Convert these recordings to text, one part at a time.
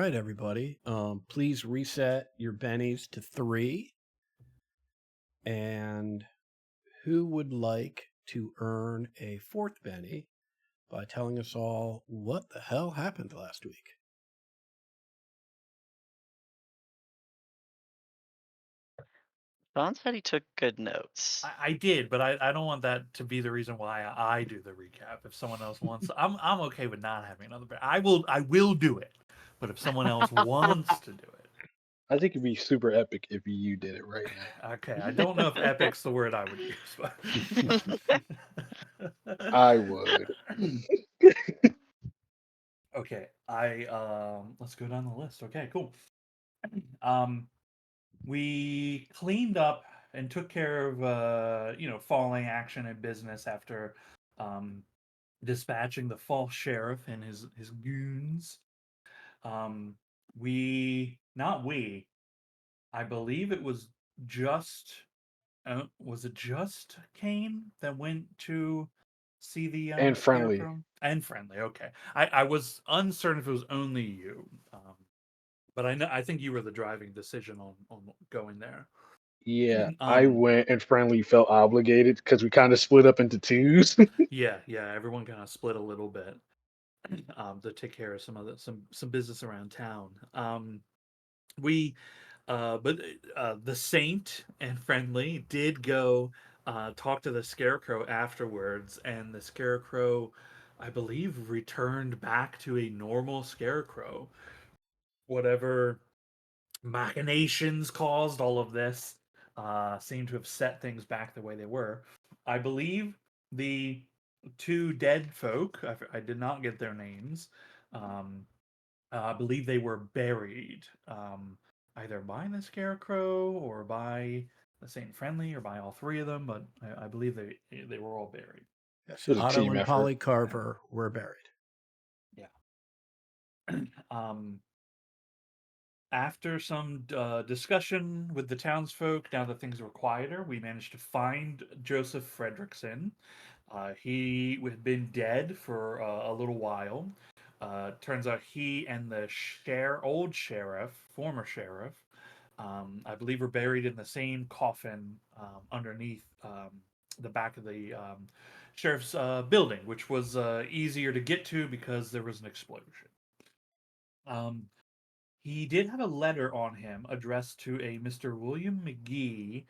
right, everybody. Please reset your bennies to 3. And who would like to earn a fourth benny by telling us all what the hell happened last week? Sean said he took good notes. I did, but I don't want that to be the reason why I do the recap. If someone else wants, I'm okay with not having another. I will do it, but if someone else wants to do it, I think it'd be super epic if you did it right now. okay. I don't know if epic's the word I would use, but I would. okay. Let's go down the list. Okay, cool. Um, we cleaned up and took care of falling action and business after um dispatching the false sheriff and his goons. Um, not we. I believe it was just. Was it just Kane that went to see the And friendly. scarecrow and friendly? Okay, I was uncertain if it was only you, but I think you were the driving decision on going there. Yeah, I um, went and friendly felt obligated because we kind of split up into twos. yeah, everyone kind of split a little bit to take care of some business around town. We but the Saint and Friendly did go talk to the Scarecrow afterwards, and the Scarecrow, I believe, returned back to a normal Scarecrow. Whatever machinations caused all of this seem to have set things back the way they were. I believe the two dead folk, I did not get their names. Um, I believe they were buried, either by the Scarecrow or by the Saint Friendly or by all three of them, but I believe they were all buried. Yes, It was a Otto team and effort. Polly Carver were buried. Yeah. um, After some discussion with the townsfolk, now that things were quieter, we managed to find Joseph Fredrickson. He had been dead for a little while. Turns out he and the old sheriff, former sheriff, I believe, were buried in the same coffin underneath the back of the sheriff's building, which was easier to get to because there was an explosion. Um, he did have a letter on him addressed to a Mr. William McGee,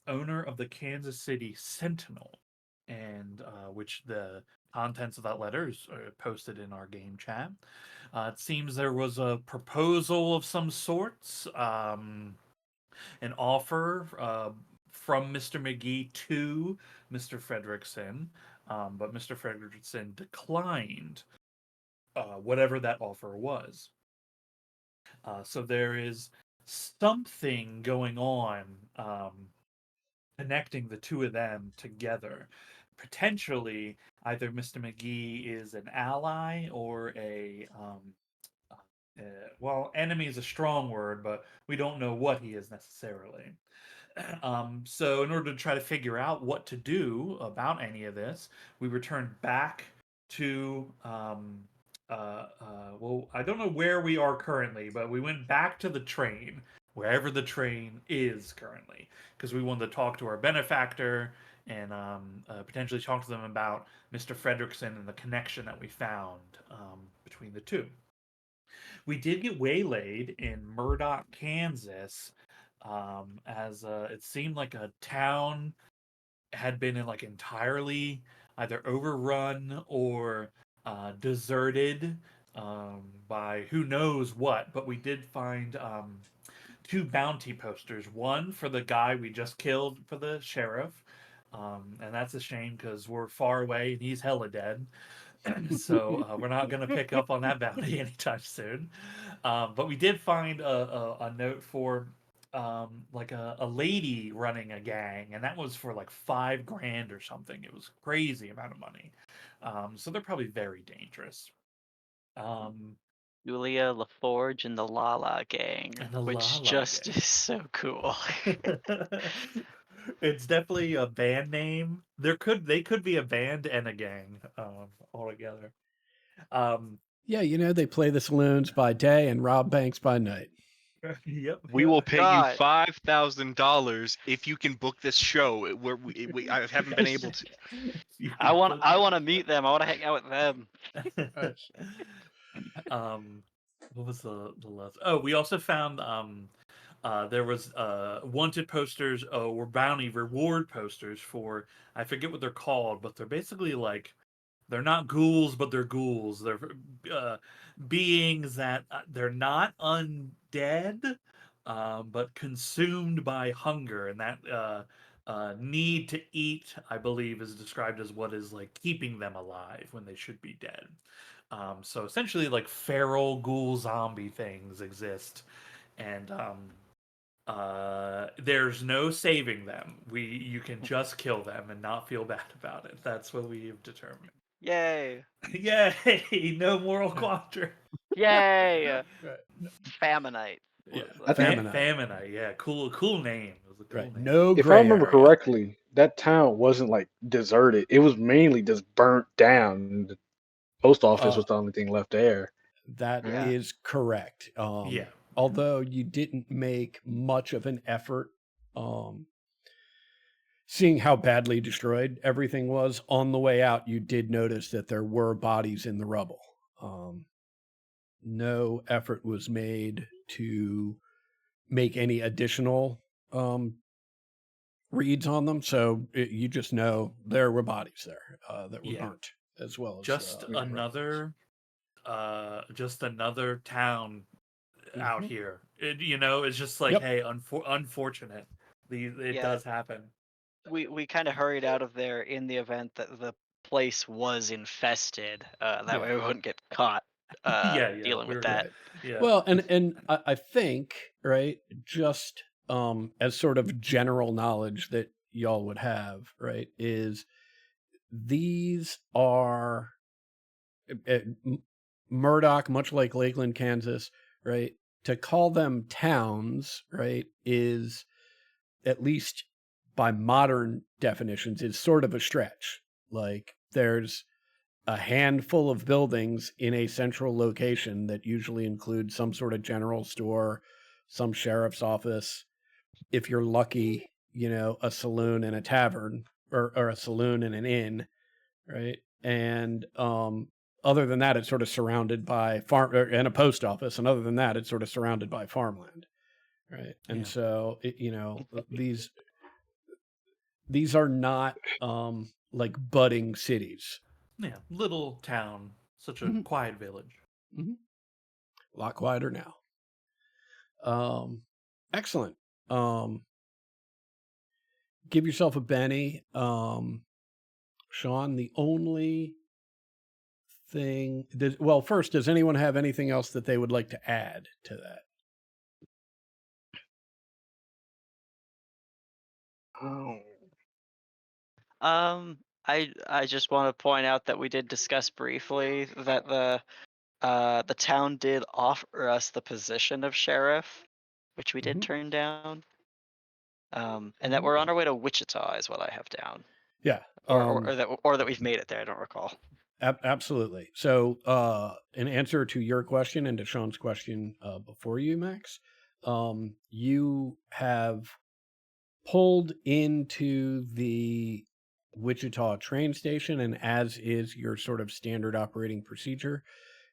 owner of the Kansas City Sentinel, and which the contents of that letter is posted in our game chat. It seems there was a proposal of some sorts, an offer from Mr. McGee to Mr. Fredrickson, but Mr. Fredrickson declined whatever that offer was. So there is something going on connecting the two of them together. Potentially, either Mr. McGee is an ally or well, enemy is a strong word, but we don't know what he is necessarily. So, in order to try to figure out what to do about any of this, we returned back to well, I don't know where we are currently, but we went back to the train, wherever the train is currently, because we wanted to talk to our benefactor and potentially talk to them about Mr. Fredrickson and the connection that we found between the two. We did get waylaid in Murdoch, Kansas, as it seemed like a town had been like entirely either overrun or deserted by who knows what. But we did find two bounty posters. One for the guy we just killed for the sheriff, and that's a shame because we're far away and he's hella dead. So we're not going to pick up on that bounty anytime soon. But we did find a note for like a lady running a gang, and that was for like 5 grand or something. It was crazy amount of money. So they're probably very dangerous. Um, Julia LaForge and the Lala Gang, and the which Lala just gang. is so cool. It's definitely a band name. They could be a band and a gang altogether. Um, Yeah, they play the saloons by day and rob banks by night. Yep. We will pay you God. $5,000 if you can book this show. I haven't been able to. I want to meet them. I want to hang out with them. Nice. What was the last? Oh, we also found there was wanted posters or bounty reward posters for, I forget what they're called, but they're basically like, they're not ghouls, but they're ghouls. They're beings that they're not undead, but consumed by hunger, and that need to eat, I believe, is described as what is like keeping them alive when they should be dead. So essentially, like feral ghoul zombie things exist, and there's no saving them. You can just kill them and not feel bad about it. That's what we've determined. Yay! Yay! No moral quandary. Yay! Right. Faminite. Yeah, What- Faminite. Faminite, yeah, cool name. It was a cool Right. name. No If I gray remember area. correctly, that town wasn't like deserted. It was mainly just burnt down. The post office was the only thing left there. That is Yeah. correct. Yeah. Although you didn't make much of an effort, seeing how badly destroyed everything was on the way out, you did notice that there were bodies in the rubble. No effort was made to make any additional reads on them, so you just know there were bodies there that were Yeah. burnt, as well as Just another town out Mhm. here. It's just like, Yep. hey, unfortunate. It Yeah. does happen. We kind of hurried out of there in the event that the place was infested. That way we wouldn't get caught Yeah, dealing with we're- that. Right. Yeah. Well, and I think, right, just as sort of general knowledge that y'all would have, right, is these are Murdoch, much like Lakeland, Kansas, right? To call them towns, right, is, at least by modern definitions, is sort of a stretch. Like, there's a handful of buildings in a central location that usually include some sort of general store, some sheriff's office, if you're lucky, a saloon and a tavern, or a saloon and an inn, right? And other than that, it's sort of surrounded by and a post office, and other than that, it's sort of surrounded by farmland, right? And Yeah. so these are not like budding cities. Yeah, little town, such a Mhm. quiet village. A lot quieter now. Excellent. Give yourself a Benny. Sean, the only thing... first, does anyone have anything else that they would like to add to that? I just want to point out that we did discuss briefly that the town did offer us the position of sheriff, which we did Mhm. turn down. And that we're on our way to Wichita is what I have down, Yeah. or that we've made it there. I don't recall. Absolutely. So, in answer to your question and to Sean's question before you, Max, you have pulled into the Wichita train station, and as is your sort of standard operating procedure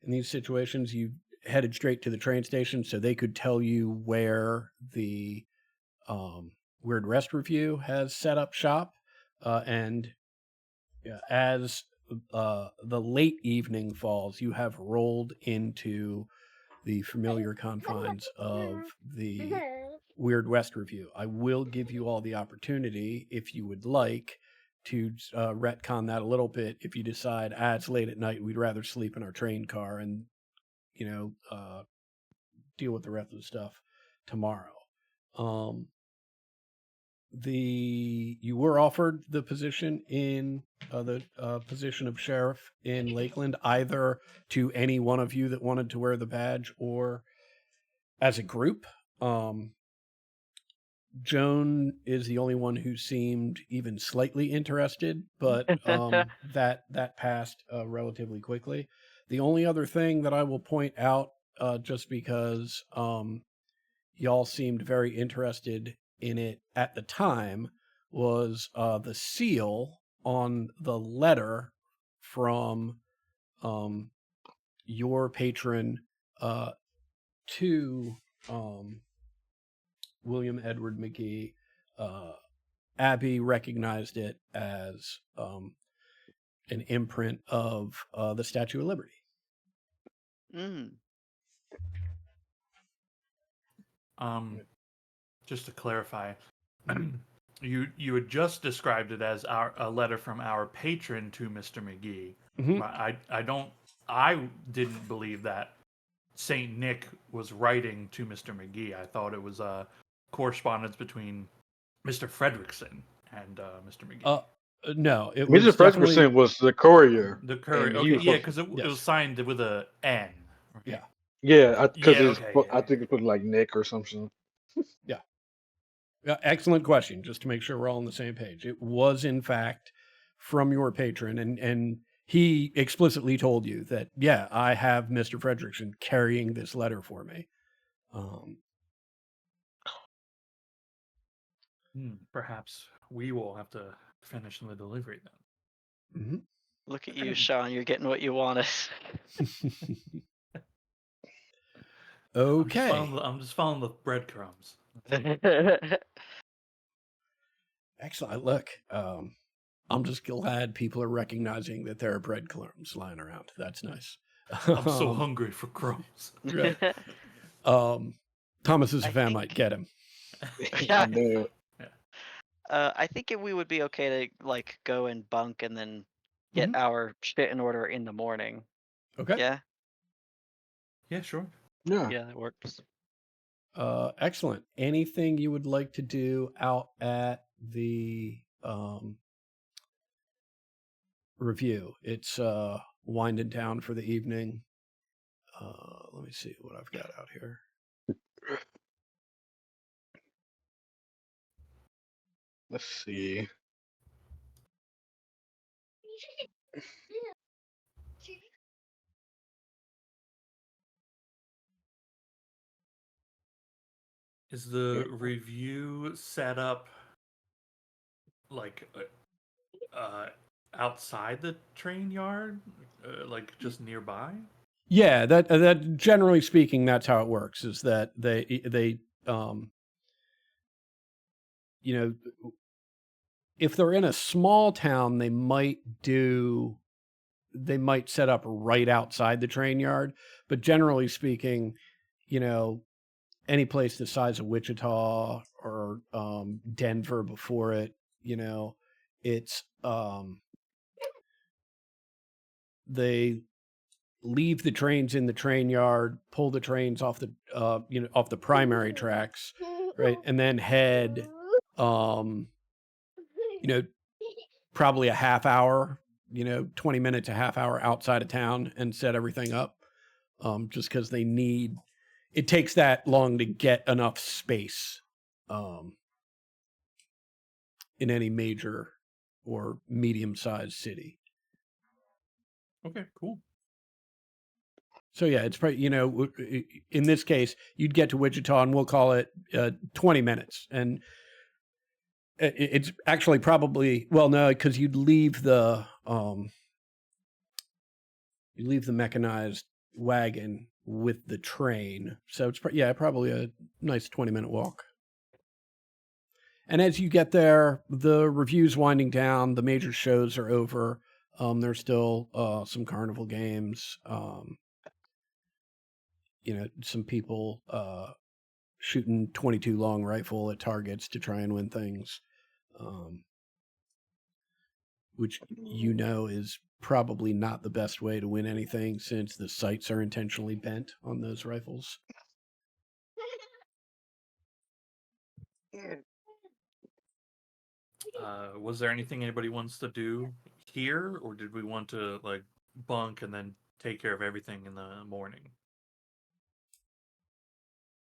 in these situations, you headed straight to the train station so they could tell you where the Weird Rest Review has set up shop. And as the late evening falls, you have rolled into the familiar confines of the Weird West Review. I will give you all the opportunity, if you would like, to retcon that a little bit. If you decide, it's late at night, we'd rather sleep in our train car and, deal with the rest of the stuff tomorrow. You were offered the position in the position of sheriff in Lakeland, either to any one of you that wanted to wear the badge or as a group. Joan is the only one who seemed even slightly interested, but that passed relatively quickly. The only other thing that I will point out, just because y'all seemed very interested in it at the time, was the seal on the letter from your patron to William Edward McGee. Abby recognized it as an imprint of the Statue of Liberty. Just to clarify, you had just described it as a letter from our patron to Mr. McGee. I didn't believe that Saint Nick was writing to Mr. McGee. I thought it was a correspondence between Mr. Fredrickson and Mr. McGee. No, it was Mr. definitely... Fredrickson was the courier. The courier. and Okay, he was yeah, supposed- because it was signed with a N. Okay. Yeah. Yeah, because Yeah, I think it put like Nick or something. Yeah, excellent question, just to make sure we're all on the same page. It was, in fact, from your patron, and he explicitly told you that, yeah, I have Mr. Fredrickson carrying this letter for me. Perhaps we will have to finish the delivery then. Mm-hmm. Look at you, Sean. You're getting what you wanted. Okay. I'm just following the breadcrumbs. Excellent. Look, I'm just glad people are recognizing that there are breadcrumbs lying around. That's nice. I'm so hungry for crumbs. Right. Thomas's fan might get him. Yeah. Man, I think we would be okay to like go and bunk and then get our shit in order in the morning. Okay. Yeah. Yeah, sure. yeah. Yeah, that works. Excellent. Anything you would like to do out at the review? It's winding down for the evening. Let me see what I've got out here. Let's see. Is the review set up like outside the train yard, like just nearby? Yeah, that generally speaking, that's how it works. Is that they you know, if they're in a small town, they might set up right outside the train yard. But generally speaking, you know, any place the size of Wichita or Denver before it, you know, it's they leave the trains in the train yard, pull the trains off the off the primary tracks, right, and then head probably a half hour, 20 minutes, a half hour outside of town and set everything up, just because it takes that long to get enough space in any major or medium-sized city. Okay, cool. So yeah, it's probably, in this case, you'd get to Wichita and we'll call it 20 minutes. And it's actually probably, well, no, because you'd leave the mechanized wagon with the train. So it's probably a nice 20-minute walk. And as you get there, the review's winding down. The major shows are over. There's still some carnival games. Some people shooting .22 long rifle at targets to try and win things, which is probably not the best way to win anything since the sights are intentionally bent on those rifles. Was there anything anybody wants to do here, or did we want to like bunk and then take care of everything in the morning?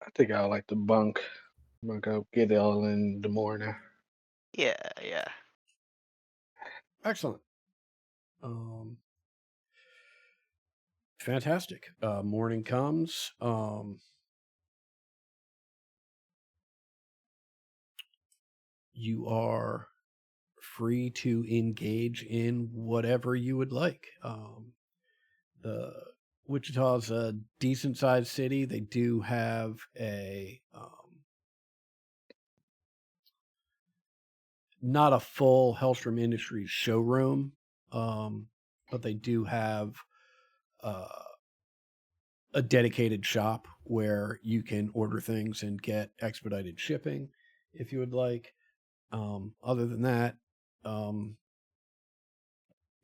I think I like to bunk. I'm gonna go get it all in the morning. Yeah. Excellent. fantastic. Morning comes. You are free to engage in whatever you would like. The Wichita's a decent sized city. They do have a not a full Hellstrom Industries showroom, but they do have a dedicated shop where you can order things and get expedited shipping if you would like. Other than that,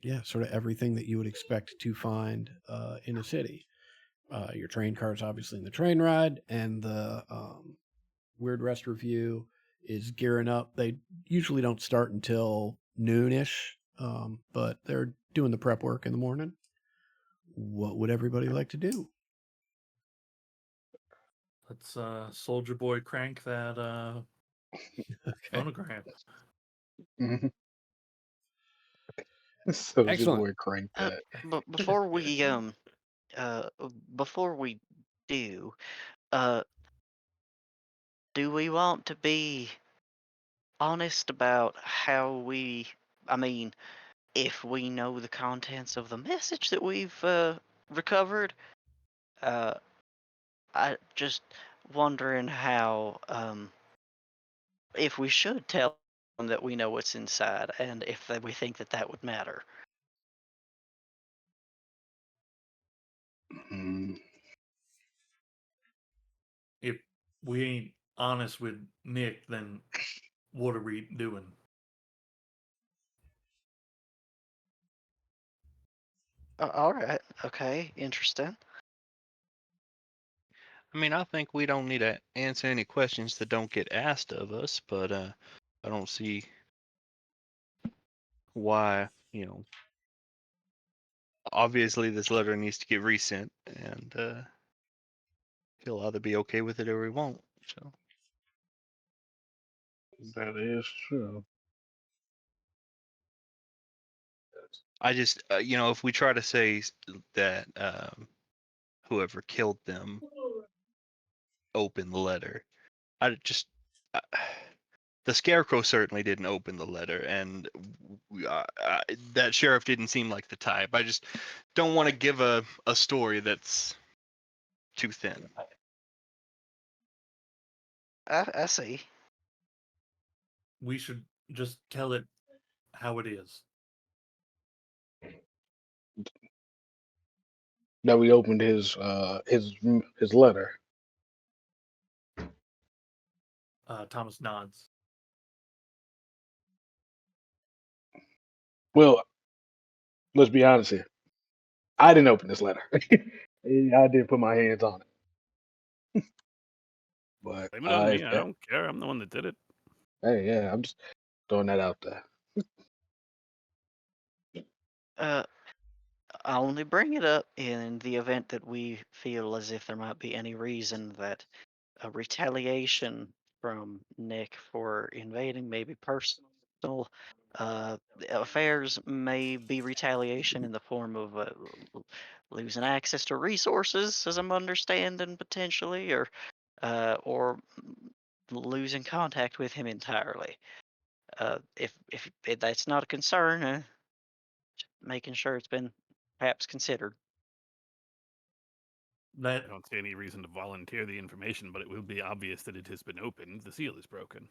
yeah, sort of everything that you would expect to find in a city. Your train car's obviously in the train ride, and the Weird Rest Review is gearing up. They usually don't start until noonish, but they're doing the prep work in the morning. What would everybody like to do? Let's Soldier Boy crank that Okay. phonogram. Mhm. So Excellent. boy crank that. But before we do, uh, do we want to be honest about how I mean, if we know the contents of the message that we've recovered? I just wondering how, if we should tell them that we know what's inside, and if we think that would matter. Mm. If we ain't honest with Nick, then what are we doing? All right. Okay. Interesting. I mean, I think we don't need to answer any questions that don't get asked of us, but I don't see why, obviously this letter needs to get resent, and he'll either be okay with it or he won't. So That is true. I just, if we try to say that whoever killed them opened the letter, I just. The Scarecrow certainly didn't open the letter, and that sheriff didn't seem like the type. I just don't want to give a story that's too thin. I see. We should just tell it how it is. That we opened his letter. Thomas nods. Well, let's be honest here. I didn't open this letter. I didn't put my hands on it. But Blame it on me. I don't care. I'm the one that did it. hey, yeah, I'm just throwing that out there. I only bring it up in the event that we feel as if there might be any reason that a retaliation from Nick for invading, maybe personal affairs, may be retaliation in the form of losing access to resources, as I'm understanding, potentially, or losing contact with him entirely. If that's not a concern, making sure it's been perhaps considered. I don't see any reason to volunteer the information, but it will be obvious that it has been opened. The seal is broken.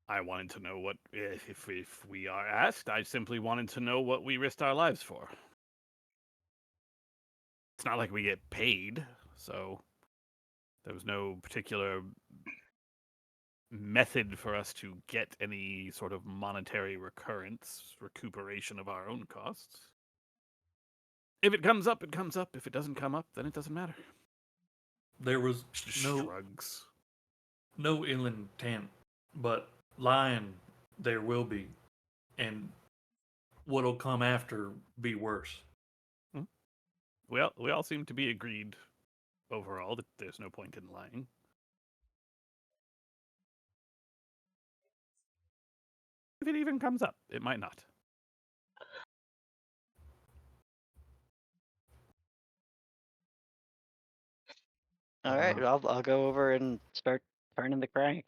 I wanted to know what, if we are asked, I simply wanted to know what we risked our lives for. It's not like we get paid, so there was no particular method for us to get any sort of monetary recuperation of our own costs. If it comes up, it comes up. If it doesn't come up, then it doesn't matter. There was Shrugs. no ill intent, but lying there will be, and what'll come after be worse. Well, we all seem to be agreed overall that there's no point in lying. If it even comes up, it might not. All right, I'll go over and start turning the crank.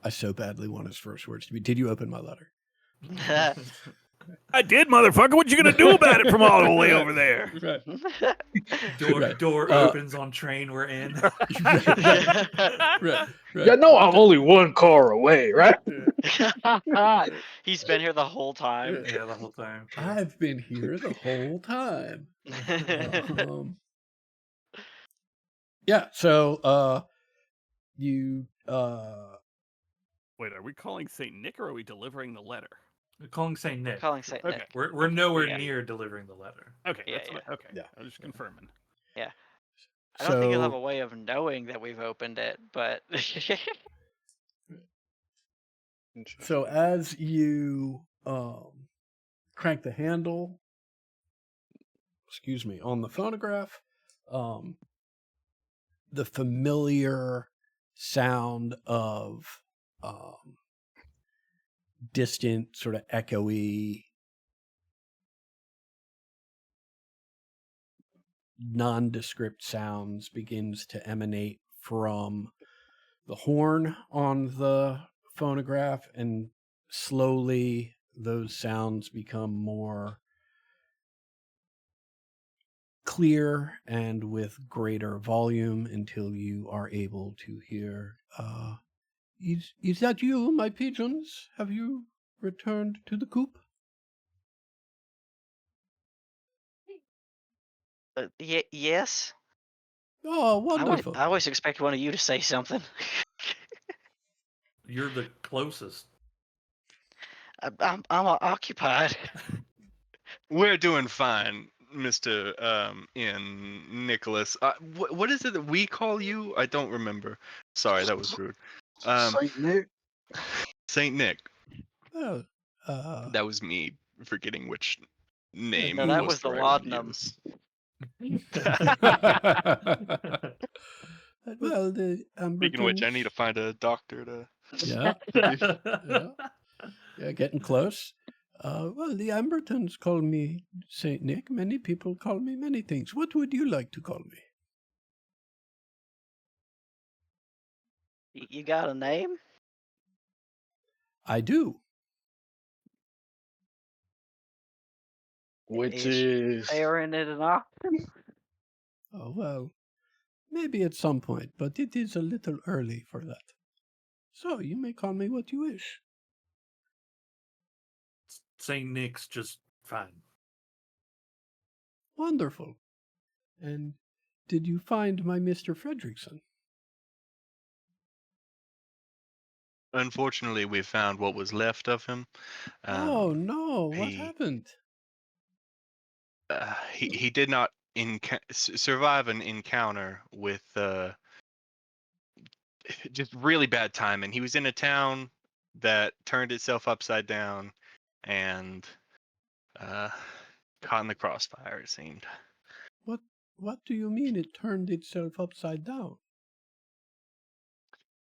I so badly want his first words to be, "Did you open my letter?" I did, motherfucker. What you gonna do about it from all the way over there? Right. Right. Door opens on train. We're in. Right. Yeah, no, I'm only one car away, right? He's been here the whole time. Yeah, the whole time. Yeah. I've been here the whole time. Yeah. So, you Wait, are we calling Saint Nick or are we delivering the letter? We're calling Saint Nick. Calling Saint Okay. Nick. We're nowhere Yeah. near delivering the letter. Okay, Yeah, that's what, okay. Yeah. I'm just confirming. I don't think you'll have a So way of knowing that we've opened it, but so as you crank the handle, excuse me, on the phonograph, the familiar sound of distant, sort of echoey, nondescript sounds begins to emanate from the horn on the phonograph, and slowly those sounds become more clear and with greater volume until you are able to hear, is that you, my pigeons? Have you returned to the coop? yes. Oh, wonderful. I always expect one of you to say something. You're the closest. I'm occupied. We're doing fine, Mr. Nicholas. What is it that we call you? I don't remember. Sorry, that was rude. Saint Nick. Saint Nick. Well, That was me forgetting which name No, that was was the the right one to laudanum. use. well, the Speaking of which, I Ambertons- need to find a doctor to. Yeah, yeah, getting close. Well, the Ambertons call me Saint Nick. Many people call me many things. What would you like to call me? You got a name? I do. Which Is is sharing it an option? Oh, well, maybe at some point, but it is a little early for that. So you may call me what you wish. Saint Nick's just fine. Wonderful. And did you find my Mr. Fredrickson? Unfortunately, we found what was left of him. Oh, no. What he- happened? He did not survive an encounter with just really bad timing. He was in a town that turned itself upside down and caught in the crossfire, it seemed. What do you mean it turned itself upside down?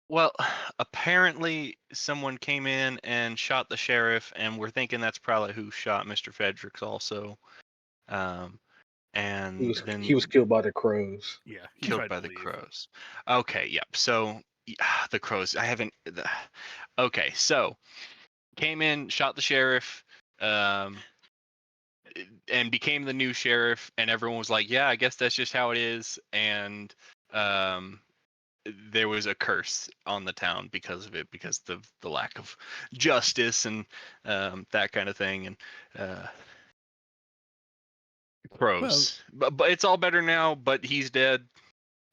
Well, apparently someone came in and shot the sheriff, and we're thinking that's probably who shot Mr. Fredericks also. And then he was killed by the crows. Yeah, he killed tried by to the leave. crows. Okay, yep. So the crows. I haven't. Okay, so came in, shot the sheriff, and became the new sheriff, and everyone was like, "Yeah, I guess that's just how it is." And there was a curse on the town because of it, because of the lack of justice and that kind of thing. And crows. But it's all better now. But he's dead.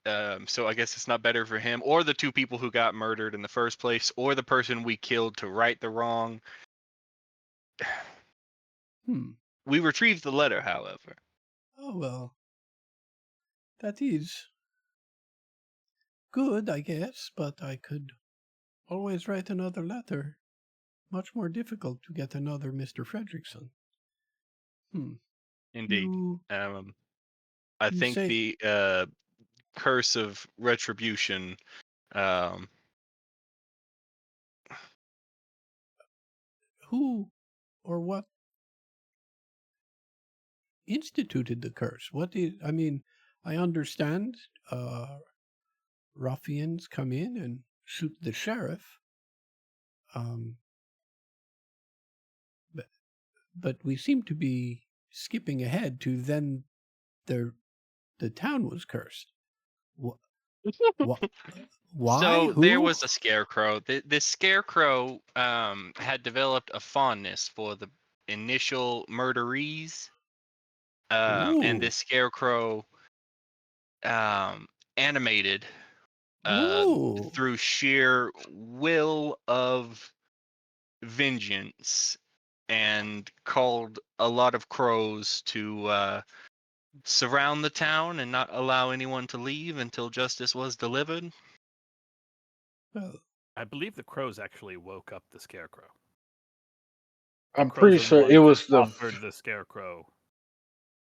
So I guess it's not better for him or the two people who got murdered in the first place, or the person we killed to right the wrong. We retrieved the letter, however. Oh, well. That is good, I guess, but I could always write another letter. Much more difficult to get another Mr. Fredrickson. Indeed. You, I you think say- the curse of retribution. Who or what instituted the curse? What is, I mean, I understand ruffians come in and shoot the sheriff. But we seem to be skipping ahead to then the town was cursed. Why? So Who? there was a scarecrow. This scarecrow had developed a fondness for the initial murderees. And this scarecrow animated through sheer will of vengeance and called a lot of crows to surround the town and not allow anyone to leave until justice was delivered. Well, I believe the crows actually woke up the scarecrow. I'm Crows pretty are the sure ones it that was the. offered the scarecrow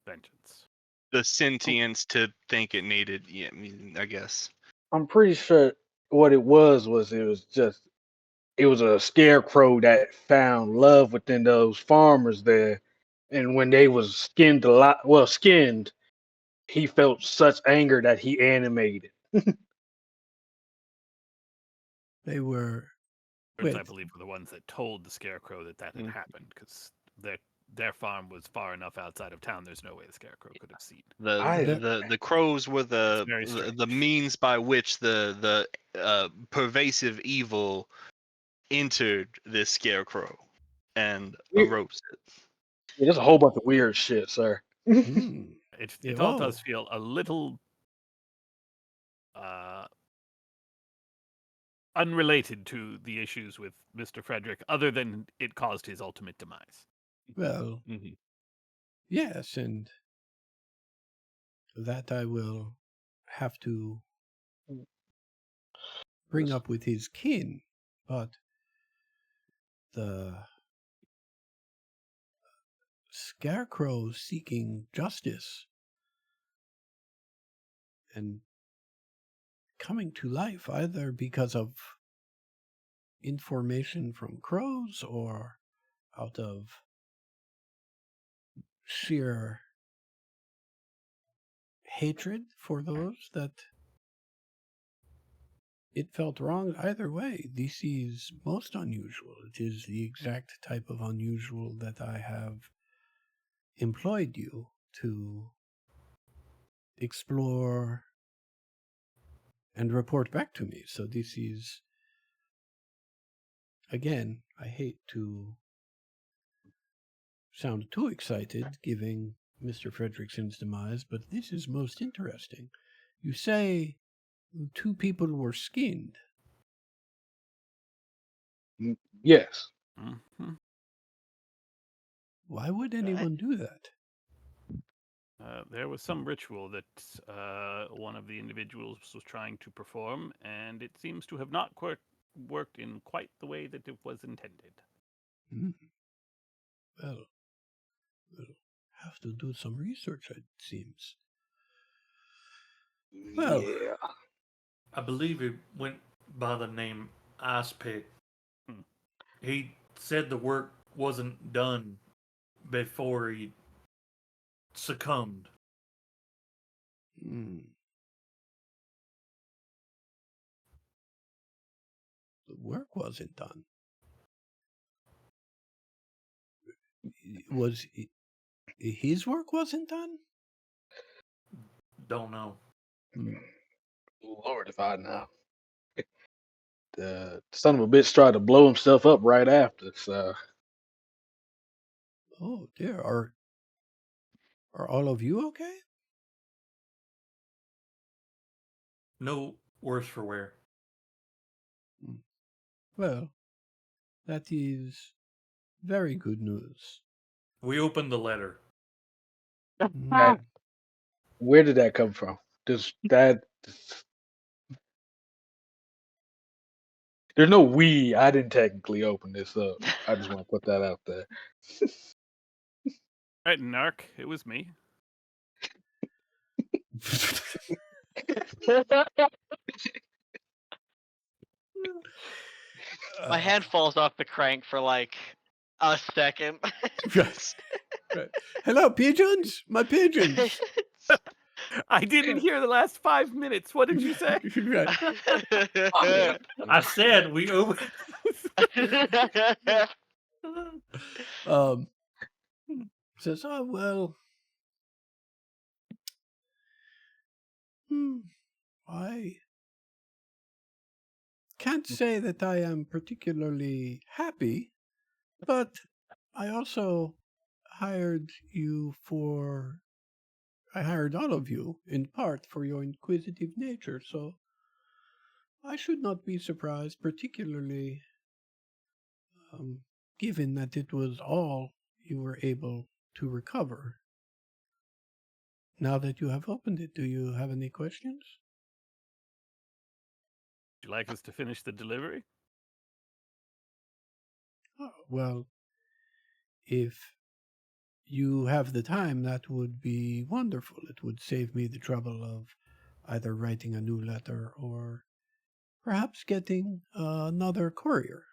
vengeance. The sentience to think it needed, yeah, I guess. I'm pretty sure what it was it was a scarecrow that found love within those farmers there, and when they was skinned, he felt such anger that he animated. they were. Birds, I Wait. believe, were the ones that told the scarecrow that had happened, because their farm was far enough outside of town. There's no way the scarecrow could have seen. The crows were It's very the strange. means by which the pervasive evil entered this scarecrow and arose it. Yeah, there's a whole bunch of weird shit, sir. It all does feel a little unrelated to the issues with Mr. Frederick, other than it caused his ultimate demise. Well, yes, and that I will have to bring up with his kin, but the scarecrow seeking justice and coming to life either because of information from crows or out of sheer hatred for those that it felt wrong either way. This is most unusual. It is the exact type of unusual that I have employed you to explore and report back to me. So this is, again, I hate to sound too excited giving Mr. Fredrickson's demise, but this is most interesting. You say 2 people were skinned. Yes. Mm-hmm. Why would anyone do that? There was some ritual that one of the individuals was trying to perform, and it seems to have not worked in quite the way that it was intended. Well, we'll have to do some research, it seems. Well, yeah. I believe he went by the name Ice Pick. He said the work wasn't done before he succumbed. The work wasn't done. Was his work wasn't done? Don't know. Lord, if I know. The son of a bitch tried to blow himself up right after, so. Oh dear, are all of you okay? No worse for wear. Well, that is very good news. We opened the letter. Where did that come from? There's no we. I didn't technically open this up. I just want to put that out there. Right, Narc, it was me. My hand falls off the crank for like a second. Right. Hello, pigeons! My pigeons! I didn't hear the last 5 minutes. What did you say? Right. I said we over. Um, says, oh, well, I can't say that I am particularly happy, but I also hired I hired all of you in part for your inquisitive nature, so I should not be surprised, particularly given that it was all you were able to recover. Now that you have opened it, do you have any questions? Would you like us to finish the delivery? Oh, well, if you have the time, that would be wonderful. It would save me the trouble of either writing a new letter or perhaps getting another courier.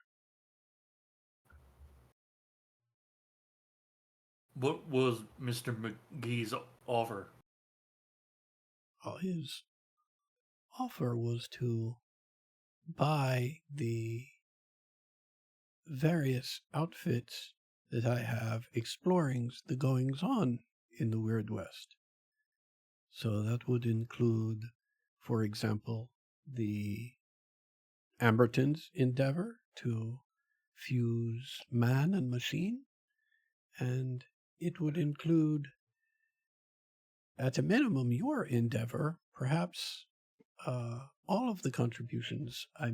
What was Mr. McGee's offer? His offer was to buy the various outfits that I have exploring the goings-on in the Weird West. So that would include, for example, the Amberton's endeavor to fuse man and machine, and it would include, at a minimum, your endeavor, perhaps all of the contributions I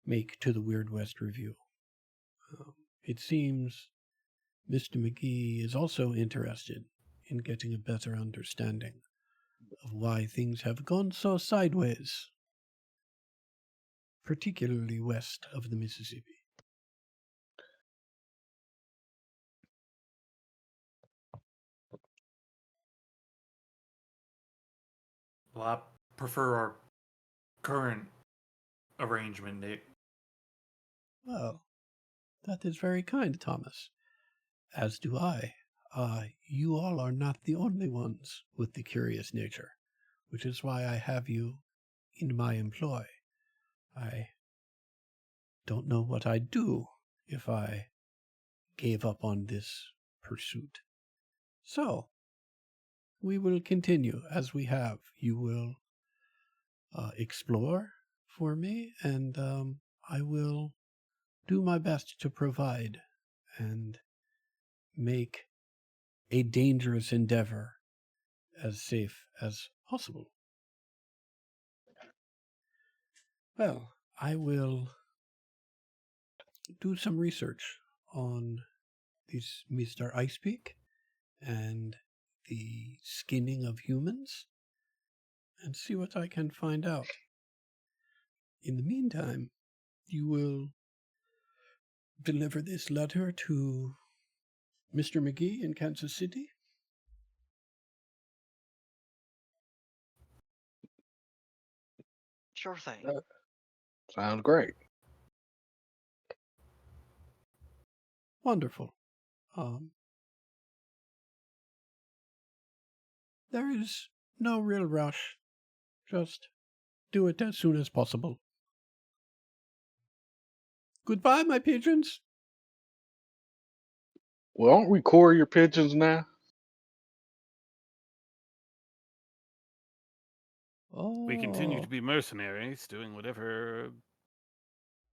make to the Weird West Review. It seems Mr. McGee is also interested in getting a better understanding of why things have gone so sideways, particularly west of the Mississippi. Well, I prefer our current arrangement, Nick. Well, that is very kind, Thomas. As do I. You all are not the only ones with the curious nature, which is why I have you in my employ. I don't know what I'd do if I gave up on this pursuit. So, we will continue as we have. You will explore for me, and I will do my best to provide and make a dangerous endeavor as safe as possible. Well, I will do some research on this Mr. Icepeak and the skinning of humans and see what I can find out. In the meantime, you will deliver this letter to Mr. McGee in Kansas City? Sure thing. Sounds great. Wonderful. There is no real rush. Just do it as soon as possible. Goodbye, my pigeons. Well, aren't we courier pigeons now? Oh. We continue to be mercenaries, doing whatever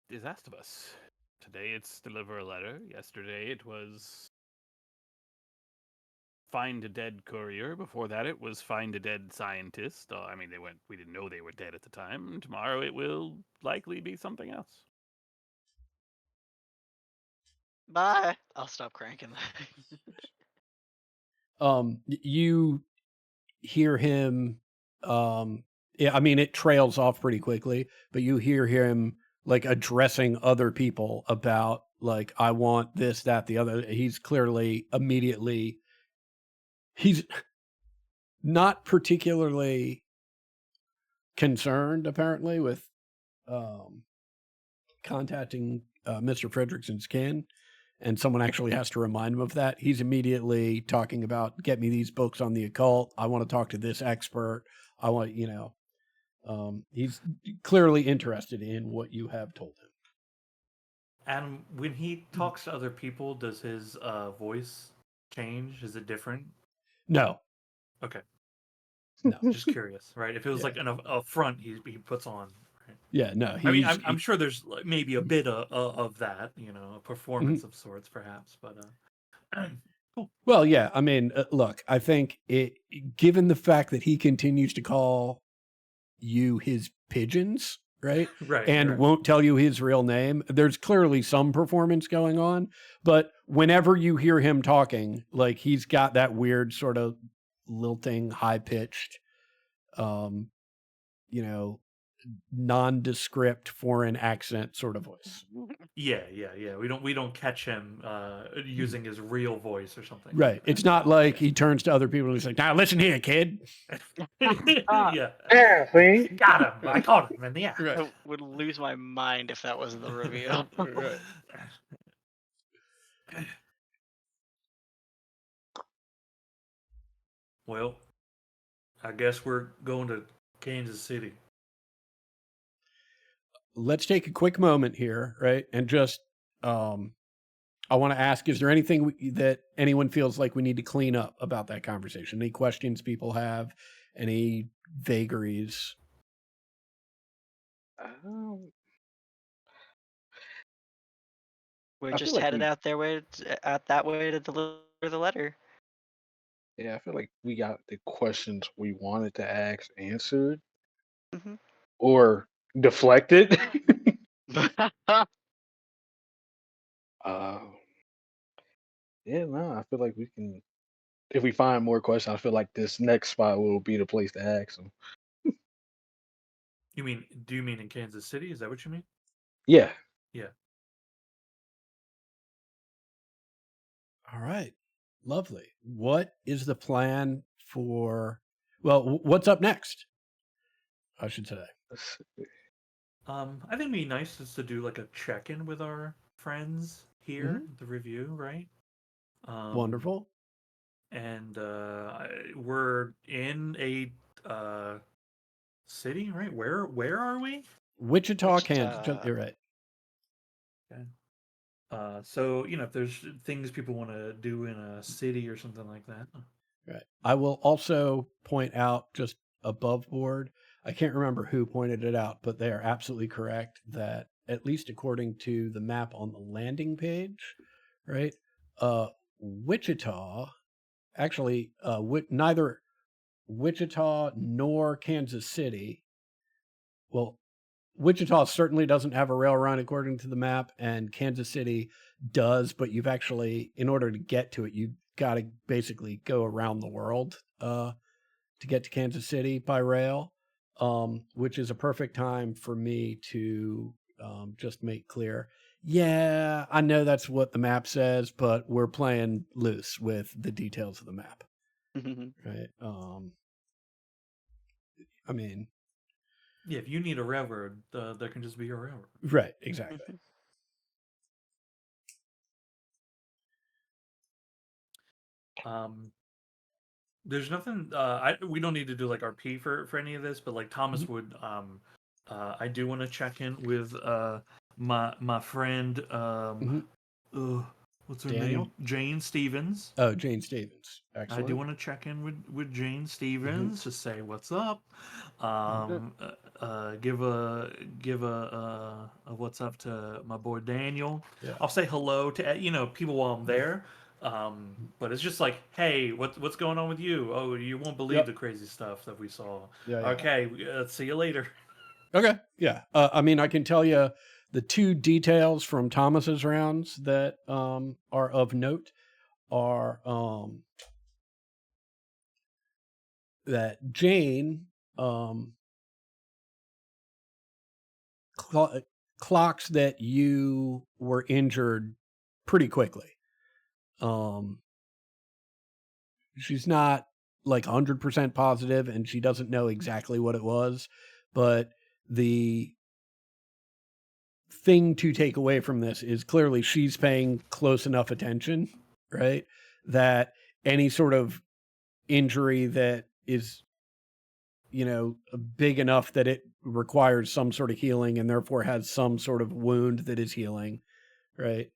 is asked of us. Today it's deliver a letter. Yesterday it was find a dead courier. Before that it was find a dead scientist. We didn't know they were dead at the time. Tomorrow it will likely be something else. Bye. I'll stop cranking that. You hear him, it trails off pretty quickly, but you hear him like addressing other people about like, I want this, that, the other. He's clearly immediately, he's not particularly concerned apparently with contacting Mr. Fredrickson's kin. and someone actually has to remind him of that, he's immediately talking about, get me these books on the occult. I want to talk to this expert. I want, he's clearly interested in what you have told him. And when he talks to other people, does his voice change? Is it different? No. Okay. No. Just curious, right? If it was like a front he puts on. Right? Yeah, no. I mean, I'm sure there's maybe a bit of that, a performance of sorts, perhaps. But cool. Well, yeah. I mean, look, I think given the fact that he continues to call you his pigeons, right? Right. And right. won't tell you his real name, there's clearly some performance going on. But whenever you hear him talking, like he's got that weird sort of lilting, high pitched, nondescript foreign accent sort of voice. Yeah. We don't catch him using his real voice or something. Right. It's not like he turns to other people and he's like, "Now listen here, kid." Yeah. Yeah, see? Got him. I caught him in the act. I would lose my mind if that was the reveal. Right. Well, I guess we're going to Kansas City. Let's take a quick moment here, right? And just, I want to ask, is there anything that anyone feels like we need to clean up about that conversation? Any questions people have? Any vagaries? We're I just feel like headed we- out that way to deliver the letter. Yeah, I feel like we got the questions we wanted to ask answered Mhm. or deflected. Yeah, no, I feel like we can. If we find more questions, I feel like this next spot will be the place to ask them. Do you mean in Kansas City? Is that what you mean? Yeah. Yeah. All right. Lovely. What is the plan for, well, what's up next? I should say. Let's see. I think it'd be nice just to do like a check-in with our friends here, the review, right? Wonderful. And we're in a city, right? Where are we? Wichita, Kansas. You're right. Okay. So if there's things people want to do in a city or something like that. Right. I will also point out just above board, I can't remember who pointed it out, but they are absolutely correct that at least according to the map on the landing page, right? Wichita, actually, neither Wichita nor Kansas City. Well, Wichita certainly doesn't have a rail run according to the map, and Kansas City does, but you've actually, in order to get to it, you've got to basically go around the world to get to Kansas City by rail, which is a perfect time for me to just make clear, yeah, I know that's what the map says, but we're playing loose with the details of the map. Right? I mean... Yeah, if you need a railroad, there can just be a railroad. Right, exactly. There's nothing. We don't need to do like RP for any of this, but like Thomas would. I do want to check in with my friend. What's her Daniel? name? Jane Stevens. Oh, Jane Stevens. Excellent. I do want to check in with Jane Stevens to say what's up. Give a what's up to my boy Daniel. Yeah. I'll say hello to people while I'm there. But it's just like, hey, what's going on with you? Oh, you won't believe the crazy stuff that we saw. Yeah. Okay, see you later. Okay. Yeah. I mean, I can tell you the two details from Thomas's rounds that are of note are that Jane clocks that you were injured pretty quickly. She's not like 100% positive, and she doesn't know exactly what it was, but the thing to take away from this is clearly she's paying close enough attention, right? That any sort of injury that is, big enough that it requires some sort of healing and therefore has some sort of wound that is healing, right?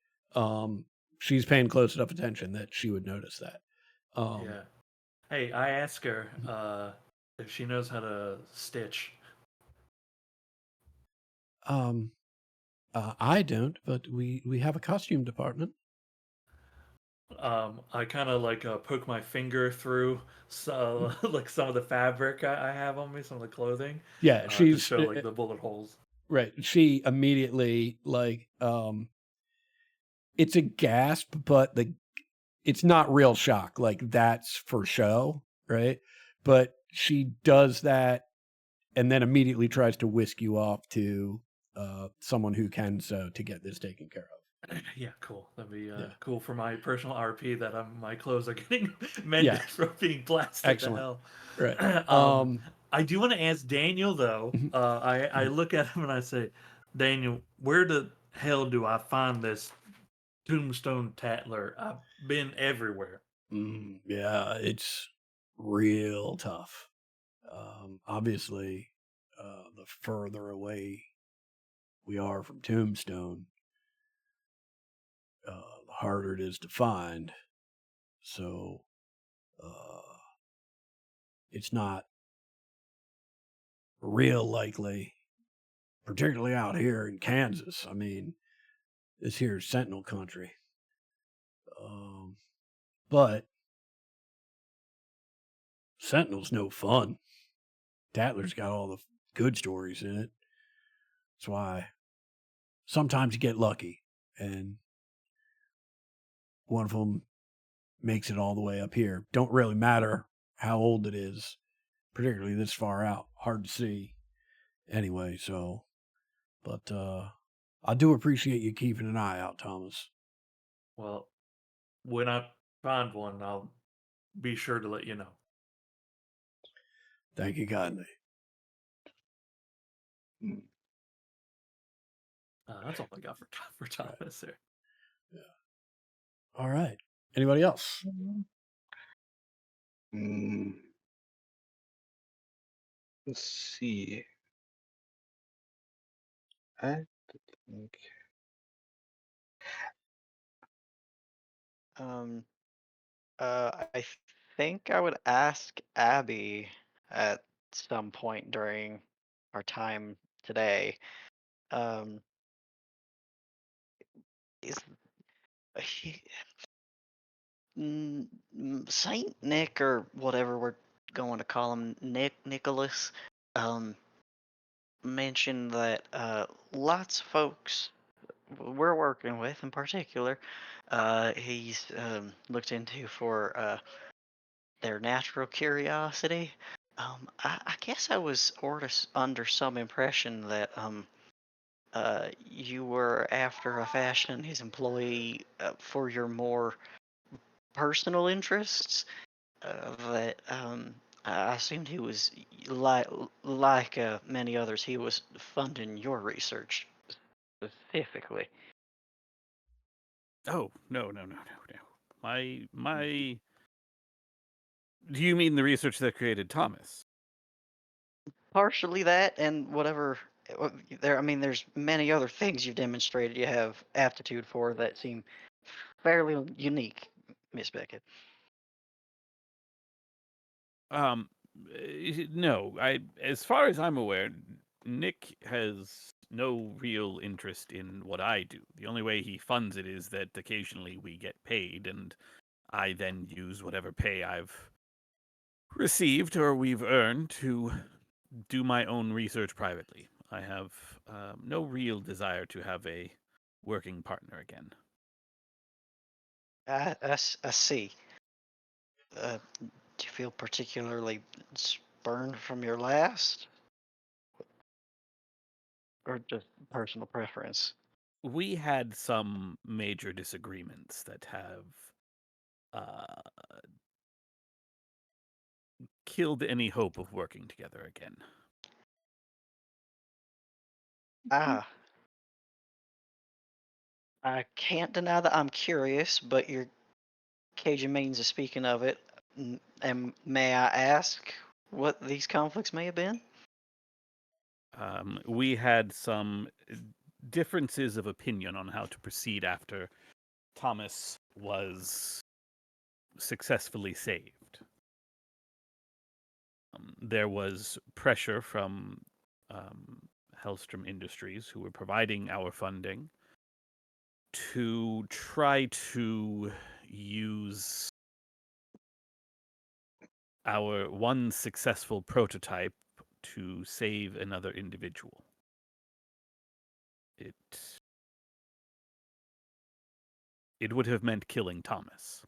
She's paying close enough attention that she would notice that. Yeah. Hey, I asked her if she knows how to stitch. I don't, but we have a costume department. I kind of like poke my finger through like some of the fabric I have on me, some of the clothing, Yeah, to she's show like the bullet holes. right. She immediately it's a gasp, but it's not real shock. Like that's for show, right? But she does that and then immediately tries to whisk you off to someone who can to get this taken care of. Yeah, cool. That'd be Yeah. cool for my personal RP that my clothes are getting Yeah. mended from being blasted Excellent. to hell. Right. I do want to ask Daniel though. I look at him and I say, Daniel, where the hell do I find this Tombstone Tattler? I've been everywhere. Yeah, it's real tough. Obviously, the further away we are from Tombstone, the harder it is to find. So, it's not real likely, particularly out here in Kansas. I mean, this here is Sentinel country. But Sentinel's no fun. Tatler's got all the good stories in it. That's why sometimes you get lucky, and one of them makes it all the way up here. Don't really matter how old it is, particularly this far out. Hard to see anyway, so. But I do appreciate you keeping an eye out, Thomas. Well, when I find one, I'll be sure to let you know. Thank you kindly. That's all I got for Thomas there. Yeah. All right. Anybody else? Let's see. I think. I think I would ask Abby at some point during our time today. Um, is he, Saint Nick or whatever we're going to call him, Nicholas, mentioned that lots of folks we're working with, in particular, he's looked into for their natural curiosity. I guess I was under some impression that you were after a fashion his employee for your more personal interests. That I assumed he was like many others. He was funding your research specifically. Oh, no. My Do you mean the research that created Thomas? Partially that, and whatever. I mean, there's many other things you've demonstrated you have aptitude for that seem fairly unique, Miss Beckett. No. As far as I'm aware, Nick has no real interest in what I do. The only way he funds it is that occasionally we get paid, and I then use whatever pay I've received or we've earned to do my own research privately. I have no real desire to have a working partner again. I see. Do you feel particularly spurned from your last? Or just personal preference? We had some major disagreements that have killed any hope of working together again. Ah. I can't deny that I'm curious, but your Cajun means of speaking of it. And may I ask what these conflicts may have been? We had some differences of opinion on how to proceed after Thomas was successfully saved. There was pressure from Hellstrom Industries, who were providing our funding, to try to use our one successful prototype to save another individual. It would have meant killing Thomas.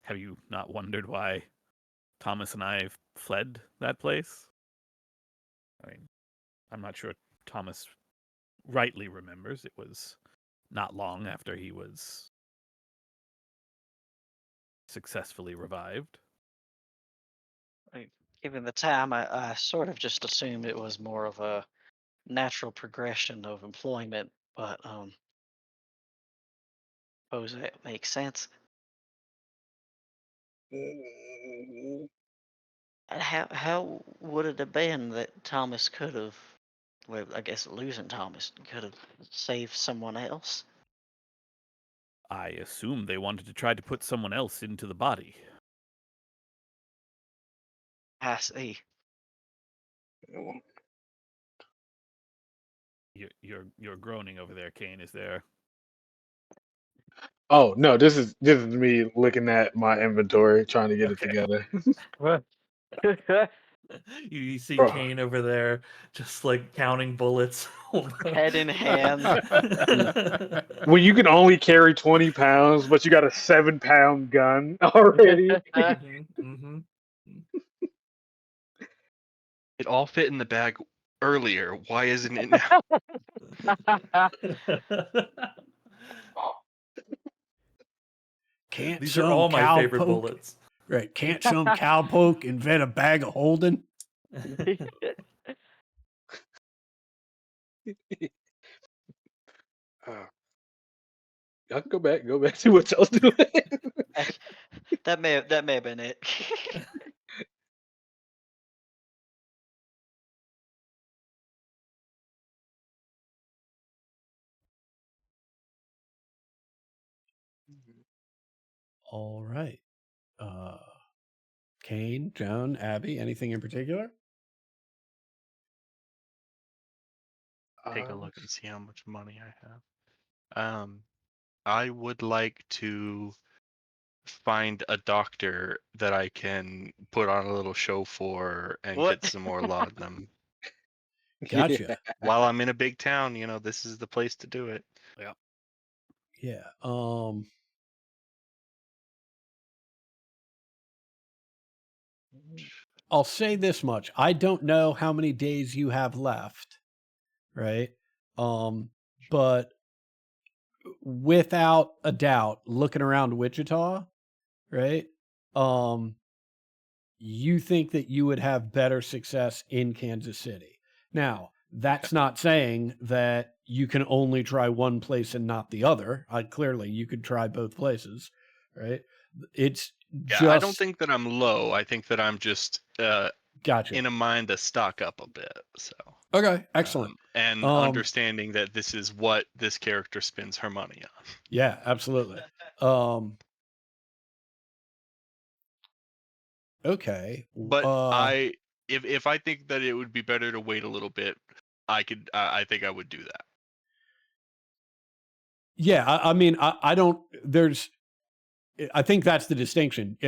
Have you not wondered why Thomas and I fled that place? I mean, I'm not sure Thomas rightly remembers. It was not long after he was successfully revived. Given the time, I sort of just assumed it was more of a natural progression of employment, but suppose that makes sense. And how would it have been that Thomas could have, well, I guess losing Thomas could have saved someone else? I assume they wanted to try to put someone else into the body. I see. You're groaning over there, Kane. Is there? Oh no, this is me looking at my inventory, trying to get it Okay. together. You see Bro. Kane over there, just like counting bullets. Head in hand. When you can only carry 20 pounds, but you got a 7-pound gun already. Mhm. It all fit in the bag earlier. Why isn't it now? Can't These are some all my cow favorite poke- bullets. Right. Can't some cowpoke invent a bag of holding? Y'all can go back, see what y'all's doing. That may have been it. All right. Kane, Joan, Abby, anything in particular? Take a look and see how much money I have. I would like to find a doctor that I can put on a little show for and What? get some more laudanum. Gotcha. While I'm in a big town, this is the place to do it. Yeah. I'll say this much. I don't know how many days you have left, right? But without a doubt, looking around Wichita, right? You think that you would have better success in Kansas City. Now, that's not saying that you can only try one place and not the other. Clearly, you could try both places, right? It's Yeah, just. I don't think that I'm low. I think that I'm just Gotcha. in a mind to stock up a bit. So Okay, excellent. and understanding that this is what this character spends her money on. Yeah, absolutely. Okay. But if I think that it would be better to wait a little bit, I think I would do that. Yeah, I mean, I don't. I think that's the distinction.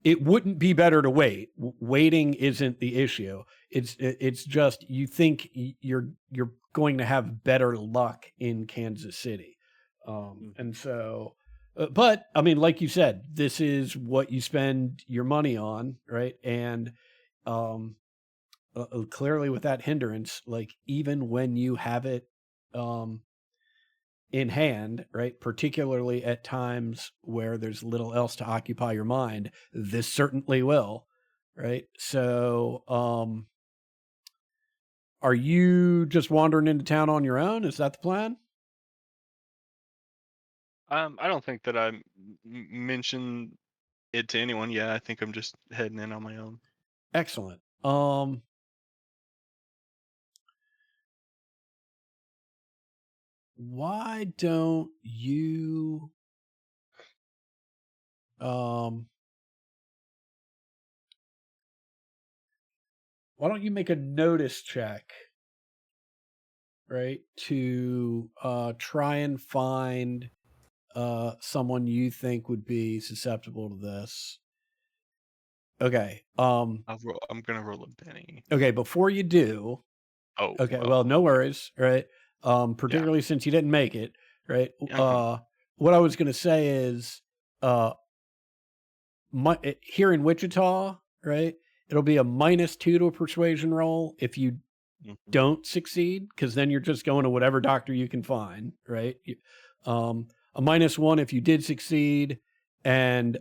It wouldn't be better to wait. Waiting isn't the issue. It's just you think you're going to have better luck in Kansas City, and so. But I mean, like you said, this is what you spend your money on, right? And clearly, with that hindrance, like even when you have it in hand, right? Particularly at times where there's little else to occupy your mind, this certainly will, right? So, are you just wandering into town on your own? Is that the plan? I don't think that I mentioned it to anyone. Yeah, I think I'm just heading in on my own. Excellent. Why don't you make a notice check, right? To try and find someone you think would be susceptible to this. Okay. I'm gonna roll a Benny. Okay, before you do, Oh. okay, well, no worries, right? Yeah. Particularly since you didn't make it, right? Mhm. What I was gonna say is here in Wichita, right? It'll be a -2 to a persuasion roll if you Mhm. don't succeed, because then you're just going to whatever doctor you can find, right? A -1 if you did succeed, and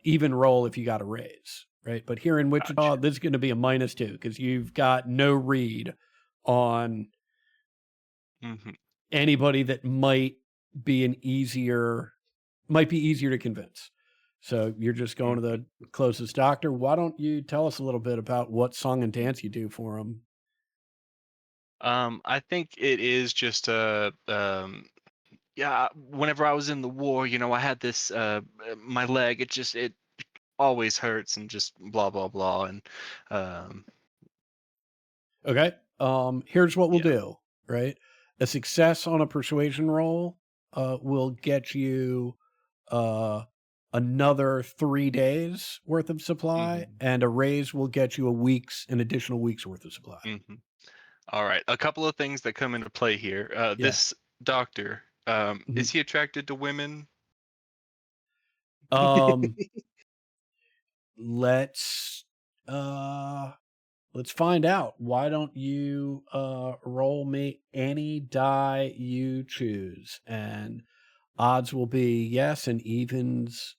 even roll if you got a raise, right? But here in Wichita, Gotcha. this is going to be a -2 because you've got no read on Mhm. anybody that might be easier to convince. So you're just going to the closest doctor. Why don't you tell us a little bit about what song and dance you do for them? I think it is just yeah, whenever I was in the war, I had this my leg, it always hurts and just blah blah blah, and Okay. Here's what we'll yeah. do, right? A success on a persuasion roll will get you another 3 days worth of supply, and a raise will get you an additional week's worth of supply. Mhm. All right, a couple of things that come into play here. Yeah. This doctor, is he attracted to women? Let's find out. Why don't you roll me any die you choose, and odds will be yes, and evens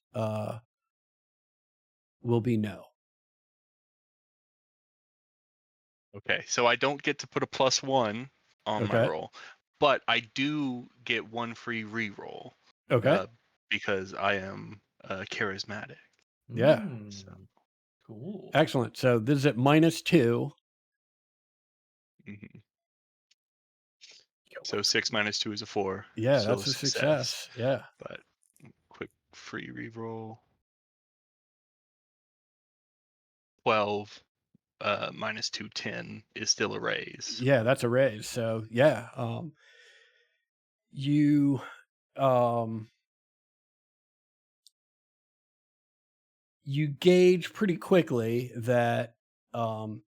will be no. Okay, so I don't get to put a +1 on my Okay. roll, but I do get one free reroll Okay. because I am charismatic. Yeah. So, Cool. Excellent. So this is at -2. mhm. So 6 minus 2 is a 4. Yeah, Still that's a success. Yeah. But quick free reroll. 12 minus 2, 10 is still a raise. Yeah, that's a raise. So yeah, you you gauge pretty quickly that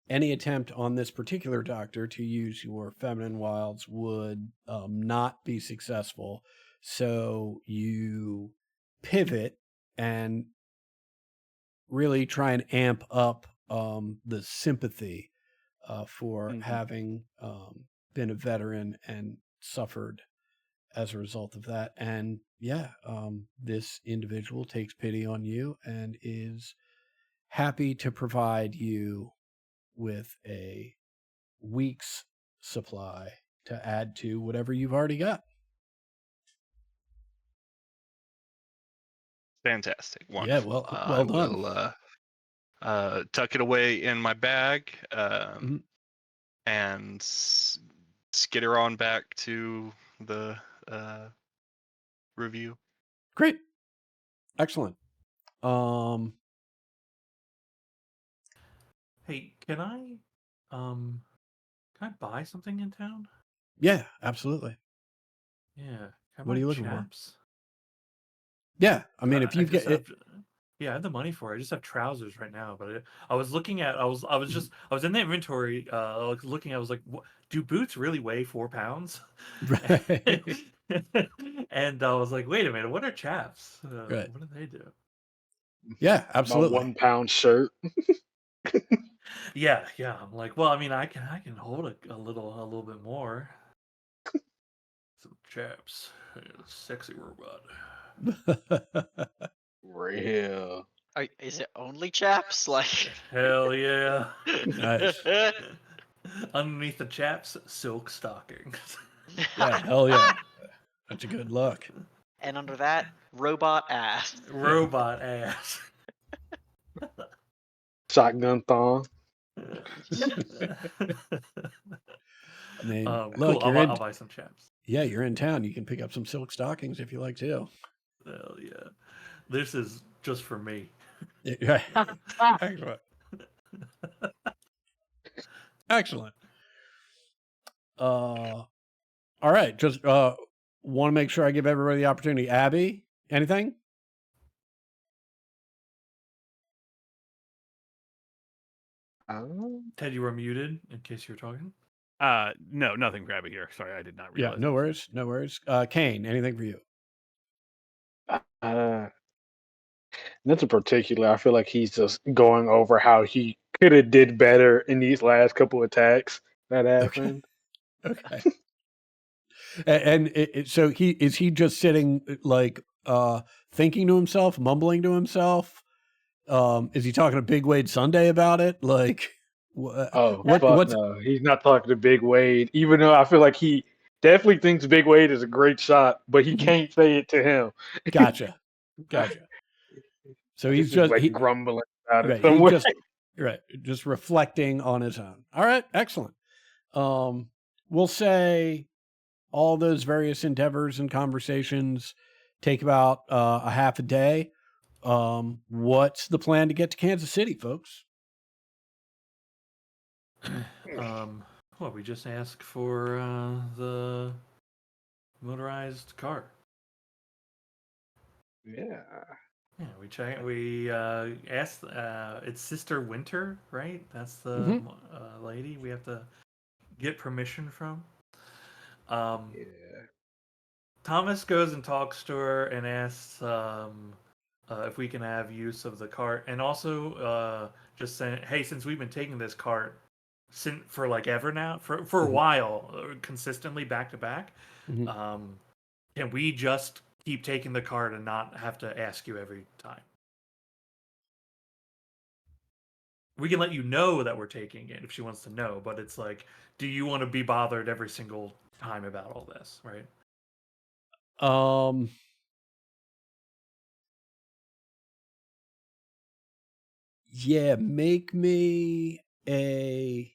any attempt on this particular doctor to use your feminine wilds would not be successful. So you pivot and really try and amp up the sympathy for having been a veteran and suffered as a result of that. And yeah, this individual takes pity on you and is happy to provide you with a week's supply to add to whatever you've already got. Fantastic. Yeah, Wonderful. well I done. will tuck it away in my bag Mhm. and skitter on back to the review. Great. Excellent. Hey, can I buy something in town? Yeah, absolutely. Yeah. Can I What are buy you looking for? chaps? Yeah, I mean, if I you've just got it, have, yeah, I have the money for it. I just have trousers right now, but I was looking at, I was in the inventory, looking. I was like, do boots really weigh 4 pounds? right, And I was like, wait a minute, what are chaps? right. What do they do? Yeah, My absolutely. 1 pound shirt. Yeah, yeah. I'm like, well, I mean, I can hold a little bit more. Some chaps, sexy robot. Real. Is it only chaps? Like, Hell yeah. Nice. Underneath the chaps, silk stockings. Yeah, hell yeah. That's a good look. And under that, robot ass. Robot ass. Shotgun thong. I mean, Cool. look, I'll buy some chaps. Yeah, you're in town. You can pick up some silk stockings if you like to. Hell yeah. This is just for me. Yeah. Excellent. Excellent. All right. Just want to make sure I give everybody the opportunity. Abby, anything? Ted, you were muted in case you were talking. No, nothing for Abby here. Sorry, I did not Yeah, realize. no worries. No worries. Kane, anything for you? Nothing particular. I feel like he's just going over how he could have did better in these last couple attacks that happened. Okay. So is he just sitting like thinking to himself, mumbling to himself? Is he talking to Big Wade Sunday about it? Like, Oh, what? fuck What's no. He's not talking to Big Wade, even though I feel like he definitely thinks Big Wade is a great shot, but he can't say it to him. Gotcha. So he's just like grumbling about it right. somewhere. Just reflecting on his own. All right, excellent. We'll say all those various endeavors and conversations take about a half a day. What's the plan to get to Kansas City, folks? Well, we just ask for the motorized car. Yeah. Yeah, we check. We asked. It's Sister Winter, right? That's the lady we have to get permission from. Yeah. Thomas goes and talks to her and asks if we can have use of the cart, and also just saying, "Hey, since we've been taking this cart for like ever now, for a while, consistently back to back, can we just keep taking the cart and not have to ask you every time? We can let you know that we're taking it if she wants to know, but it's like, do you want to be bothered every single time about all this, right?" Yeah, make me a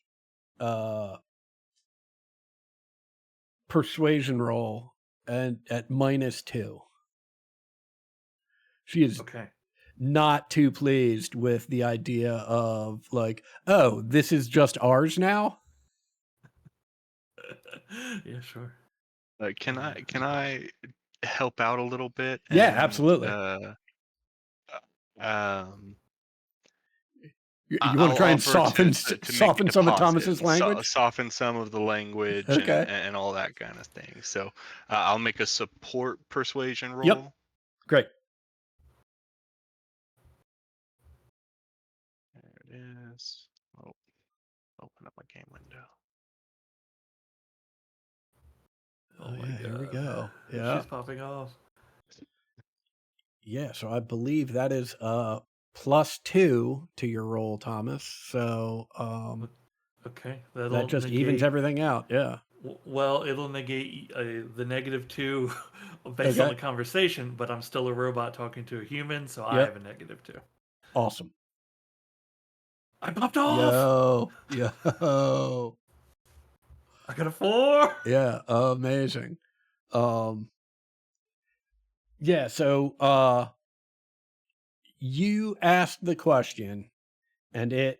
persuasion roll and at -2. She is Okay. not too pleased with the idea of like, oh, this is just ours now. Yeah, sure. Can I help out a little bit? Yeah, and, absolutely. You want I'll to try and offer soften to make a some of deposit, Thomas's language? soften some of the language Okay. and all that kind of thing. So I'll make a support persuasion roll. Yep. Great. There it is. Oh, open up my game window. Oh yeah, here we go. Yeah. She's popping off. Yeah, so I believe that is +2 to your roll, Thomas. So Okay, that just evens everything out. Yeah. Well, it'll negate the -2 based on the conversation, but I'm still a robot talking to a human, so I have a -2. Awesome. I popped off. Yo. I got a 4. Yeah, amazing. Yeah, so you asked the question and it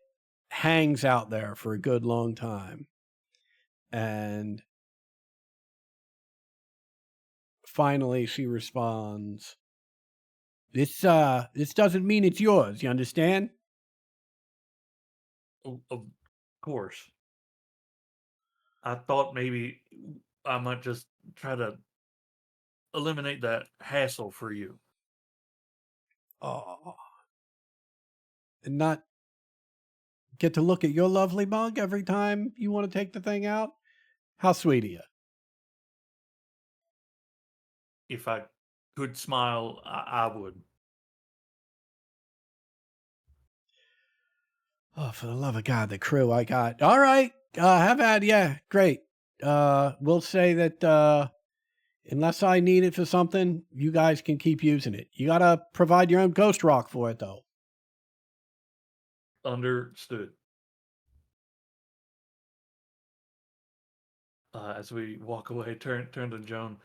hangs out there for a good long time. And finally she responds, This doesn't mean it's yours, you understand? Of course. I thought maybe I might just try to eliminate that hassle for you. Oh. And not get to look at your lovely mug every time you want to take the thing out? How sweet of you. If I could smile, I would. Oh, for the love of God, the crew I got. All right. Have had, yeah, great. We'll say that unless I need it for something, you guys can keep using it. You gotta provide your own ghost rock for it, though. Understood. As we walk away, turn to Joan.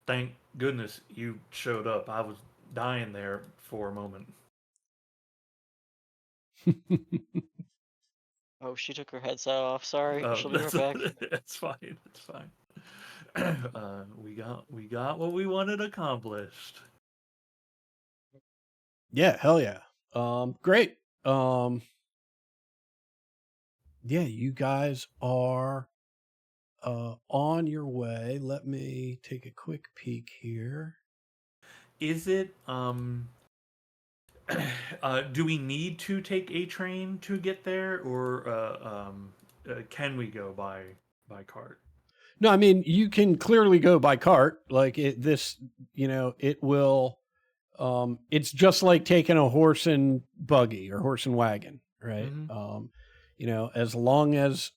Thank goodness you showed up. I was dying there for a moment. Oh, she took her headset off. Sorry. Oh, She'll be right back. it's fine. It's fine. We got what we wanted accomplished. Yeah, hell yeah. Great. Yeah, you guys are on your way. Let me take a quick peek here. Is it do we need to take a train to get there, or can we go by cart? No, I mean, you can clearly go by cart. Like it will it's just like taking a horse and buggy or horse and wagon, right? Mhm. As long as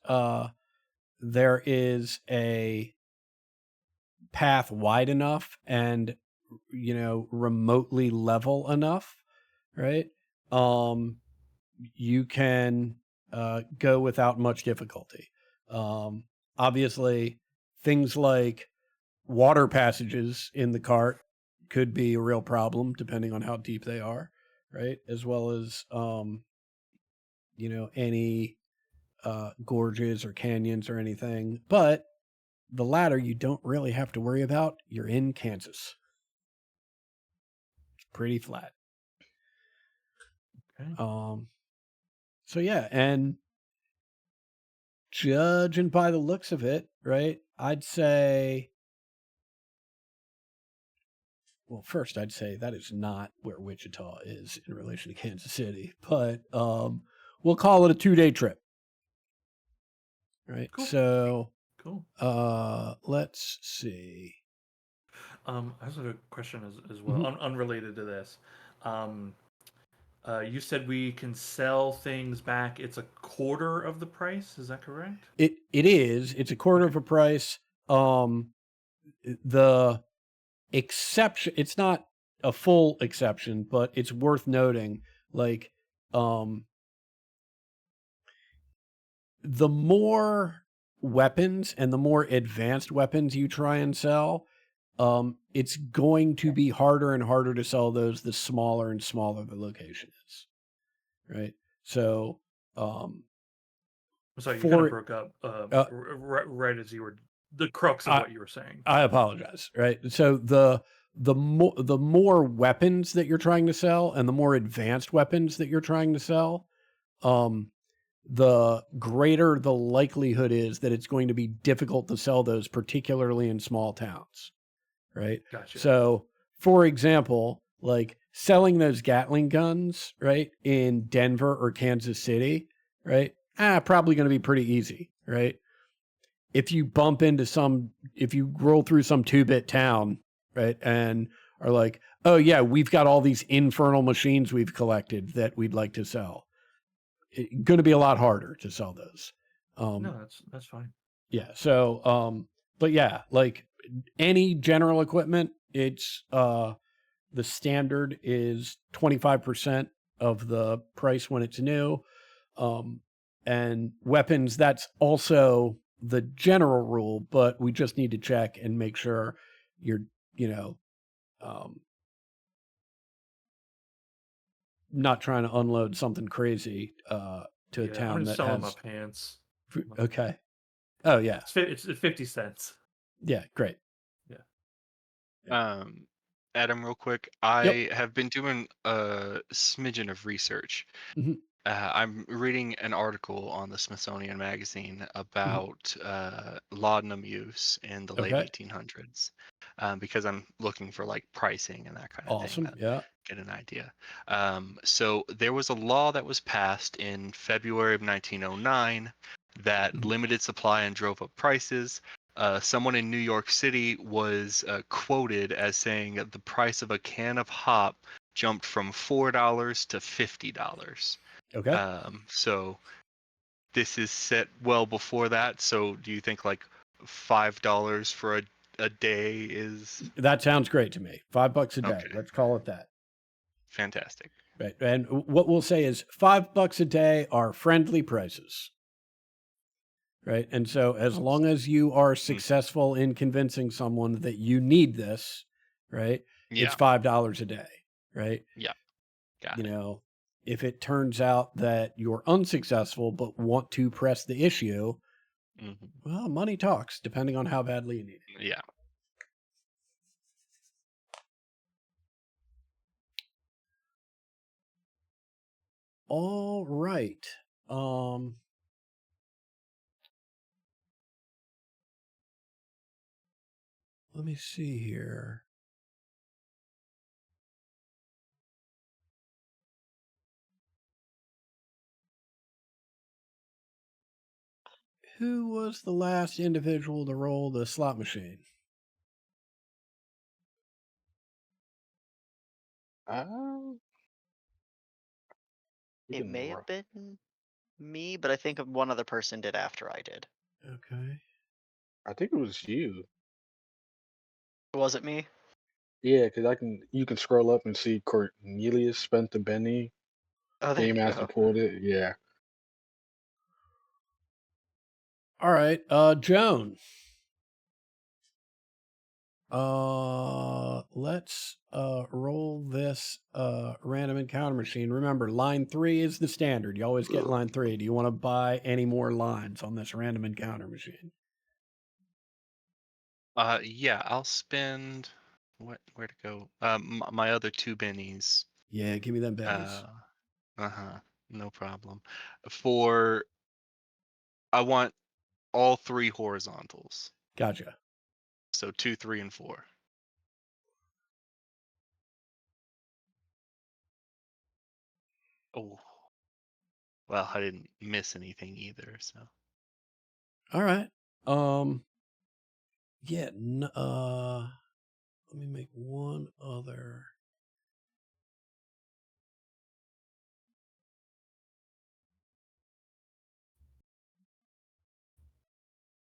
there is a path wide enough and remotely level enough, right? You can go without much difficulty. Obviously, things like water passages in the cart could be a real problem depending on how deep they are, right? As well as any gorges or canyons or anything. But the latter you don't really have to worry about. You're in Kansas. It's pretty flat. Okay. So yeah, and judging by the looks of it, right? I'd say first I'd say that is not where Wichita is in relation to Kansas City, but we'll call it a 2-day trip. Right? Cool. So Cool. let's see. I have a question as well, unrelated to this. You said we can sell things back. It's a quarter of the price. Is that correct? It is. It's a quarter of a price. The exception. It's not a full exception, but it's worth noting. Like, the more weapons and the more advanced weapons you try and sell, it's going to be harder and harder to sell those the smaller and smaller the location is. Right? So, sorry, you kind of broke up right as you were the crux of what you were saying. I apologize. Right? So the more weapons that you're trying to sell and the more advanced weapons that you're trying to sell, the greater the likelihood is that it's going to be difficult to sell those, particularly in small towns. Right? Gotcha. So, for example, like selling those Gatling guns, right, in Denver or Kansas City, right? Probably going to be pretty easy, right? If you roll through some 2-bit town, right, and are like, oh yeah, we've got all these infernal machines we've collected that we'd like to sell. It's going to be a lot harder to sell those. No, that's fine. Yeah. So, but yeah, like any general equipment, it's the standard is 25% of the price when it's new. And weapons, that's also the general rule, but we just need to check and make sure you're, not trying to unload something crazy to a town that selling has my pants. Okay. Oh yeah. It's 50 cents. Yeah, great. Adam, real quick, I have been doing a smidgen of research. I'm reading an article on the Smithsonian Magazine about laudanum use in the late 1800s, because I'm looking for like pricing and that kind of thing. Awesome. Yeah. Get an idea. So there was a law that was passed in February of 1909 that limited supply and drove up prices. Someone in New York City was quoted as saying that the price of a can of hop jumped from $4 to $50. Okay. So this is set well before that. So do you think like $5 for a day is That sounds great to me. $5 a day. Okay. Let's call it that. fantastic? Right. And what we'll say is $5 a day are friendly prices. Right. And so as long as you are successful in convincing someone that you need this, right, Yeah. it's $5 a day. Right. Got You it. know, if it turns out that you're unsuccessful but want to press the issue, hmm well, money talks, depending on how badly you need it. Yeah. All right. Let me see here. Who was the last individual to roll the slot machine? It may have been me, but I think one other person did after I did. Okay. I think it was you. Was it me? Yeah, because you can scroll up and see Cornelius Spencer Benny, Oh, there Game you Master go. pulled it. Yeah. All right. Joan. Let's roll this random encounter machine. Remember, line 3 is the standard. You always get line 3. Do you want to buy any more lines on this random encounter machine? Yeah, I'll spend where to go? My other 2 bennies. Yeah, give me them bennies. No problem. I want all 3 horizontals. Gotcha. So 2, 3, and 4. Oh, well, I didn't miss anything either. So All right. Yeah. Let me make one other.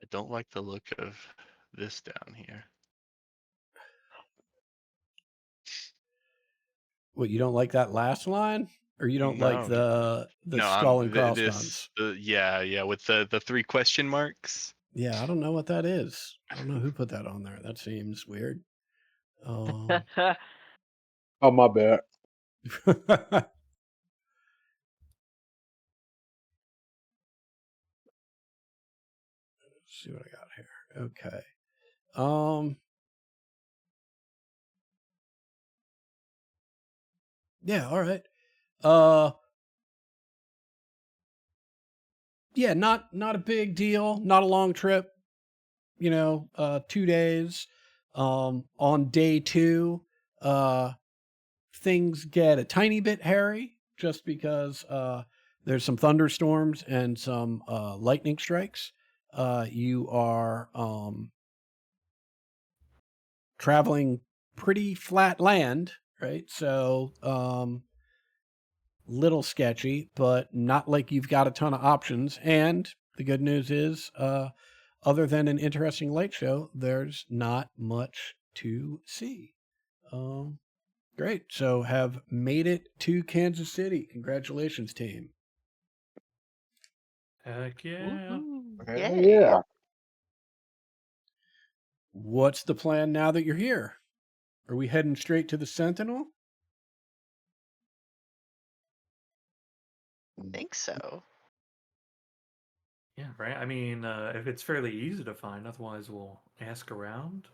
I don't like the look of this down here. What, you don't like that last line, or you don't like No, the no, skull and this, crossbones? yeah, with the 3 question marks. Yeah, I don't know what that is. I don't know who put that on there. That seems weird. Oh, my bad. Let's see what I got here. Okay. Yeah, all right. Yeah, not a big deal, not a long trip, 2 days. On day 2, things get a tiny bit hairy just because there's some thunderstorms and some lightning strikes. You are traveling pretty flat land, right? So little sketchy, but not like you've got a ton of options. And the good news is, other than an interesting light show, there's not much to see. Great. So have made it to Kansas City. Congratulations, team. Heck yeah. Woohoo. Hell Yay. yeah. What's the plan now that you're here? Are we heading straight to the Sentinel? I think so. Yeah, right. I mean, if it's fairly easy to find, otherwise we'll ask around.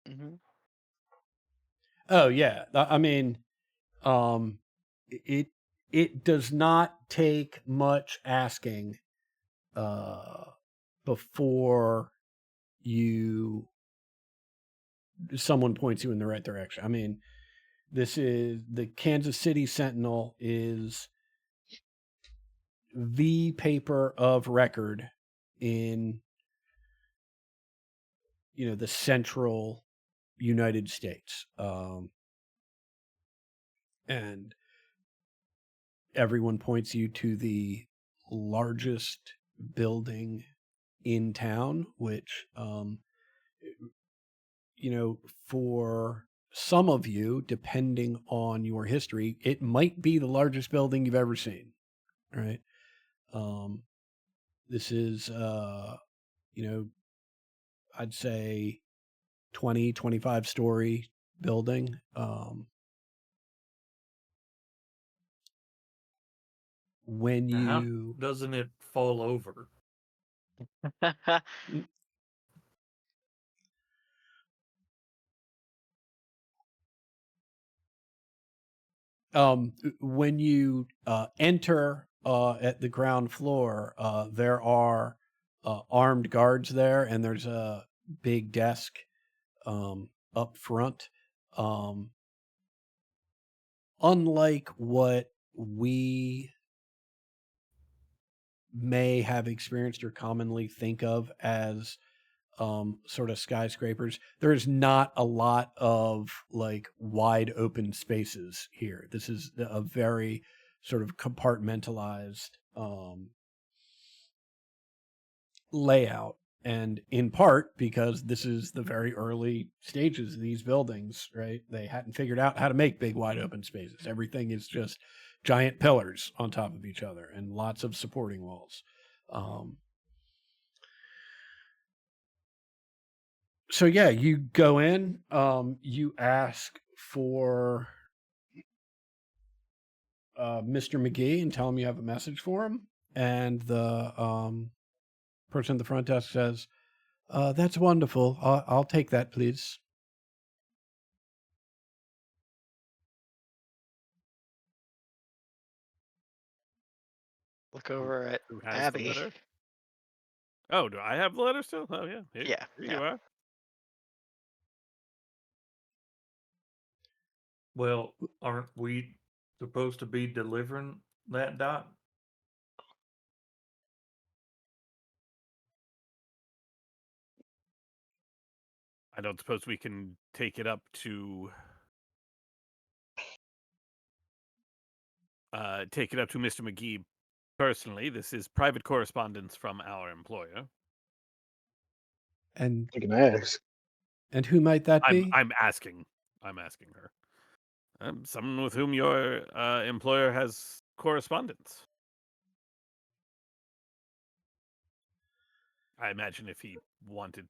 hmm Oh yeah. I mean, it does not take much asking before someone points you in the right direction. I mean, this is the Kansas City Sentinel is the paper of record in the central United States, and everyone points you to the largest building in town, which, for some of you, depending on your history, it might be the largest building you've ever seen, right? This is, I'd say 20, 25 story building. When How you doesn't it fall over? when you enter at the ground floor, there are armed guards there, and there's a big desk up front. Unlike what we may have experienced or commonly think of as sort of skyscrapers, there's not a lot of like wide open spaces here. This is a very sort of compartmentalized layout, and in part because this is the very early stages of these buildings, right? They hadn't figured out how to make big wide open spaces. Everything is just giant pillars on top of each other and lots of supporting walls. So yeah, you go in, you ask for Mr. McGee and tell him you have a message for him, and the person at the front desk says, "That's wonderful. I'll take that, please." Look over at Who has the Abby. letter? Oh, do I have the letter still? Oh, yeah. Yeah, Here yeah. you are. Well, aren't we supposed to be delivering that, Doc? I don't suppose we can take it up to Mr. McGee personally. This is private correspondence from our employer. And You can ask. who might that be? I'm asking her. Someone with whom your employer has correspondence. I imagine if he wanted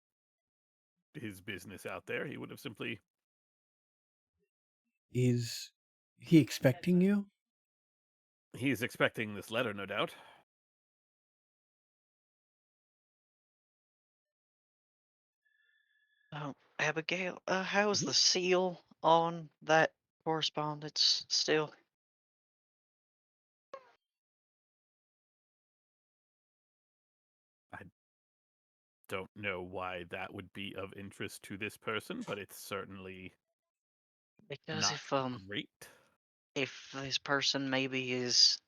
his business out there, he would have simply. Is he expecting you? He's expecting this letter, no doubt. Abigail, how's Mhm. the seal on that correspondence still? Don't know why that would be of interest to this person, but it's certainly Because not great. if this person maybe is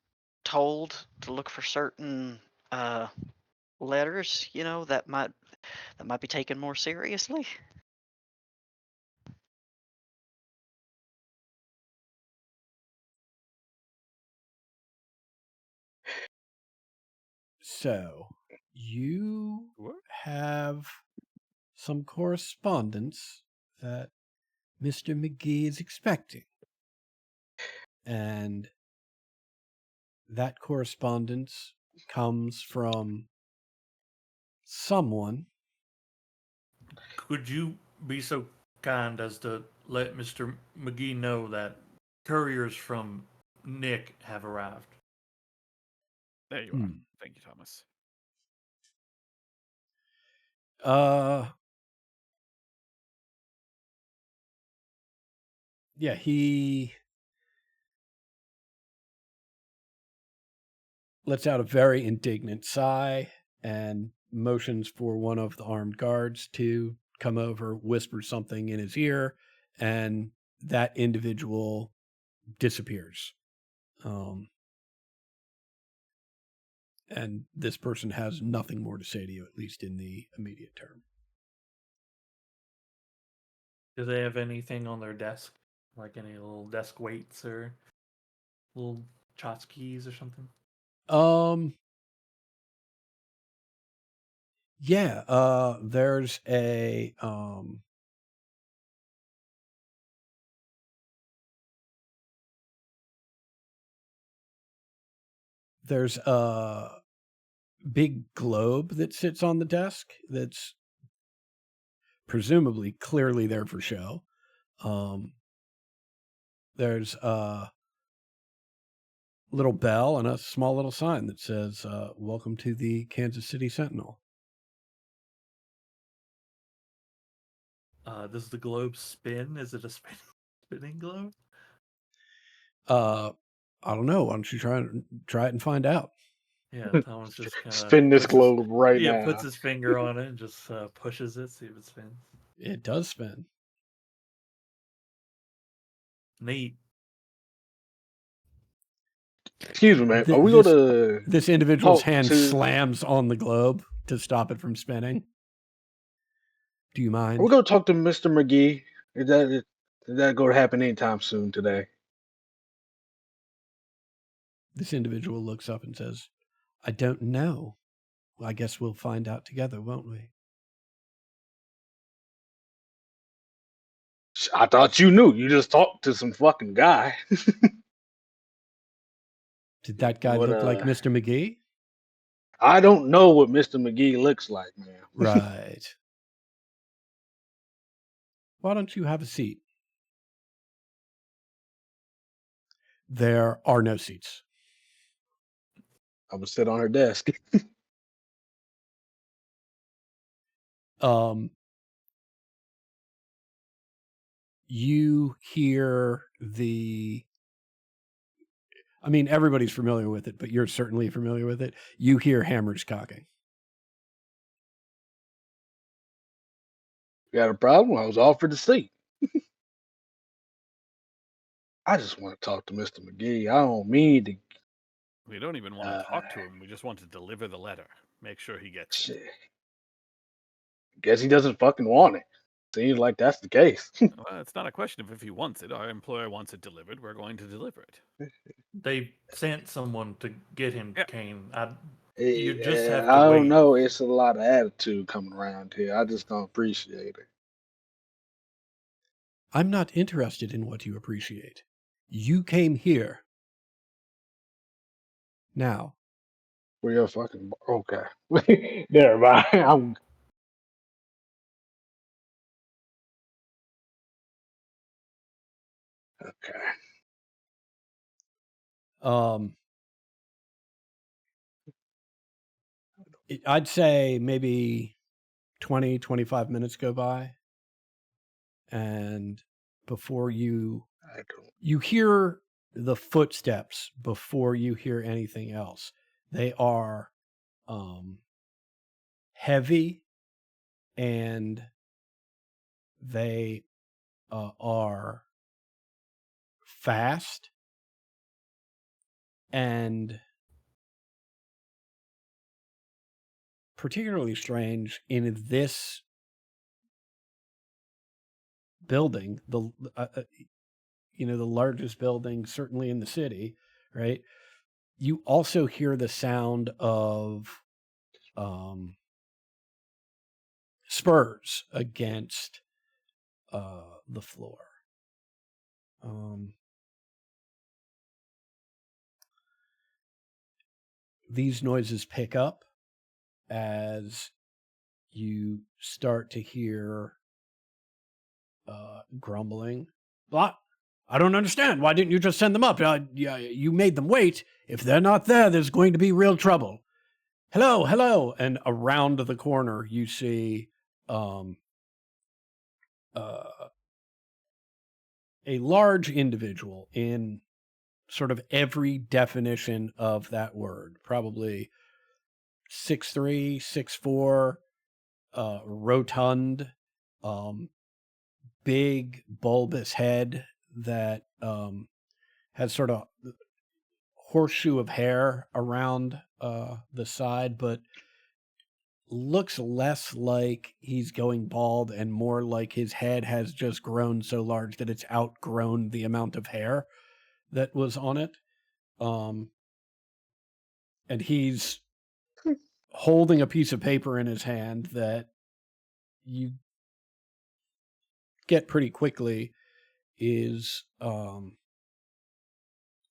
told to look for certain letters, that might be taken more seriously. So you What? have some correspondence that Mr. McGee is expecting. And that correspondence comes from someone. Could you be so kind as to let Mr. McGee know that couriers from Nick have arrived? There you are. Thank you, Thomas. Yeah, he lets out a very indignant sigh and motions for one of the armed guards to come over, whisper something in his ear, and that individual disappears. And this person has nothing more to say to you, at least in the immediate term. Do they have anything on their desk? Like any little desk weights or little tchotchkes or something? Yeah, there's a big globe that sits on the desk that's presumably clearly there for show. There's a little bell and a small little sign that says, welcome to the Kansas City Sentinel. Does the globe spin? Is it a spinning globe? I don't know. Why don't you try it and find out? Yeah, Thomas just kind of Spin this globe right now. puts his finger on it and just pushes it, see if it spins. It does spin. Neat. Excuse me, man. Are we going to This individual's talk hand to- slams on the globe to stop it from spinning. Do you mind? Are we going to talk to Mr. McGee? Is that going to happen anytime soon today? This individual looks up and says, I don't know. Well, I guess we'll find out together, won't we? I thought you knew. You just talked to some fucking guy. Did that guy look like Mr. McGee? I don't know what Mr. McGee looks like, man. Right. Why don't you have a seat? There are no seats. I'm going to sit on her desk. You hear everybody's familiar with it, but you're certainly familiar with it. You hear hammers cocking. You got a problem? I was offered the seat. I just want to talk to Mr. McGee. I don't mean to. We don't even want to talk to him. We just want to deliver the letter. Make sure he gets it. Shit. Guess he doesn't fucking want it. Seems like that's the case. Well, it's not a question of if he wants it. Our employer wants it delivered. We're going to deliver it. They sent someone to get him, Yeah. Kane. You just have to I wait. don't know. It's a lot of attitude coming around here. I just don't appreciate it. I'm not interested in what you appreciate. You came here. Now, We're fucking okay. Never mind. I'm okay. I'd say maybe 20, 25 minutes go by. And before you hear the footsteps before you hear anything else. They are heavy and they are fast and particularly strange in this building, the largest building certainly in the city, right? You also hear the sound of spurs against the floor. These noises pick up as you start to hear grumbling. What? I don't understand. Why didn't you just send them up? You made them wait. If they're not there, there's going to be real trouble. Hello, hello. And around the corner, you see a large individual in sort of every definition of that word. Probably 6'3", 6'4", rotund, big bulbous head that has sort of horseshoe of hair around the side, but looks less like he's going bald and more like his head has just grown so large that it's outgrown the amount of hair that was on it. And he's holding a piece of paper in his hand that you get pretty quickly is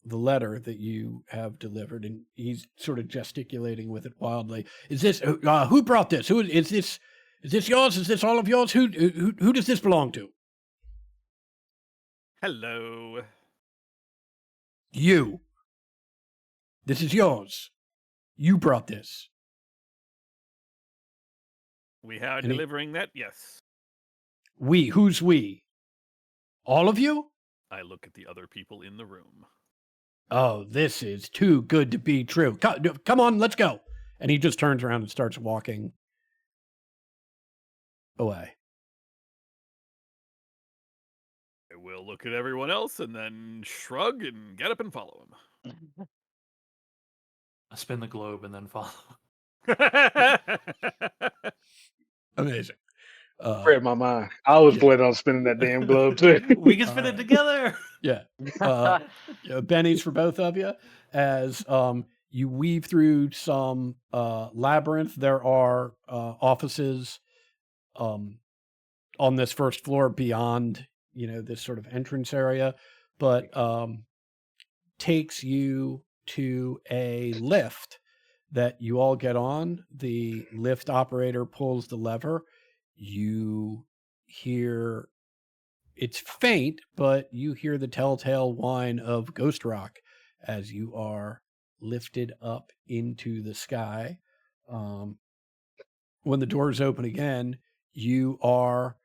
the letter that you have delivered, and he's sort of gesticulating with it wildly. Is this who brought this? Who is this? Is this yours? Is this all of yours? Who does this belong to? Hello. You. This is yours. You brought this. We are Any- delivering that, yes. We. Who's we? All of you? I look at the other people in the room. Oh, this is too good to be true. Come on, let's go. And he just turns around and starts walking away. I will look at everyone else and then shrug and get up and follow I spin the globe and then follow. him. Amazing. Read my mind. I was Yeah. planning on spinning that damn glove too. We can spin it together. Yeah. Bennies for both of you. As you weave through some labyrinth, there are offices on this first floor beyond, this sort of entrance area, but takes you to a lift that you all get on. The lift operator pulls the lever. You hear, it's faint, but you hear the telltale whine of Ghost Rock as you are lifted up into the sky. When the doors open again, you are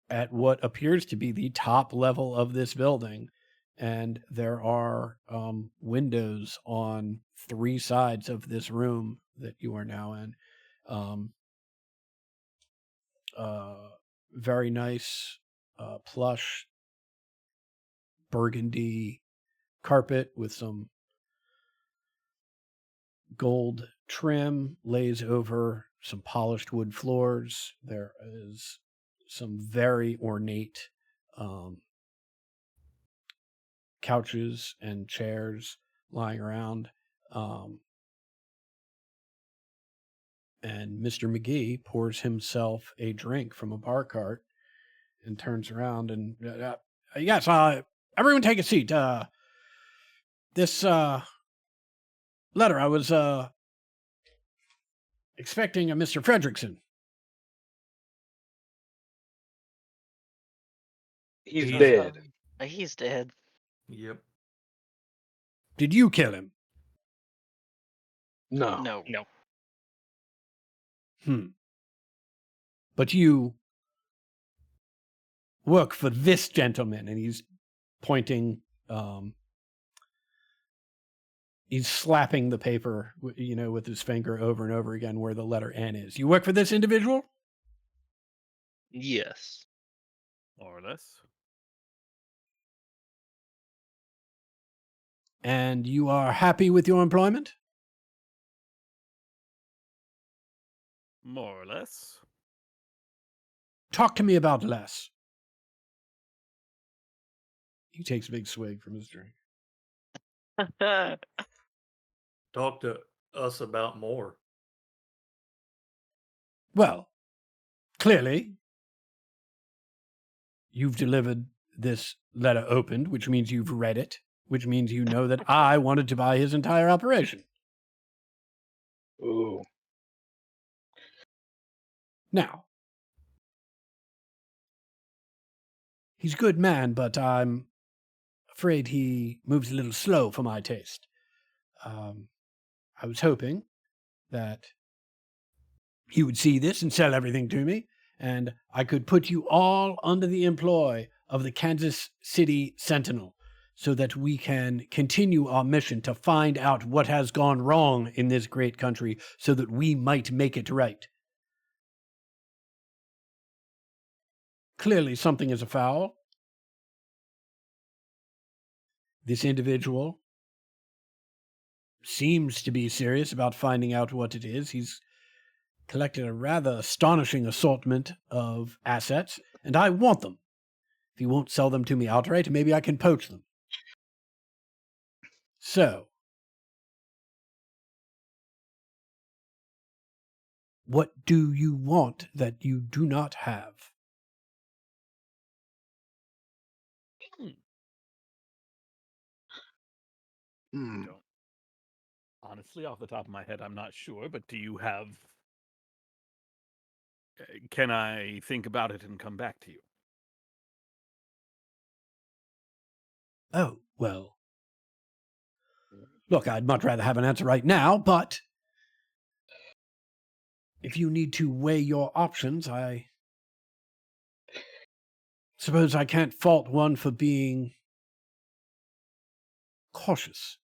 at what appears to be the top level of this building, and there are windows on 3 sides of this room that you are now in. Very nice plush burgundy carpet with some gold trim lays over some polished wood floors. There is some very ornate couches and chairs lying around. And Mr. McGee pours himself a drink from a bar cart and turns around and, yes, everyone take a seat. This letter, I was expecting a Mr. Fredrickson. He's dead. He's dead. Yep. Did you kill him? No. No. But you work for this gentleman, and he's pointing, he's slapping the paper, with his finger over and over again where the letter N is. You work for this individual? Yes. More or less. And you are happy with your employment? More or less. Talk to me about less. He takes a big swig from his drink. Talk to us about more. Well, clearly, you've delivered this letter opened, which means you've read it, which means you know that I wanted to buy his entire operation. Ooh. Now, he's a good man, but I'm afraid he moves a little slow for my taste. I was hoping that he would see this and sell everything to me, and I could put you all under the employ of the Kansas City Sentinel so that we can continue our mission to find out what has gone wrong in this great country so that we might make it right. Clearly, something is afoul. This individual seems to be serious about finding out what it is. He's collected a rather astonishing assortment of assets, and I want them. If he won't sell them to me outright, maybe I can poach them. So, What do you want that you do not have? Hmm. Don't. Honestly, off the top of my head, I'm not sure, but do you have... Can I think about it and come back to you? Oh, well. Look, I'd much rather have an answer right now, but if you need to weigh your options, I suppose I can't fault one for being cautious.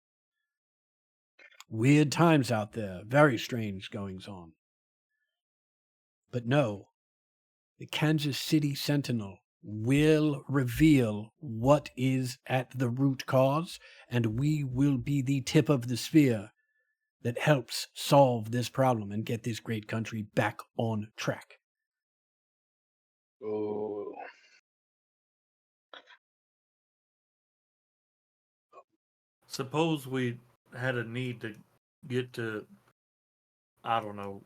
Weird times out there, very strange goings on. But no, the Kansas City Sentinel will reveal what is at the root cause, and we will be the tip of the spear that helps solve this problem and get this great country back on track. Oh. Suppose we had a need to get to, I don't know,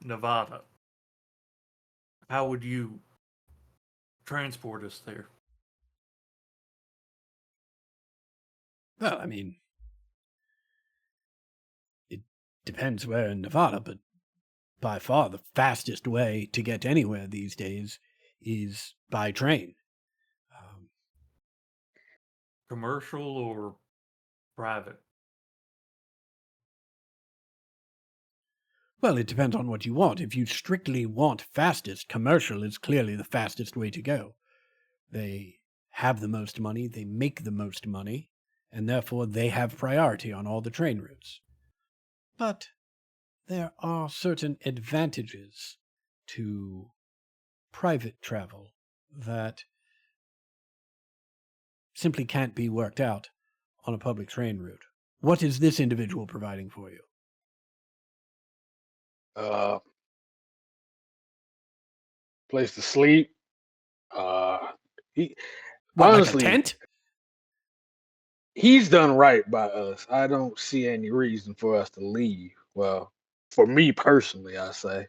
Nevada. How would you transport us there? Well, I mean, it depends where in Nevada, but by far the fastest way to get anywhere these days is by train. Commercial or private? Well, it depends on what you want. If you strictly want fastest, commercial is clearly the fastest way to go. They have the most money, they make the most money, and therefore they have priority on all the train routes. But there are certain advantages to private travel that simply can't be worked out on a public train route. What is this individual providing for you? Place to sleep. He What, honestly, like a tent? he's done right by us. I don't see any reason for us to leave. Well, for me personally, I say.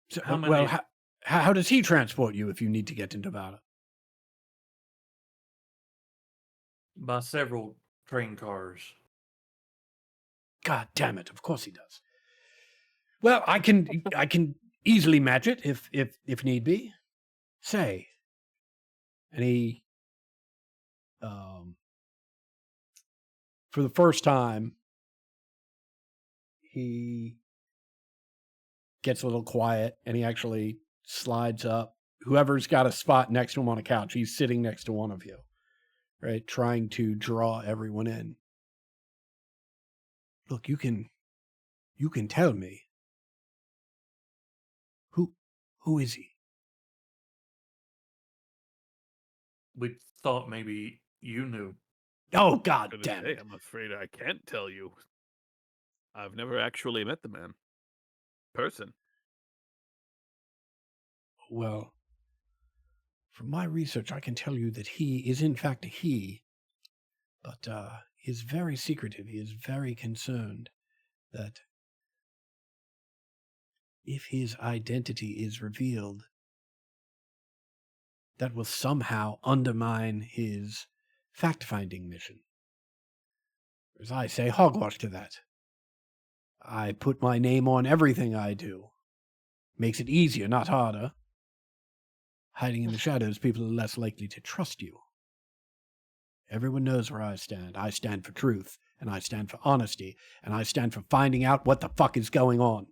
So, How well, many- how does he transport you if you need to get to Nevada? By several train cars. God damn it! Of course he does. Well, I can easily match it if need be. Say, and he, for the first time, he gets a little quiet and he actually slides up. Whoever's got a spot next to him on a couch, he's sitting next to one of you, right? Trying to draw everyone in. Look, you can tell me. Who is he? We thought maybe you knew. Oh, God Gonna damn say, it. I'm afraid I can't tell you. I've never actually met the man. Person. Well, from my research, I can tell you that he is in fact a he, but he is very secretive. He is very concerned that if his identity is revealed, that will somehow undermine his fact-finding mission. As I say, hogwash to that. I put my name on everything I do. Makes it easier, not harder. Hiding in the shadows, people are less likely to trust you. Everyone knows where I stand. I stand for truth, and I stand for honesty, and I stand for finding out what the fuck is going on.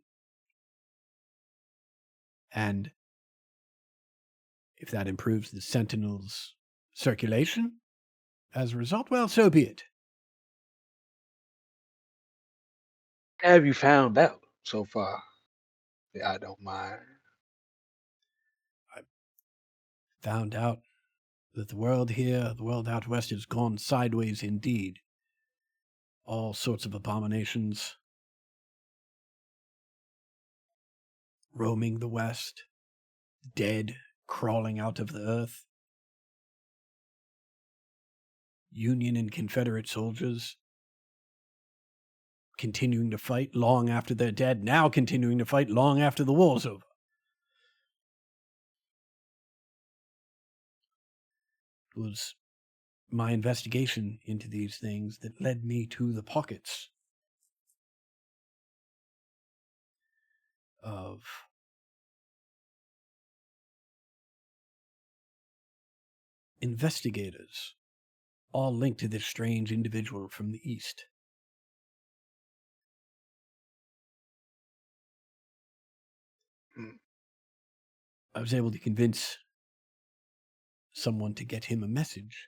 And if that improves the Sentinel's circulation as a result, well, so be it. Have you found out so far? Yeah, I don't mind. Found out that the world here, the world out west, has gone sideways indeed. All sorts of abominations roaming the west, dead crawling out of the earth. Union and Confederate soldiers continuing to fight long after they're dead, now continuing to fight long after the war's over. It was my investigation into these things that led me to the pockets of investigators, all linked to this strange individual from the East. I was able to convince someone to get him a message.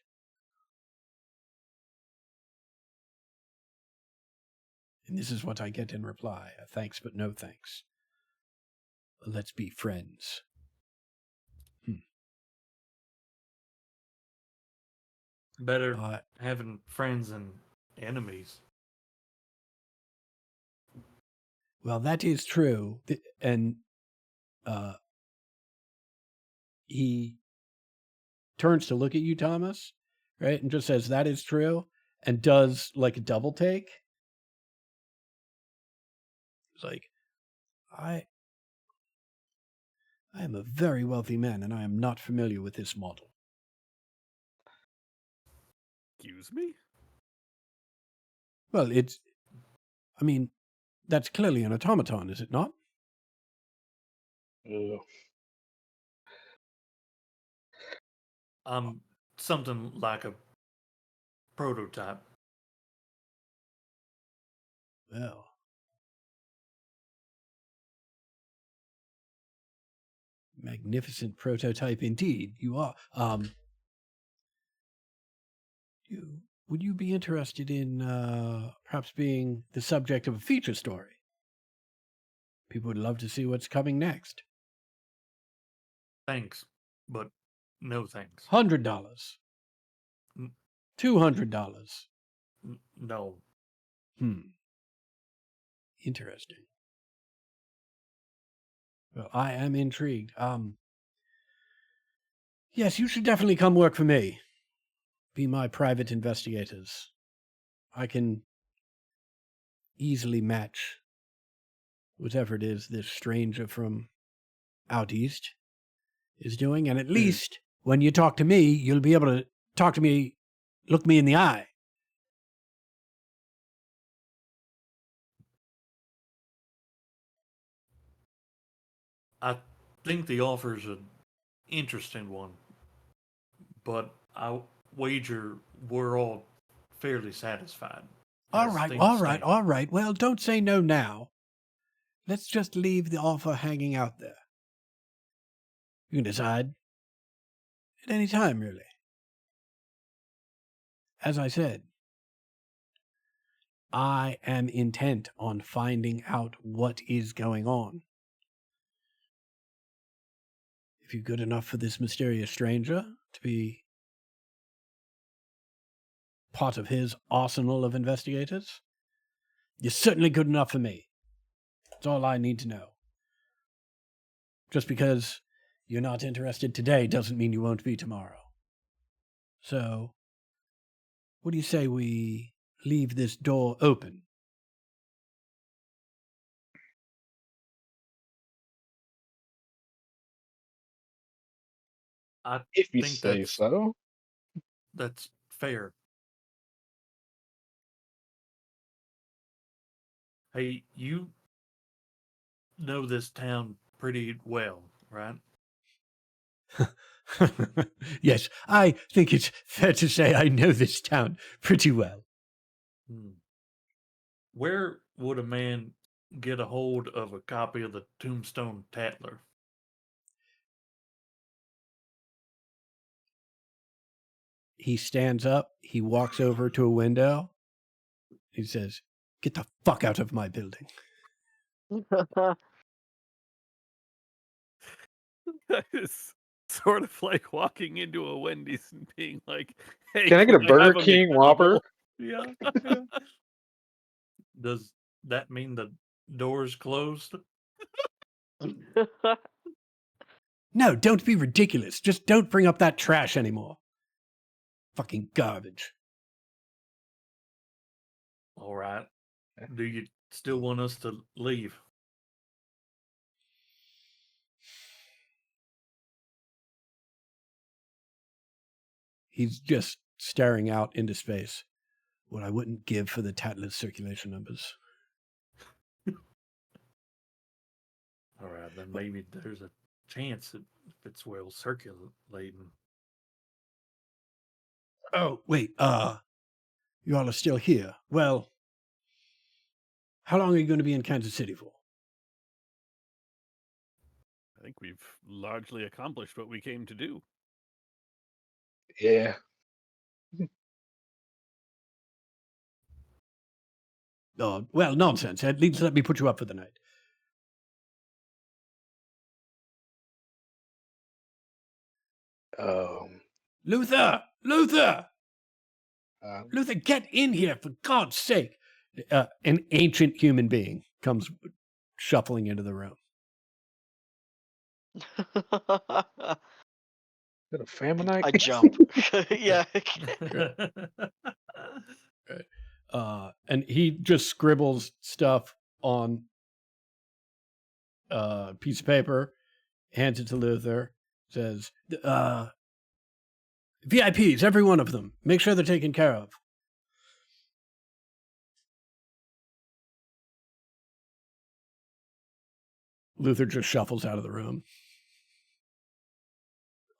And this is what I get in reply: a thanks but no thanks. Let's be friends. Better having friends than enemies. Well, that is true. And he turns to look at you, Thomas, right? And just says, that is true. And does like a double take. It's like, I am a very wealthy man, and I am not familiar with this model. Excuse me? Well, that's clearly an automaton, is it not? Something like a prototype. Well, magnificent prototype indeed. You are. Would you be interested in perhaps being the subject of a feature story? People would love to see what's coming next. Thanks, but no thanks. $100. $200. No. Interesting. Well, I am intrigued. Yes, you should definitely come work for me. Be my private investigators. I can easily match whatever it is this stranger from out east is doing. And at least when you talk to me, you'll be able to talk to me, look me in the eye. I think the offer's an interesting one, but I wager we're all fairly satisfied. All right. Well, don't say no now. Let's just leave the offer hanging out there. You can decide at any time, really. As I said, I am intent on finding out what is going on. If you're good enough for this mysterious stranger to be part of his arsenal of investigators, you're certainly good enough for me. That's all I need to know. Just because you're not interested today doesn't mean you won't be tomorrow. So, what do you say we leave this door open? If you think say so. That's fair. Hey, you know this town pretty well, right? Yes, I think it's fair to say I know this town pretty well. Where would a man get a hold of a copy of the Tombstone Tatler? He stands up, he walks over to a window, he says, "Get the fuck out of my building." That is sort of like walking into a Wendy's and being like, "Hey, Can I get a have Burger King McDouble?" Whopper? Yeah. Does that mean the door's closed? No, don't be ridiculous. Just don't bring up that trash anymore. Fucking garbage. All right. Do you still want us to leave? He's just staring out into space. What I wouldn't give for the Tatless circulation numbers. All right, then maybe there's a chance that it's well circulating. Oh, wait, you all are still here. Well, how long are you going to be in Kansas City for? I think we've largely accomplished what we came to do. Yeah. Oh, well, nonsense. At least let me put you up for the night. Luther! Luther! Luther, get in here, for God's sake. An ancient human being comes shuffling into the room. Is it a famine night? I jump. Yeah. And he just scribbles stuff on a piece of paper, hands it to Luther, says, VIPs, every one of them. Make sure they're taken care of. Luther just shuffles out of the room.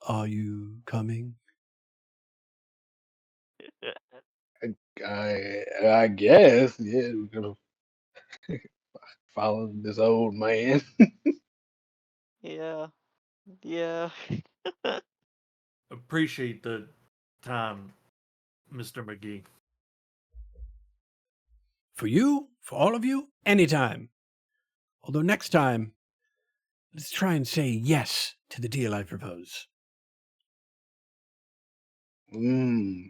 Are you coming? I guess. Yeah, we're gonna follow this old man. Yeah. Yeah. Appreciate the time, Mr. McGee. For you? For all of you? Anytime. Although next time, let's try and say yes to the deal I propose. Mm.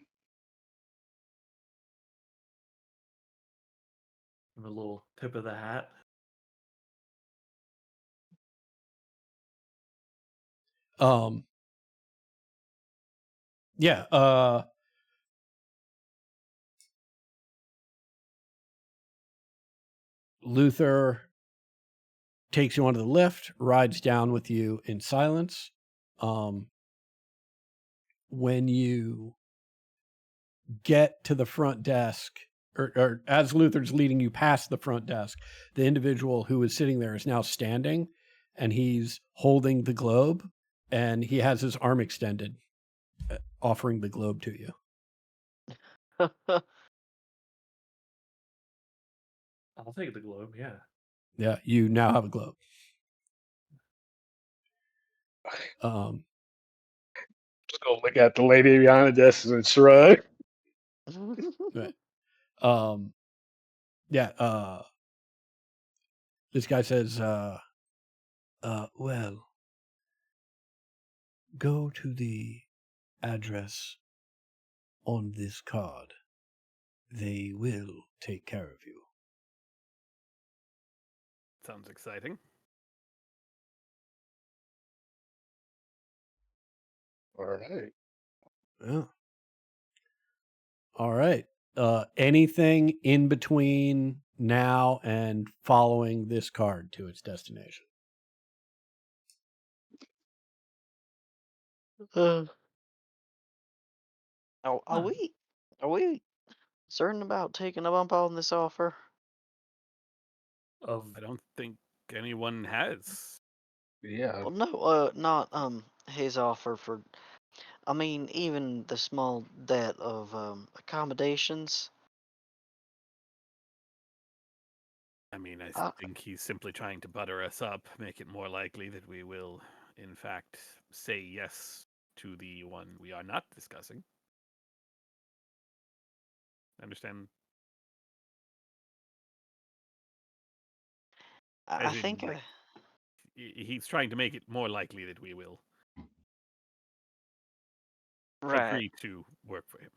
And a little tip of the hat. Yeah, Luther takes you onto the lift, rides down with you in silence. When you get to the front desk, or as Luther's leading you past the front desk, the individual who is sitting there is now standing, and he's holding the globe, and he has his arm extended, offering the globe to you. I'll take the globe, yeah. Yeah, you now have a globe. Just gonna look at the lady behind the desk and shrug. Right. Yeah, this guy says, well, go to the address on this card. They will take care of you. Sounds exciting. All right. Yeah. All right. Anything in between now and following this card to its destination? Are Huh. we certain about taking a bump on this offer? Of I don't think anyone has. Yeah. Well, no, not his offer for. I mean, even the small debt of accommodations. I mean, I Uh, think he's simply trying to butter us up, make it more likely that we will, in fact, say yes to the one we are not discussing. Understand? I As in, think like, he's trying to make it more likely that we will right. agree to work for him.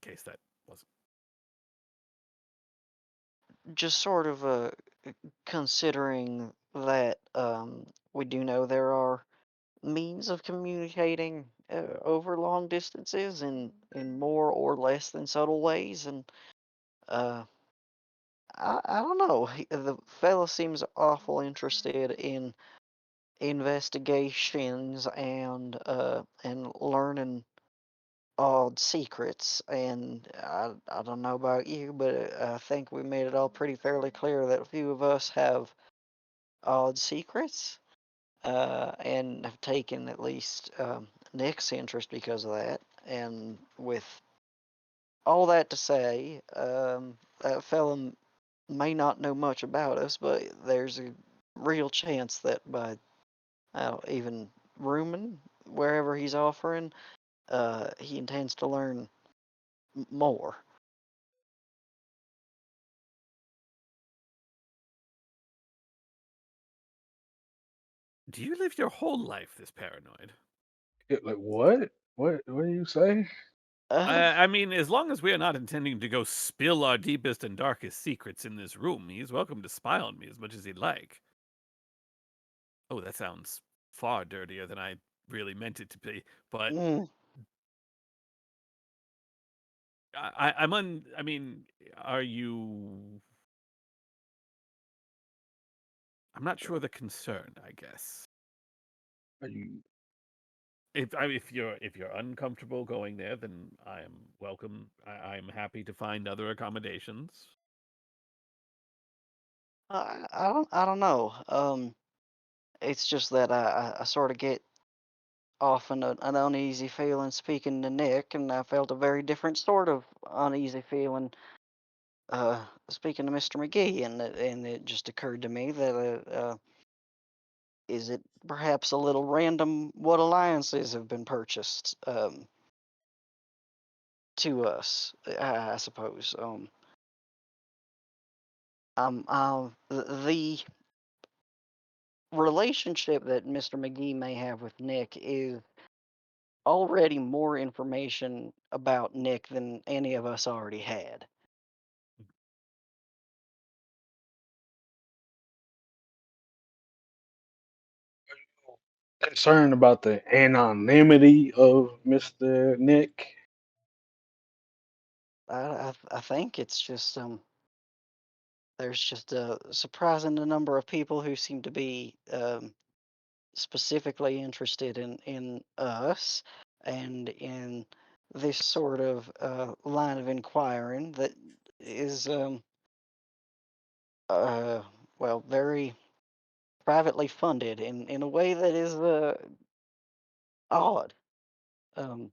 In case that wasn't. Just sort of considering that we do know there are means of communicating over long distances in more or less than subtle ways, and uh, I don't know. The fella seems awful interested in investigations and learning odd secrets. And I don't know about you, but I think we made it all pretty fairly clear that a few of us have odd secrets, and have taken at least Nick's interest because of that. And with all that to say, that fella may not know much about us, but there's a real chance that by even rooming wherever he's offering, he intends to learn more. Do you live your whole life this paranoid? Like what? What do you say? I mean, as long as we are not intending to go spill our deepest and darkest secrets in this room, he's welcome to spy on me as much as he'd like. Oh, that sounds far dirtier than I really meant it to be. But mm, I mean, are you? I'm not sure the concern. I guess Are you if you're uncomfortable going there, then I am welcome. I'm happy to find other accommodations. I don't know. It's just that I sort of get often an uneasy feeling speaking to Nick, and I felt a very different sort of uneasy feeling speaking to Mr. McGee, and it just occurred to me that is it perhaps a little random what alliances have been purchased to us? I suppose. The relationship that Mr. McGee may have with Nick is already more information about Nick than any of us already had. concerned about the anonymity of Mr. Nick? I think it's just there's just a surprising number of people who seem to be specifically interested in us and in this sort of line of inquiring that is uh, well, very privately funded in a way that is odd, um,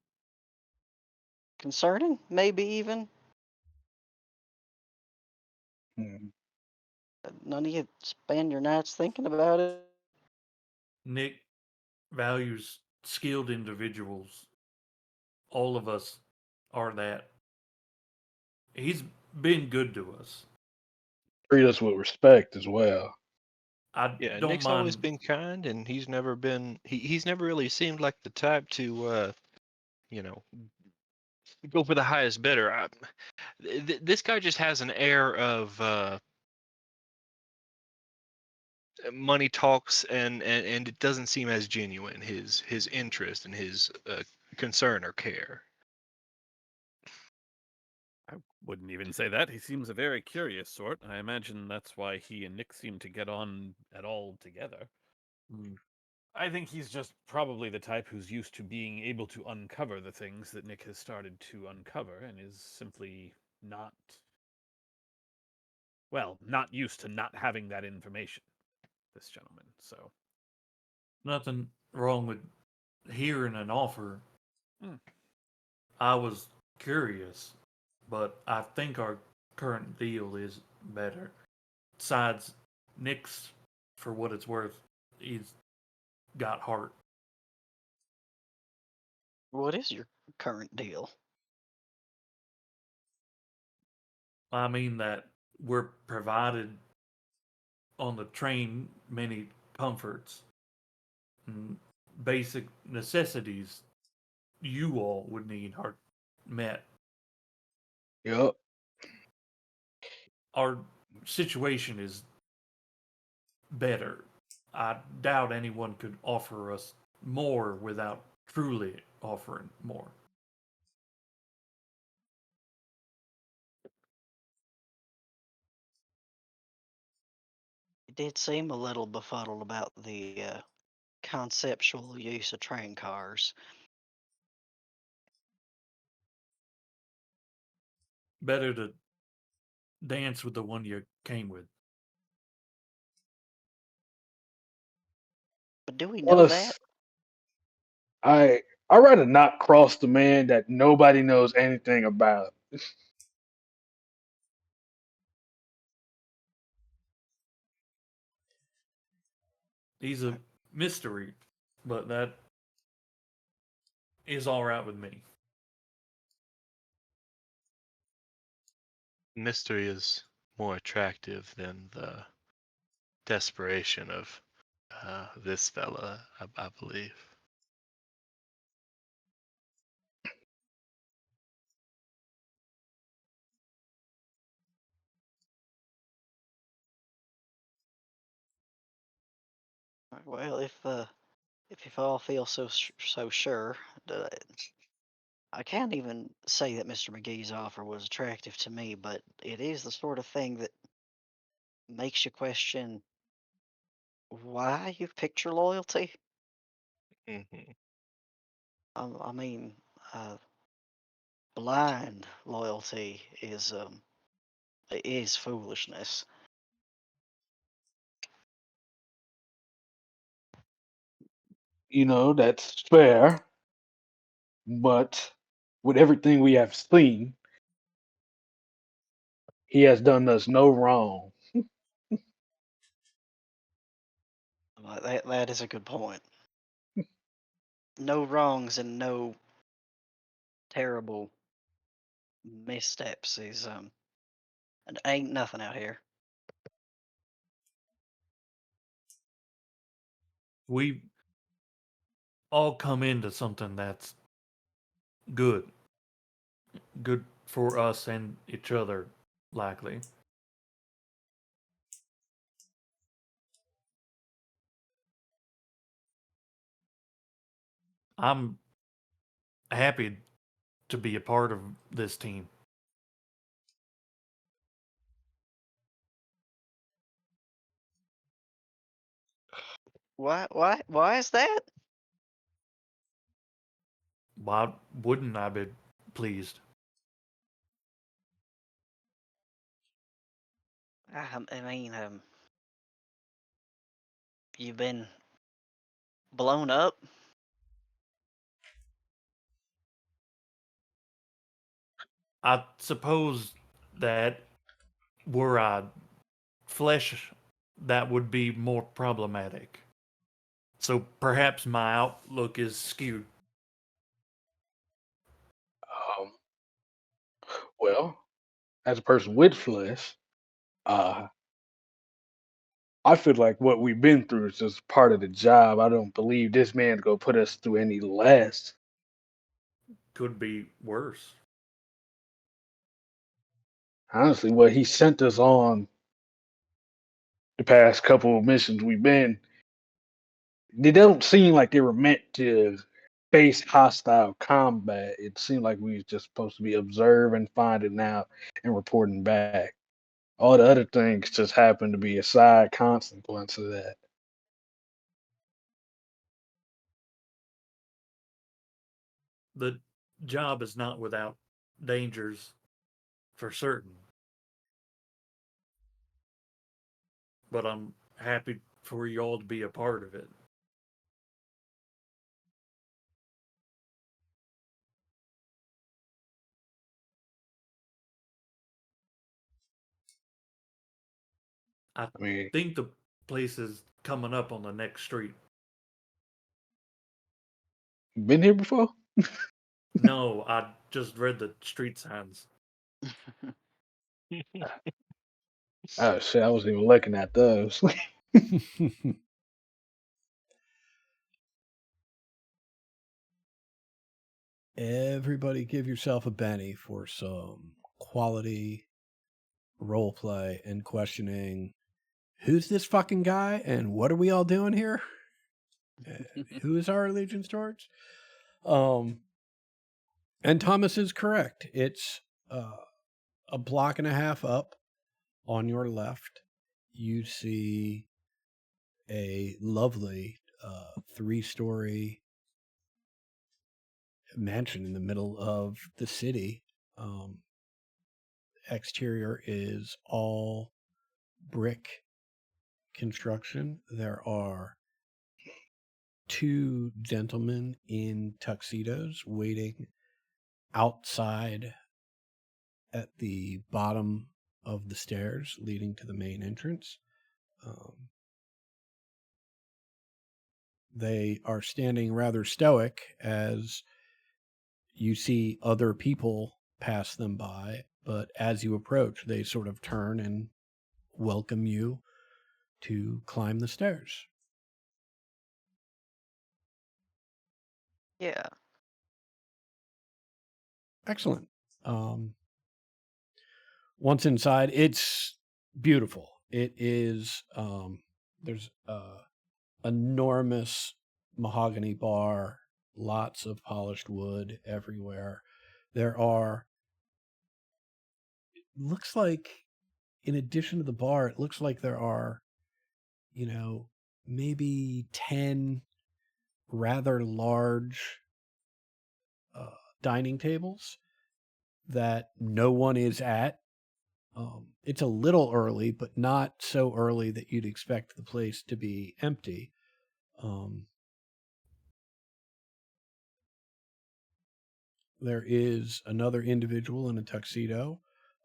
concerning, maybe even. Hmm. None of you spend your nights thinking about it. Nick values skilled individuals. All of us are that. He's been good to us. Treat us with respect as well. I Yeah, don't Nick's always mind. been kind, and he's never been. He's never really seemed like the type to, you know, go for the highest bidder. This guy just has an air of money talks, and it doesn't seem as genuine. His interest and his concern or care. I wouldn't even say that. He seems a very curious sort. I imagine that's why he and Nick seem to get on at all together. Mm, I think he's just probably the type who's used to being able to uncover the things that Nick has started to uncover and is simply not, well, not used to not having that information, this gentleman. So, Nothing wrong with hearing an offer. Mm. I was curious, but I think our current deal is better. Besides, Nick's, for what it's worth, he's got heart. What is your current deal? I mean that we're provided on the train many comforts and basic necessities you all would need are met. Yep. Our situation is better. I doubt anyone could offer us more without truly offering more. It did seem a little befuddled about the conceptual use of train cars. Better to dance with the one you came with. But do we know that? Plus, I'd rather not cross the man that nobody knows anything about. He's a mystery, but that is all right with me. Mystery is more attractive than the desperation of this fella, I believe. Well, if you all feel so sure, uh, I can't even say that Mr. McGee's offer was attractive to me, but it is the sort of thing that makes you question why you've picked your loyalty. Hmm. I mean, blind loyalty is foolishness. That's fair. But with everything we have seen, he has done us no wrong. That is a good point. No wrongs and no terrible missteps and ain't nothing out here. We all come into something that's good. Good for us and each other, likely. I'm happy to be a part of this team. Why is that? Why wouldn't I be pleased? I mean, you've been blown up. I suppose that were I flesh, that would be more problematic. So perhaps my outlook is skewed. Um, well, as a person with flesh, uh, I feel like what we've been through is just part of the job. I don't believe this man's gonna put us through any less. Could be worse. Honestly, what he sent us on the past couple of missions we've been, they don't seem like they were meant to face hostile combat. It seemed like we was just supposed to be observing, finding out, and reporting back. All the other things just happened to be a side consequence of that. The job is not without dangers for certain. But I'm happy for you all to be a part of it. I I mean, think the place is coming up on the next street. you been here before? No, I just read the street signs. Oh shit, I wasn't even looking at those. Everybody give yourself a Benny for some quality role play and questioning who's this fucking guy and what are we all doing here? who is our allegiance towards? And Thomas is correct. It's a block and a half up on your left. You see a lovely 3-story mansion in the middle of the city. Exterior is all brick construction. There are 2 gentlemen in tuxedos waiting outside at the bottom of the stairs leading to the main entrance. They are standing rather stoic as you see other people pass them by, but as you approach, they sort of turn and welcome you to climb the stairs. Yeah. Excellent. Once inside, it's beautiful. It is, there's enormous mahogany bar, lots of polished wood everywhere. There are, it looks like, in addition to the bar, it looks like there are, maybe 10 rather large dining tables that no one is at. It's a little early, but not so early that you'd expect the place to be empty. There is another individual in a tuxedo,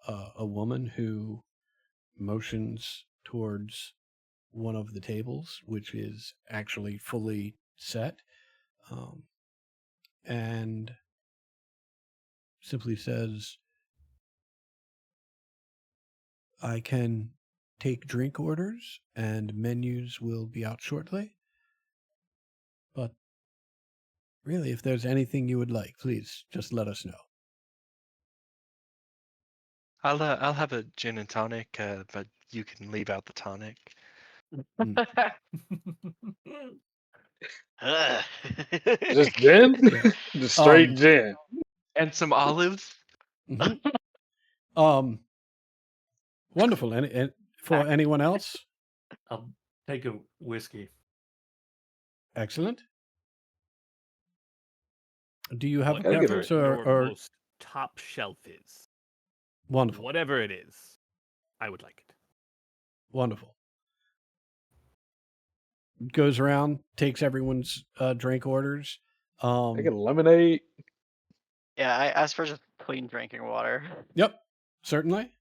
a woman who motions towards one of the tables, which is actually fully set, and simply says, I can take drink orders and menus will be out shortly. But really, if there's anything you would like, please just let us know. I'll have a gin and tonic, but you can leave out the tonic. Just gin? Just straight gin. And some olives. Mhm. Wonderful. And for anyone else? I'll take a whiskey. Excellent. Do you have a Whatever preference your or most top shelf is, wonderful? whatever it is, I would like it. Wonderful. Goes around, takes everyone's drink orders. I get a lemonade. Yeah, I asked for just clean drinking water. Yep, certainly.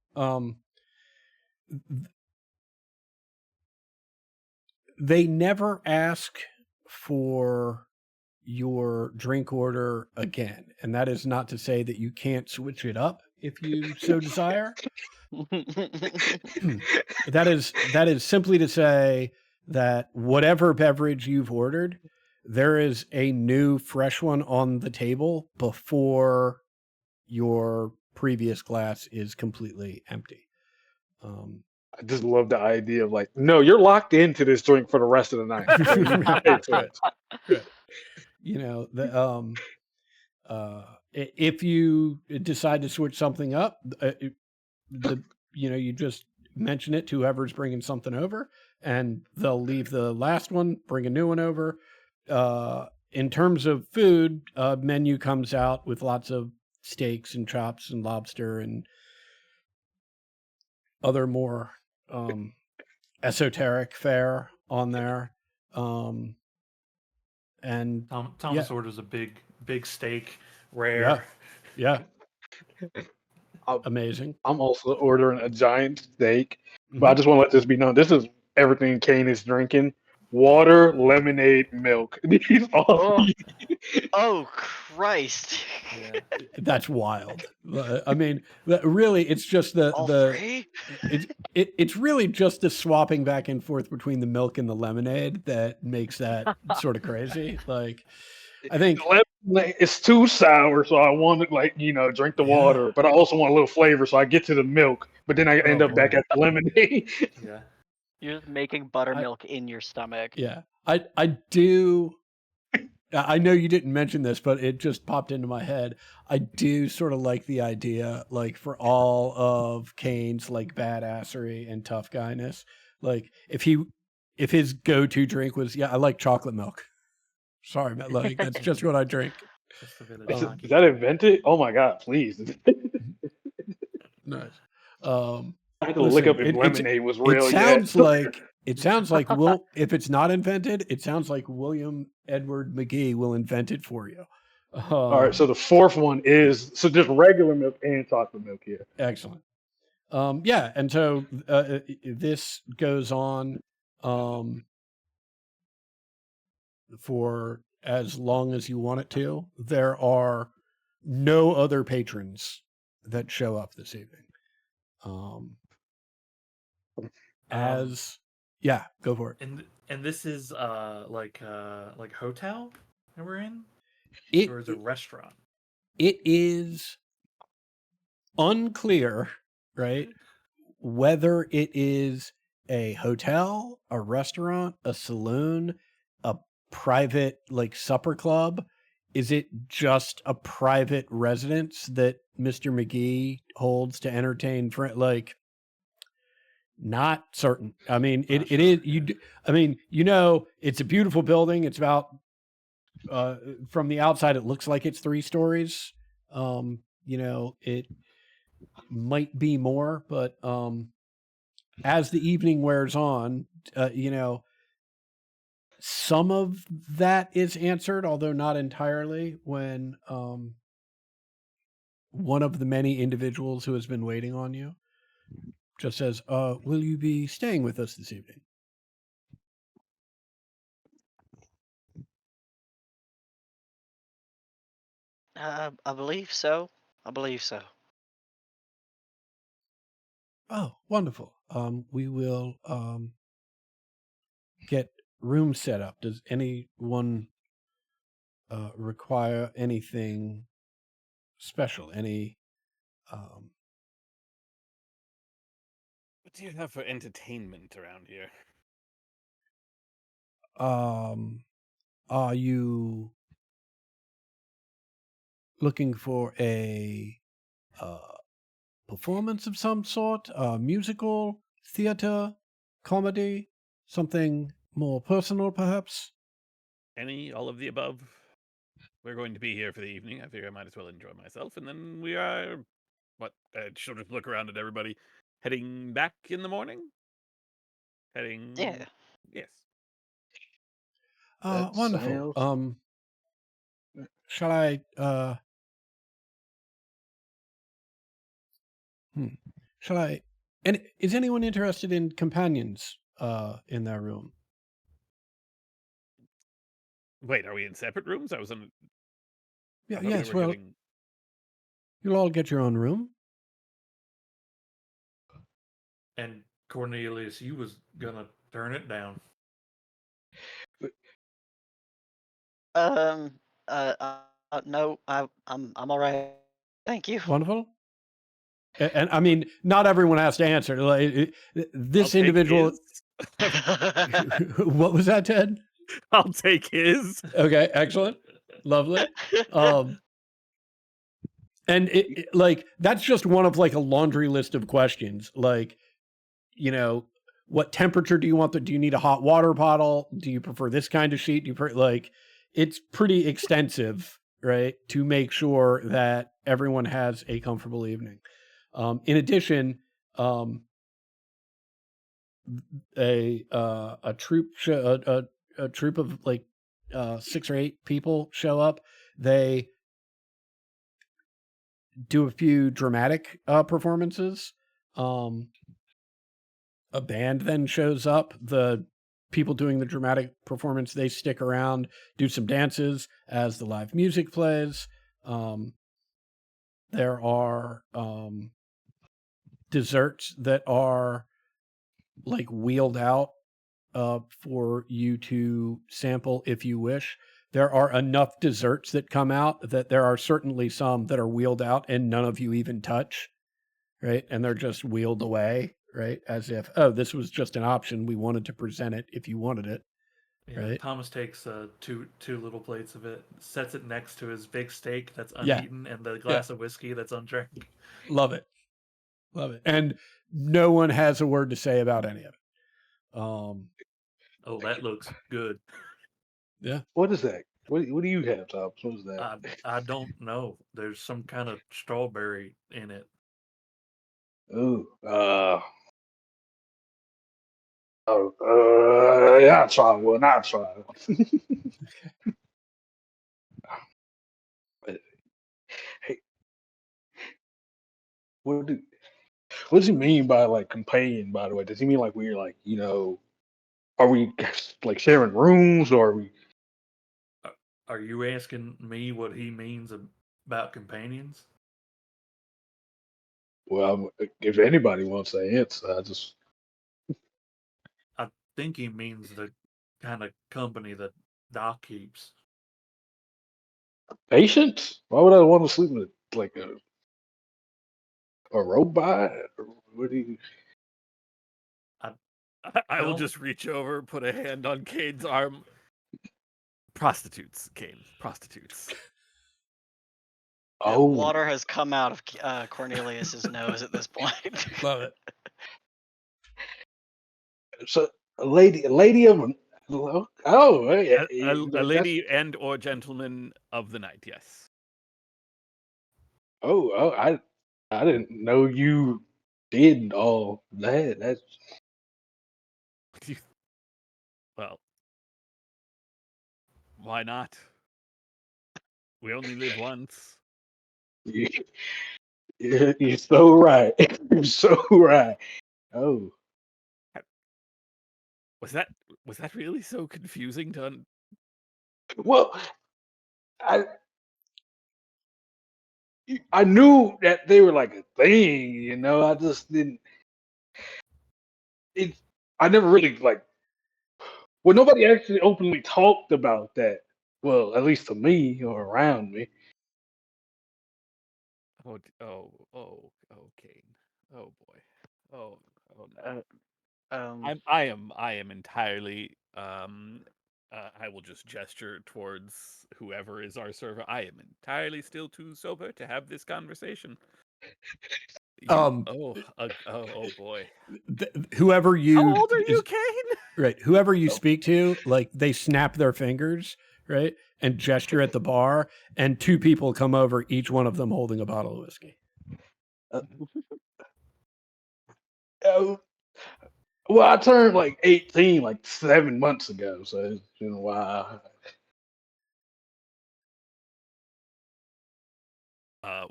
They never ask for your drink order again, and that is not to say that you can't switch it up if you so desire. That is simply to say that whatever beverage you've ordered, there is a new fresh one on the table before your previous glass is completely empty. I just love the idea of like, no, you're locked into this drink for the rest of the night. Right. If you decide to switch something up, you just mention it to whoever's bringing something over, and they'll leave the last one, bring a new one over. In terms of food, menu comes out with lots of steaks and chops and lobster and other more esoteric fare on there. And Thomas orders a big steak, rare. Yeah. Amazing. I'm also ordering a giant steak, but I just want to let this be known. This is everything Kane is drinking: water, lemonade, milk. These all. Oh Christ! Yeah. That's wild. I mean, really, it's just All three? it's really just the swapping back and forth between the milk and the lemonade that makes that sort of crazy. Like, I think It's too sour, so I want to drink the water, but I also want a little flavor, so I get to the milk, but then I end up back at the lemonade. Yeah. You're just making buttermilk in your stomach. Yeah, I do. I know you didn't mention this, but it just popped into my head. I do sort of like the idea, like for all of Kane's like badassery and tough guyness, like if his go-to drink was, I like chocolate milk. Sorry, but like that's just what I drink. Just a bit of Is, Um, Taki. is that invented? Oh my god, please. Nice. I had to look Listen, up if lemonade was it real sounds yet. like Will. If it's not invented, it sounds like William Edward McGee will invent it for you. All right, so the fourth one is just regular milk and chocolate milk here. Excellent. Yeah, and so this goes on for as long as you want it to. There are no other patrons that show up this evening. Yeah, go for it. And this is like hotel that we're in, or is it a restaurant? It is unclear, right, whether it is a hotel, a restaurant, a saloon, a private like supper club. Is it just a private residence that Mr. McGee holds to entertain like? Not certain. I mean, it is I mean, it's a beautiful building. It's about from the outside it looks like it's 3 stories. It might be more, but as the evening wears on, some of that is answered, although not entirely, when one of the many individuals who has been waiting on you just says, will you be staying with us this evening? I believe so. I believe so. Oh, wonderful. We will get room set up. Does anyone require anything special? Any What do you have for entertainment around here? are you looking for a performance of some sort? Musical, theater, comedy, something more personal, perhaps? All of the above. We're going to be here for the evening. I figure I might as well enjoy myself, and then we are. She'll just look around at everybody. Heading back in the morning. Yeah. Yes. That Wonderful. sounds- Shall I and is anyone interested in companions in their room? Wait, are we in separate rooms? I was in. Yeah, I thought we yes, were well, getting- you'll all get your own room. And Cornelius, you was gonna turn it down. No, I'm all right. Thank you. Wonderful. And I mean, not everyone has to answer. Like this I'll take individual. his. What was that, Ted? I'll take his. Okay, excellent, lovely. And like that's just one of like a laundry list of questions. Like, what temperature do you want? Do you need a hot water bottle? Do you prefer this kind of sheet? Do you like? It's pretty extensive, right? To make sure that everyone has a comfortable evening. In addition, a troop of like 6 or 8 people show up. They do a few dramatic performances. A band then shows up. The people doing the dramatic performance, they stick around, do some dances as the live music plays. There are desserts that are like wheeled out for you to sample if you wish. There are enough desserts that come out that there are certainly some that are wheeled out and none of you even touch, right? And they're just wheeled away, right? As if, oh, this was just an option. We wanted to present it if you wanted it. Yeah, Right. Thomas takes two little plates of it, sets it next to his big steak that's Yeah. uneaten and the glass of whiskey that's undrank. Love it. Love it. And no one has a word to say about any of it. Oh, that looks good. Yeah. What is that? What do you have, Thomas? What is that? I don't know. There's some kind of strawberry in it. Ooh. Yeah, I'll try one. I'll try one. Hey, what does he mean by like companion? By the way, does he mean like we're like are we like sharing rooms or are we? Are you asking me what he means about companions? Well, if anybody wants to answer, I just I think he means the kind of company that Doc keeps. patience. Why would I want to sleep with like a robot? Or what do you? I will Well- just reach over, put a hand on Cade's arm. Prostitutes, Cade. Prostitutes. Yeah, Oh, water has come out of Cornelius's nose at this point. Love it. so a lady of yeah, A lady and or gentleman of the night, yes. I didn't know you did all that. That's Well, why not? We only live once. you, you're so right. You're so right. Oh, Was that really so confusing to well, I knew that they were like a thing, I just didn't. I never really like. Well, nobody actually openly talked about that. Well, at least to me or around me. Kane. Oh boy. Oh no. Um, I am entirely I will just gesture towards whoever is our server. I am entirely still too sober to have this conversation. Um, oh boy. Whoever you How old are you, Kane? right, whoever you speak to, like they snap their fingers, right, and gesture at the bar, and two people come over, each one of them holding a bottle of whiskey. Well, I turned like 18 like 7 months ago, so it's been a while.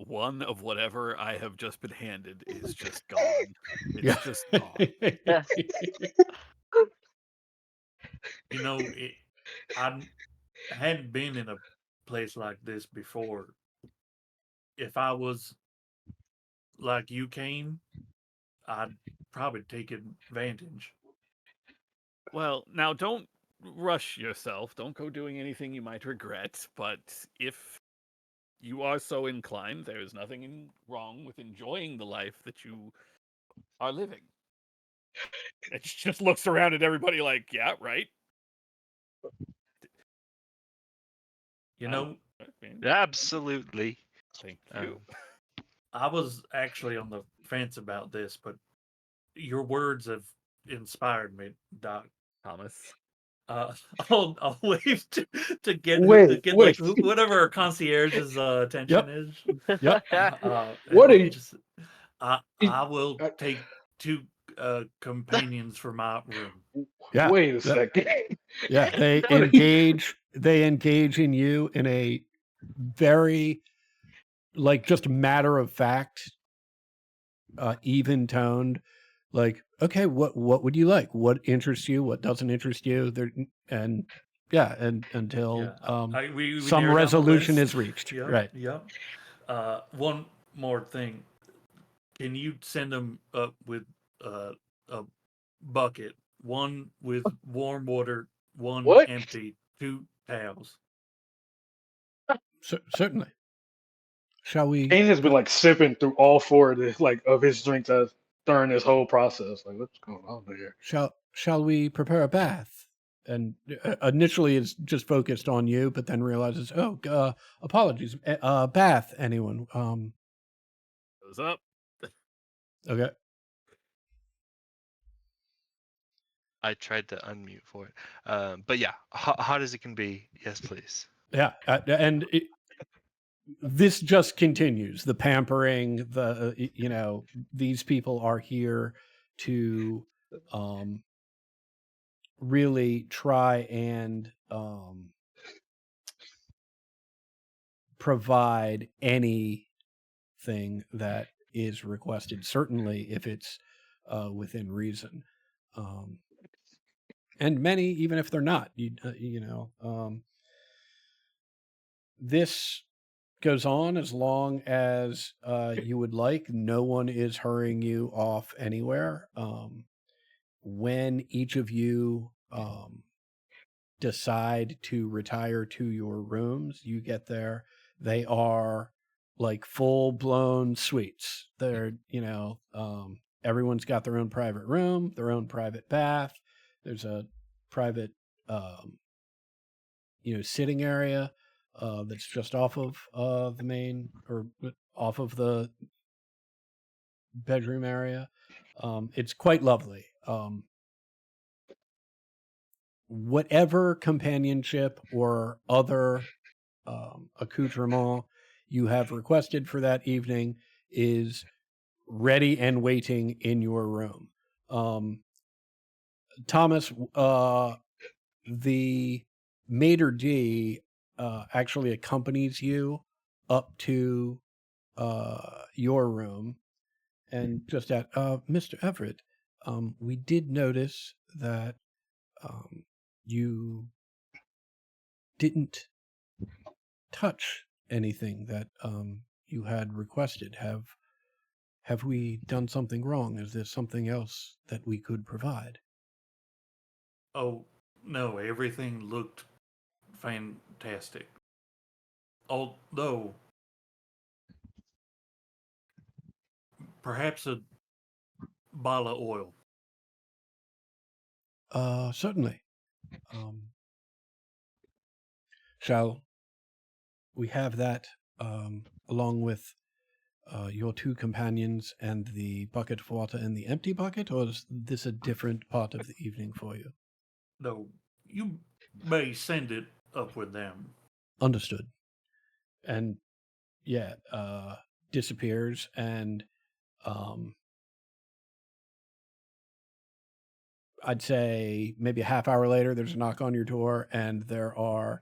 One of whatever I have just been handed is just gone. It's just gone. I hadn't been in a place like this before. If I was like you, Kane, I'd probably take advantage. Well, now don't rush yourself. Don't go doing anything you might regret. But if you are so inclined, there is nothing wrong with enjoying the life that you are living. It just looks around at everybody like, yeah, right. Absolutely. Thank you. I was actually on the fence about this, but your words have inspired me, Doc. Thomas. I'll wave to get Wait. like whatever our concierge's attention is. Yep. What are you? I will take two companions for my room. Yeah. Wait a second. Yeah, they What are you- engage. They engage in you in a very, like, just matter of fact, even toned. Like, okay, what would you like? What interests you? What doesn't interest you? And until We some narrowed down the resolution list. is reached. Yep, Right. Yep. One more thing. Can you send them up with a bucket? One with warm water, one What? empty, 2 towels. Certainly. Shall we? Kane has been like sipping through all 4 of this, like of his drinks during this whole process. Like, what's going on here? Shall we prepare a bath? and initially it's just focused on you, but then realizes, oh, apologies, Bath, anyone? Goes up. Okay. I tried to unmute for it. But yeah, hot as it can be. Yes, please. Yeah, and this just continues. The pampering, these people are here to really try and provide anything that is requested, certainly if it's within reason. And many, even if they're not, this goes on as long as you would like. No one is hurrying you off anywhere. When each of you decide to retire to your rooms, you get there. They are like full blown suites. They're, everyone's got their own private room, their own private bath. There's a private, sitting area that's just off of the main, or off of the bedroom area. It's quite lovely. Whatever companionship or other accoutrement you have requested for that evening is ready and waiting in your room. Thomas, the maitre d' actually accompanies you up to your room, and just at Mr. Everett, we did notice that you didn't touch anything that you had requested. Have we done something wrong? Is there something else that we could provide? Oh, no, everything looked fantastic. Although, perhaps a bottle of oil. Certainly. Shall we have that along with your two companions and the bucket of water in the empty bucket, or is this a different part of the evening for you? No, you may send it up with them. Understood. And disappears, and I'd say maybe a half hour later, there's a knock on your door, and there are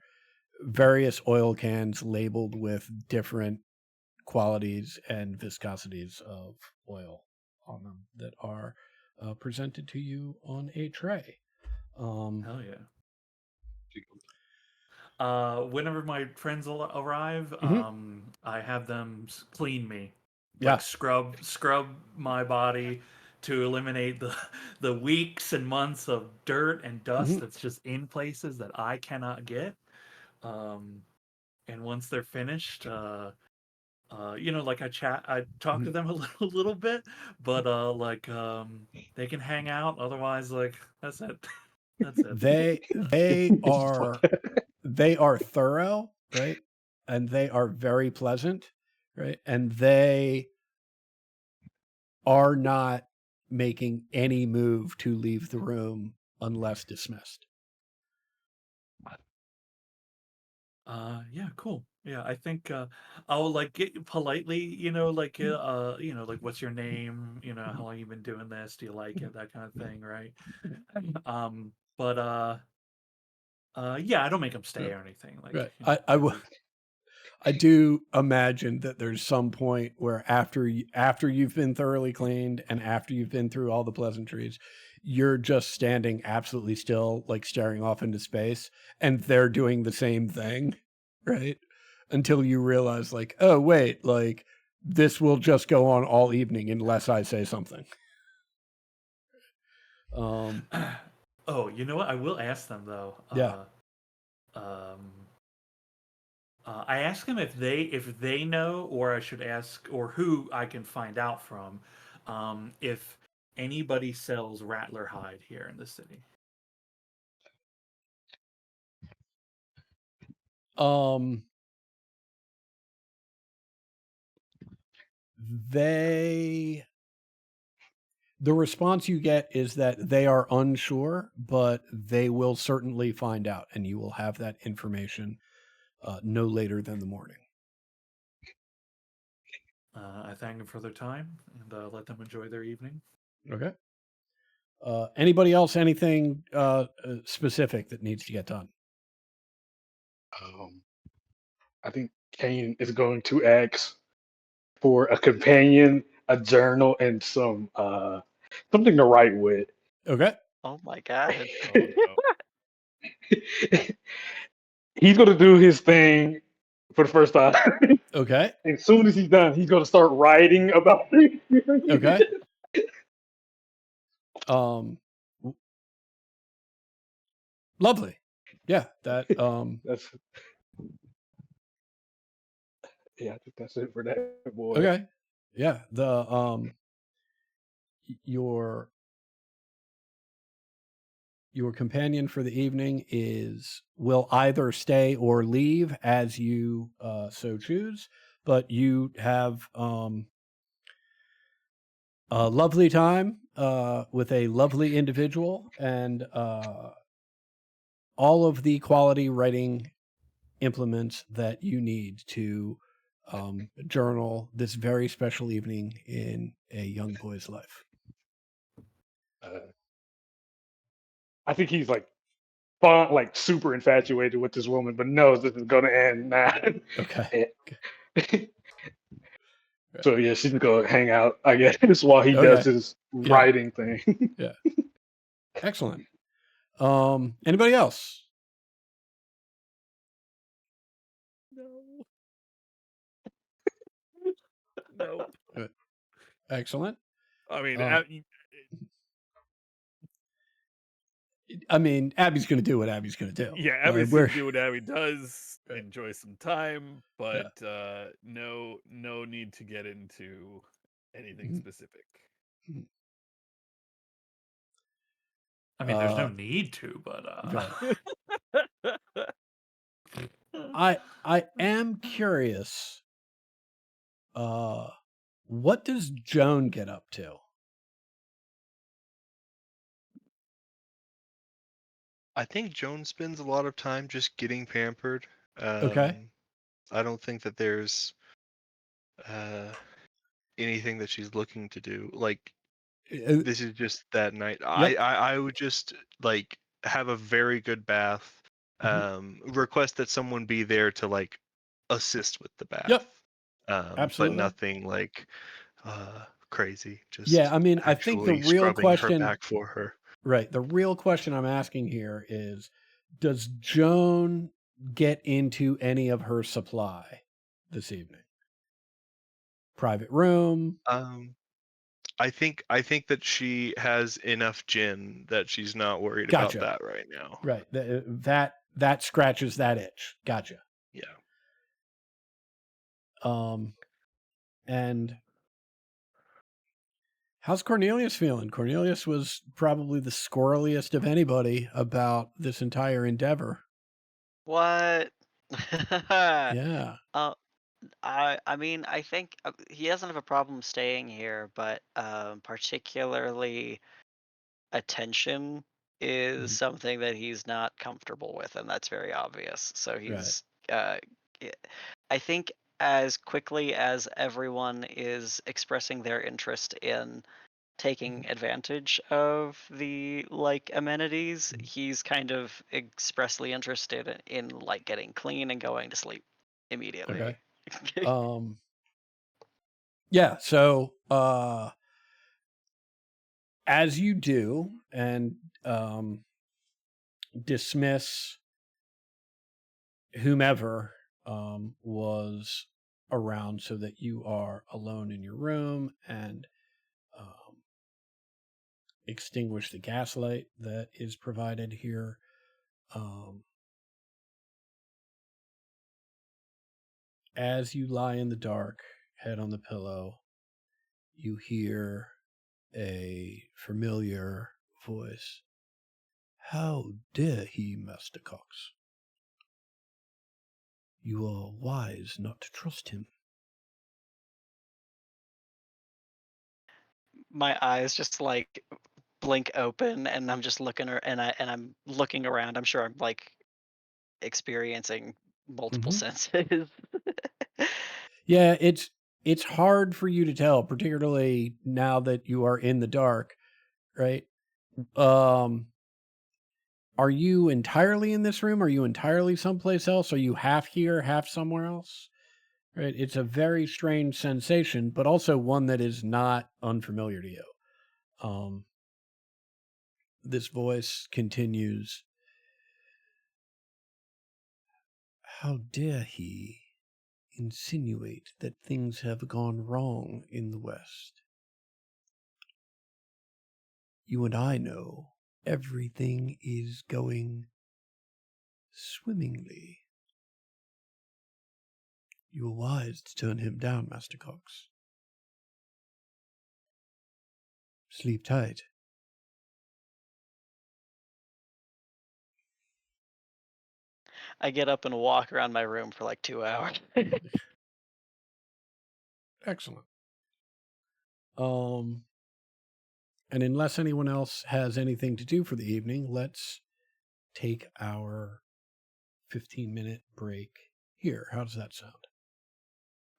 various oil cans labeled with different qualities and viscosities of oil on them that are presented to you on a tray. Hell yeah. Whenever my friends arrive, I have them clean me. Yeah. Like scrub my body to eliminate the weeks and months of dirt and dust that's just in places that I cannot get. And once they're finished, like I talk to them a little bit, but they can hang out. Otherwise, like that's it. That's it. They are thorough, right? And they are very pleasant, right? And they are not making any move to leave the room unless dismissed. Yeah, cool. Yeah, I think I'll like get politely, like what's your name? How long you been doing this? Do you like it? That kind of thing, right? But yeah, I don't make them stay or anything. Like, Right. I do imagine that there's some point where after you've been thoroughly cleaned and after you've been through all the pleasantries, you're just standing absolutely still, like staring off into space, and they're doing the same thing, right? Until you realize, like, oh wait, like this will just go on all evening unless I say something. Oh, you know what? I will ask them though. Yeah. I ask them if they know, or I should ask, or who I can find out from, if anybody sells rattler hide here in the city. Um, the response you get is that they are unsure, but they will certainly find out, and you will have that information no later than the morning. I thank them for their time and let them enjoy their evening. Okay. Anybody else? Anything specific that needs to get done? I think Kane is going to ask for a companion, a journal, and something to write with. Okay. Oh my god. Oh no. He's going to do his thing for the first time. Okay. And as soon as he's done, he's going to start writing about the experience. Okay. W- Lovely. Yeah. That. That's I think that's it for that boy. Okay. Yeah. Your companion for the evening will either stay or leave as you so choose, but you have a lovely time with a lovely individual, and all of the quality writing implements that you need to journal this very special evening in a young boy's life. I think he's like super infatuated with this woman, but knows this is going to end now. Okay. So yeah, she's gonna hang out, I guess, while he does Okay. his Yeah. writing thing. Yeah. Excellent. Anybody else? No. No. Excellent. I mean, I mean, Abby's going to do what Abby's going to do. yeah, Like, Abby's we're- gonna do what Abby does. Right. Enjoy some time, but no need to get into anything Mhm. specific. I mean, there's no need to, but Right. I am curious. What does Joan get up to? I think Joan spends a lot of time just getting pampered. Okay. I don't think that there's anything that she's looking to do. Like this is just that night. I would just like have a very good bath. Request that someone be there to like assist with the bath. Yep. But Absolutely. nothing like crazy. Just Yeah, I mean, I think the actually real scrubbing question, her back for her. right? The real question I'm asking here is, does Joan get into any of her supply this evening? Private room. I think that she has enough gin that she's not worried Gotcha. about that right now. Right. That scratches that itch. Gotcha. Yeah. And how's Cornelius feeling? Cornelius was probably the squirreliest of anybody about this entire endeavor. What? Yeah. I mean, I think he doesn't have a problem staying here, but particularly attention is Mhm. something that he's not comfortable with, and that's very obvious. So he's, I think, as quickly as everyone is expressing their interest in taking advantage of the like amenities, he's kind of expressly interested in like getting clean and going to sleep immediately. Okay. Yeah. So, as you do, and dismiss whomever was around, so that you are alone in your room, and extinguish the gaslight that is provided here. As you lie in the dark, head on the pillow, you hear a familiar voice. How dare he, Master Cox? You are wise not to trust him. My eyes just like blink open, and I'm just looking, and I'm looking around. I'm sure I'm like experiencing multiple senses. Yeah, it's hard for you to tell, particularly now that you are in the dark, right? Um, are you entirely in this room? Are you entirely someplace else? Are you half here, half somewhere else? Right? It's a very strange sensation, but also one that is not unfamiliar to you. This voice continues. How dare he insinuate that things have gone wrong in the West? You and I know everything is going swimmingly. You were wise to turn him down, Master Cox. Sleep tight. I get up and walk around my room for like 2 hours. Excellent. And unless anyone else has anything to do for the evening, let's take our 15-minute break here. How does that sound?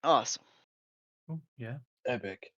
Awesome. Oh, yeah. Epic.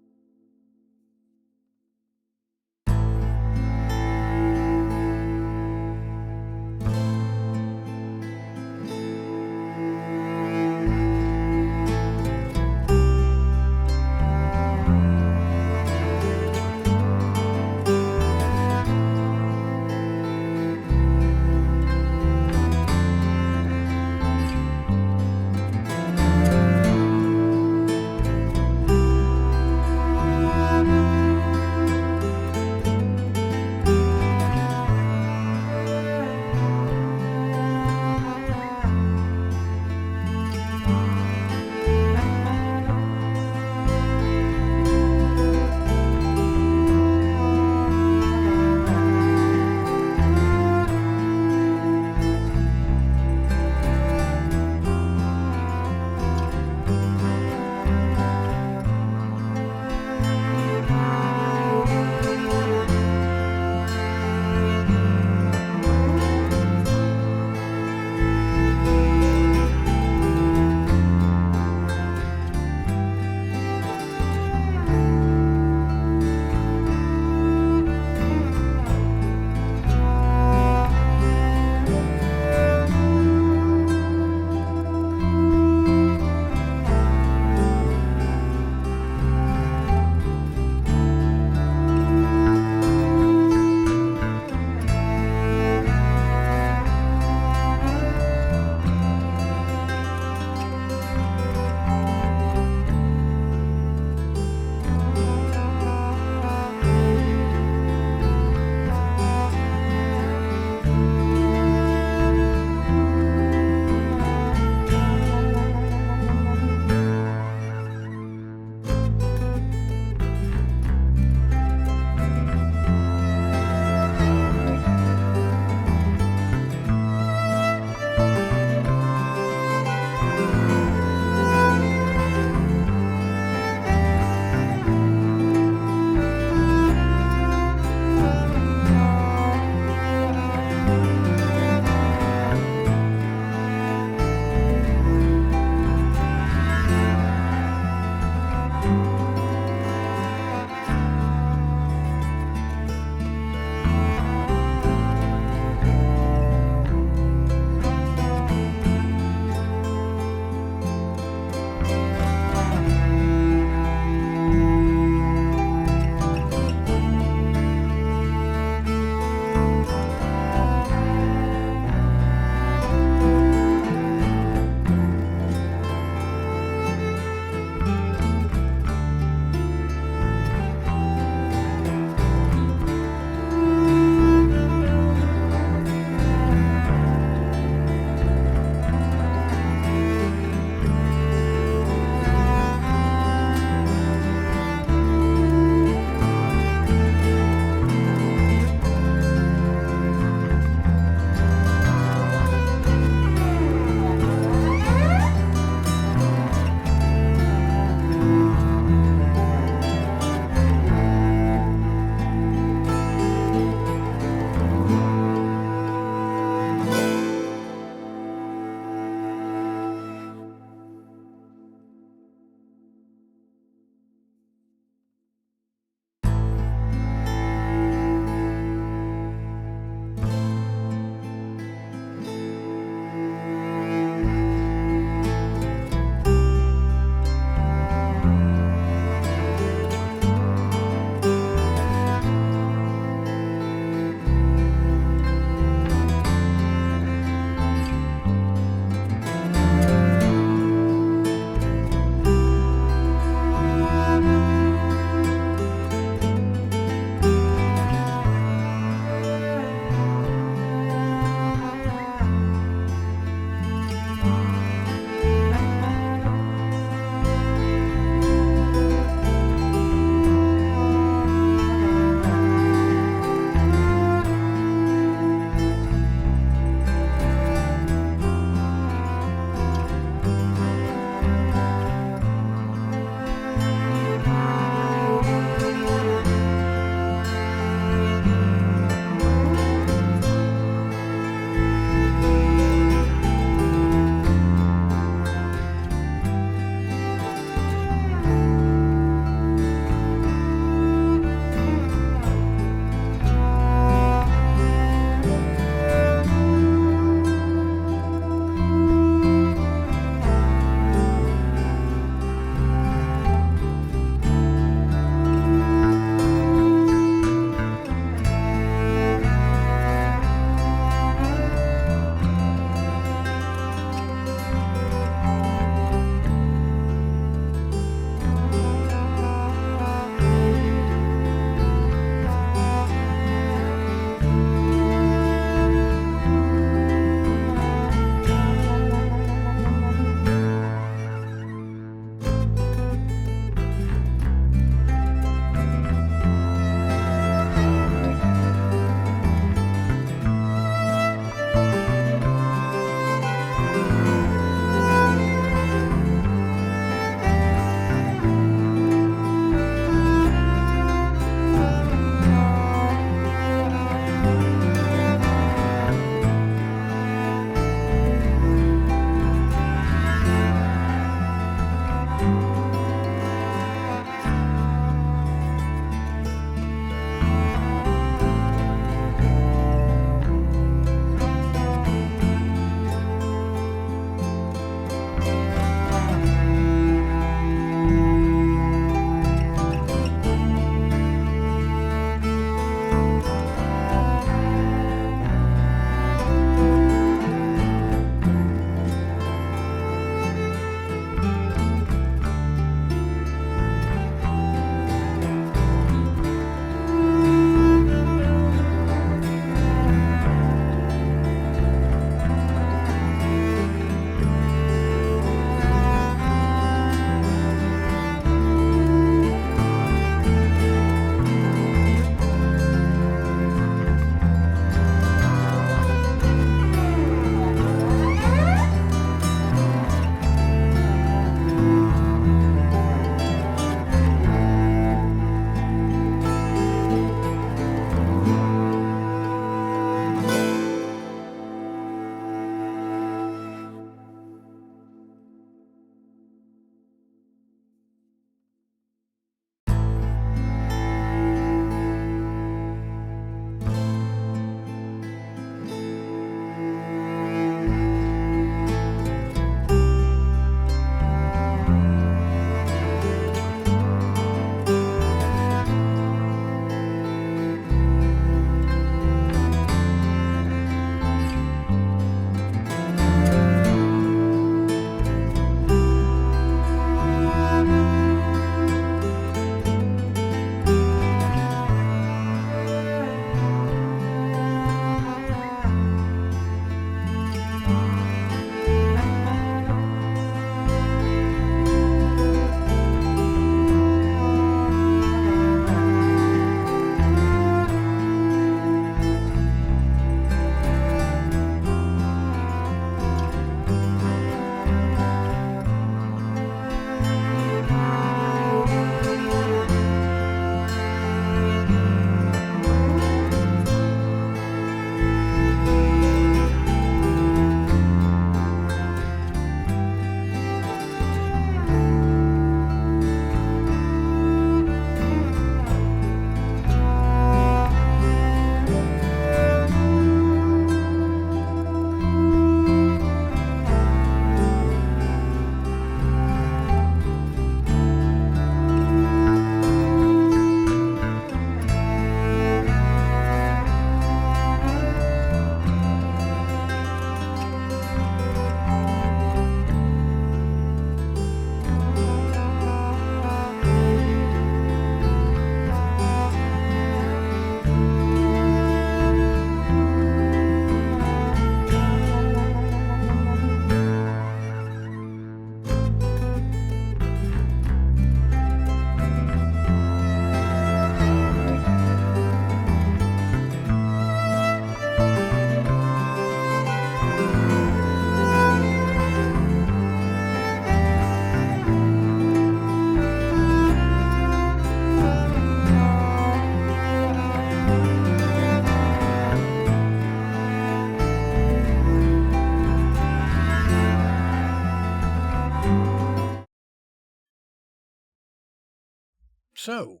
So,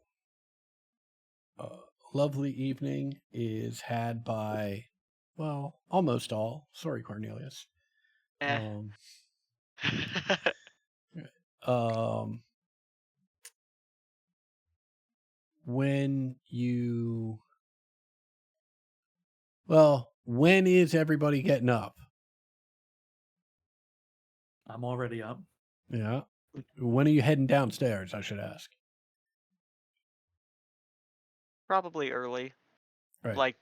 lovely evening is had by, well, almost all. Sorry, Cornelius. Eh. When you, well, when is everybody getting up? I'm already up. Yeah. When are you heading downstairs, I should ask? Probably early, Right. like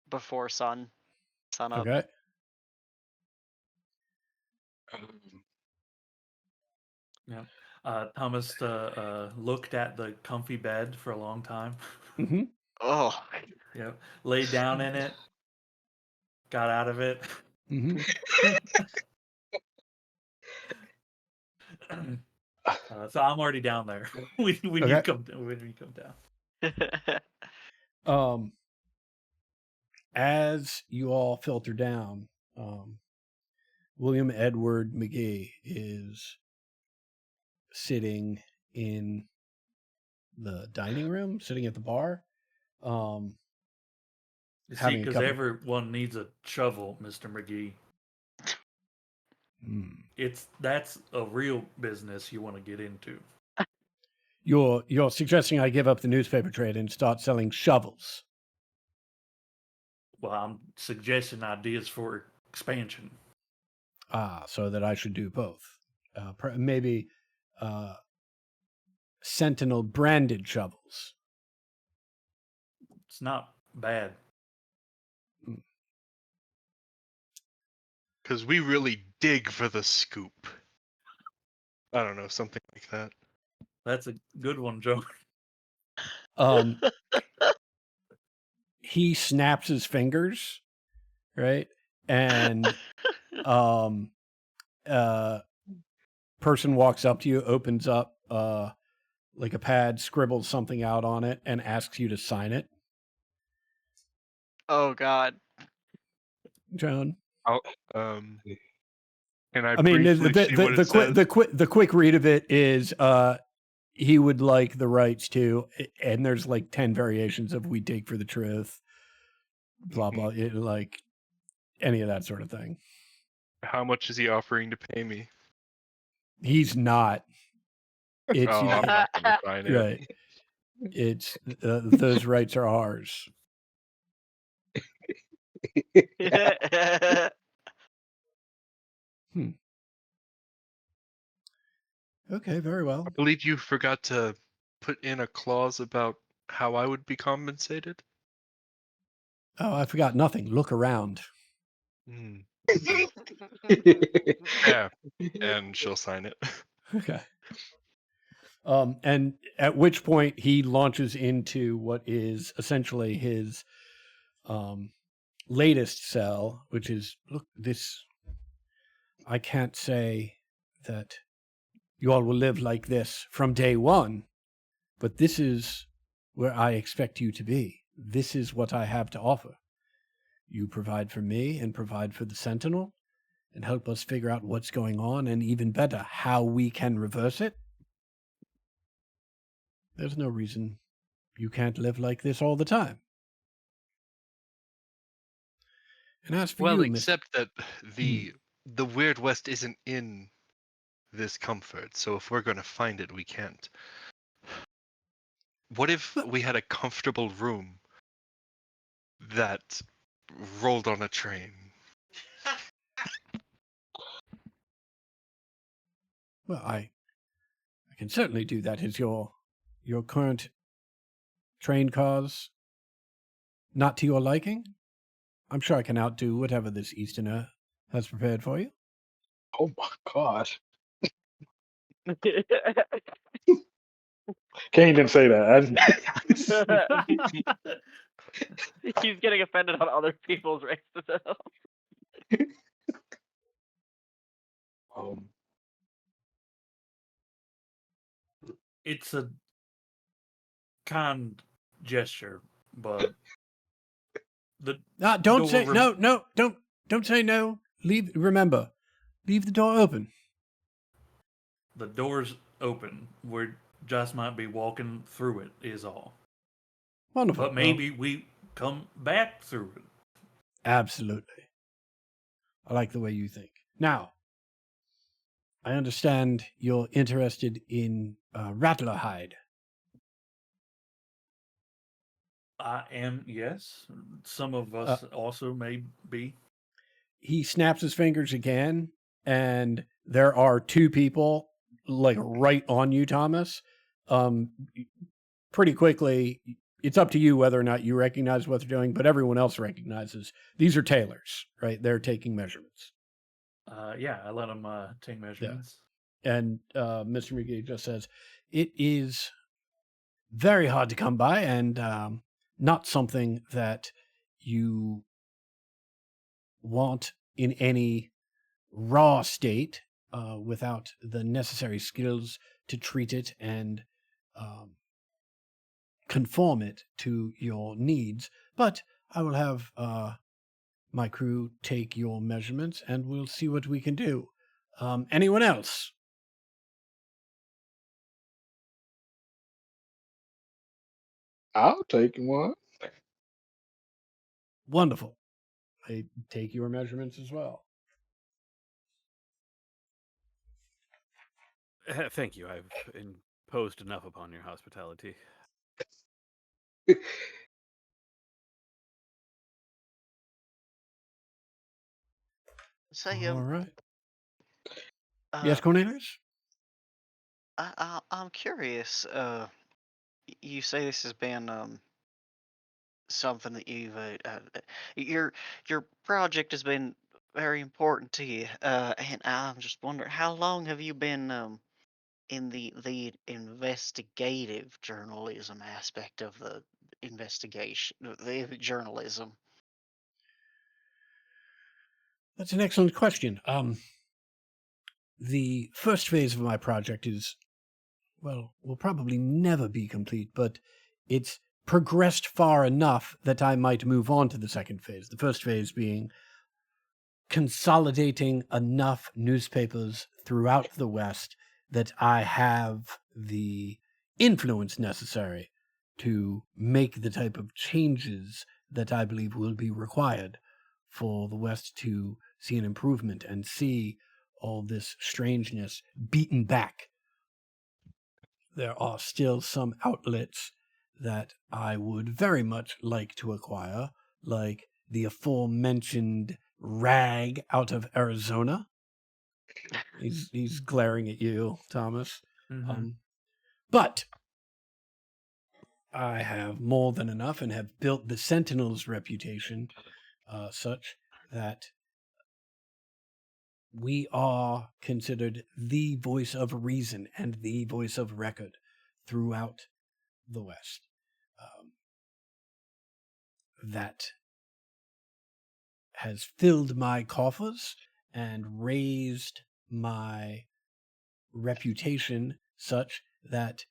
before sun up. Okay. Yeah. Thomas looked at the comfy bed for a long time. Mm-hmm. Oh, Yep. Laid down in it. Got out of it. Mm-hmm. So I'm already down there when you Okay. come down. As you all filter down, William Edward McGee is sitting in the dining room, sitting at the bar. See, because everyone needs a shovel, Mr. McGee. That's a real business you want to get into. You're suggesting I give up the newspaper trade and start selling shovels? Well, I'm suggesting ideas for expansion. So that I should do both. Maybe Sentinel branded shovels. It's not bad. Because we really dig for the scoop. I don't know, something like that. That's a good one, Joe. He snaps his fingers, right? And person walks up to you, opens up like a pad, scribbles something out on it, and asks you to sign it. Oh God, Joan. Can I mean, briefly see what it says? the quick read of it is he would like the rights to, and there's like 10 variations of "we dig for the truth," blah blah, like any of that sort of thing. How much is he offering to pay me? He's not. It's I'm not gonna sign it. right. It's those rights are ours. Okay, very well. I believe you forgot to put in a clause about how I would be compensated. Oh, I forgot nothing. Look around. Yeah, and she'll sign it. Okay. And at which point he launches into what is essentially his latest cell, which is, look, this, I can't say that you all will live like this from day one, but this is where I expect you to be. This is what I have to offer. You provide for me and provide for the Sentinel and help us figure out what's going on, and even better, how we can reverse it. There's no reason you can't live like this all the time. And as for you, except that the Weird West isn't in this comfort, so if we're going to find it, we can't. What if we had a comfortable room that rolled on a train? Well, I can certainly do that. Is your current train cars not to your liking? I'm sure I can outdo whatever this Easterner has prepared for you. Oh my gosh. Kane didn't say that. He's getting offended on other people's races. It's a kind gesture, but don't say no. Don't say no. Remember, leave the door open. The door's open. just might be walking through it is all. Wonderful. But maybe we come back through it. Absolutely. I like the way you think. Now, I understand you're interested in Rattlerhide. I am, yes. Some of us also may be. He snaps his fingers again, and there are two people like right on you, Thomas. Pretty quickly, it's up to you whether or not you recognize what they're doing, but everyone else recognizes these are tailors, right? They're taking measurements. Yeah, I let them take measurements. And Mr. McGee just says, it is very hard to come by and not something that you want in any raw state without the necessary skills to treat it and conform it to your needs. But I will have my crew take your measurements and we'll see what we can do. Anyone else? I'll take one. Wonderful. I take your measurements as well. Thank you. I've imposed enough upon your hospitality. So, All right. uh, Yes, Cornelius? I'm curious. You say this has been something that you've your project has been very important to you, and I'm just wondering how long have you been in the investigative journalism aspect of the investigation, the journalism? That's an excellent question. The first phase of my project is, well, will probably never be complete, but it's progressed far enough that I might move on to the second phase. The first phase being consolidating enough newspapers throughout the West that I have the influence necessary to make the type of changes that I believe will be required for the West to see an improvement and see all this strangeness beaten back. There are still some outlets that I would very much like to acquire, like the aforementioned Rag out of Arizona. He's glaring at you, Thomas. Mm-hmm. But I have more than enough and have built the Sentinel's reputation such that we are considered the voice of reason and the voice of record throughout the West. That has filled my coffers and raised my reputation such that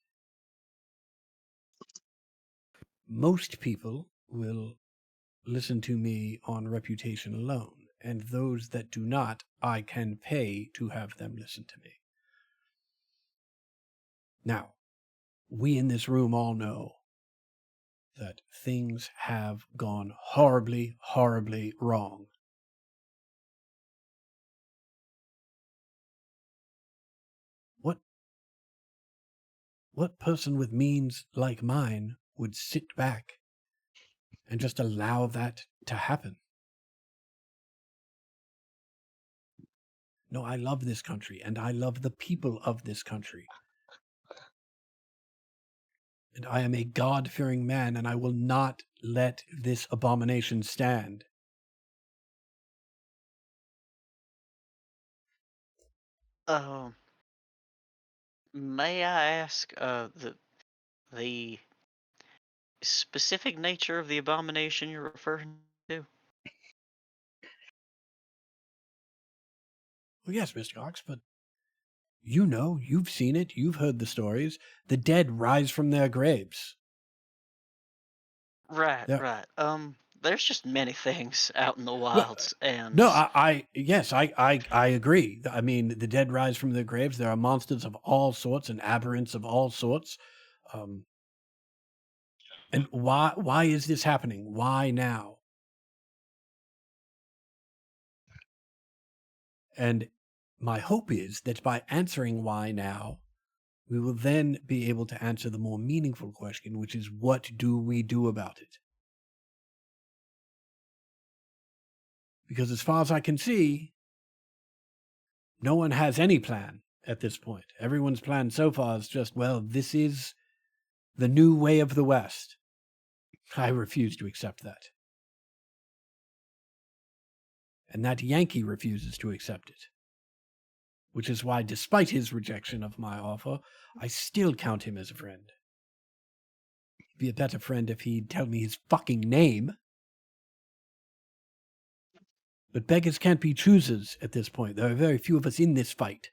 most people will listen to me on reputation alone, and those that do not, I can pay to have them listen to me. Now, we in this room all know that things have gone horribly, horribly wrong. What person with means like mine would sit back and just allow that to happen? No, I love this country, and I love the people of this country. And I am a God-fearing man, and I will not let this abomination stand. May I ask the specific nature of the abomination you're referring to? Well, yes, Mr. Cox, but you know, you've seen it, you've heard the stories. The dead rise from their graves. Right, Yeah. right. there's just many things out in the Well, wilds, and no, yes, I agree. I mean, the dead rise from their graves. There are monsters of all sorts and aberrants of all sorts. Um, and why is this happening? Why now? And my hope is that by answering why now, we will then be able to answer the more meaningful question, which is what do we do about it? Because as far as I can see, no one has any plan at this point. Everyone's plan so far is just, well, this is the new way of the West. I refuse to accept that. And that Yankee refuses to accept it. Which is why, despite his rejection of my offer, I still count him as a friend. He'd be a better friend if he'd tell me his fucking name. But beggars can't be choosers at this point. There are very few of us in this fight.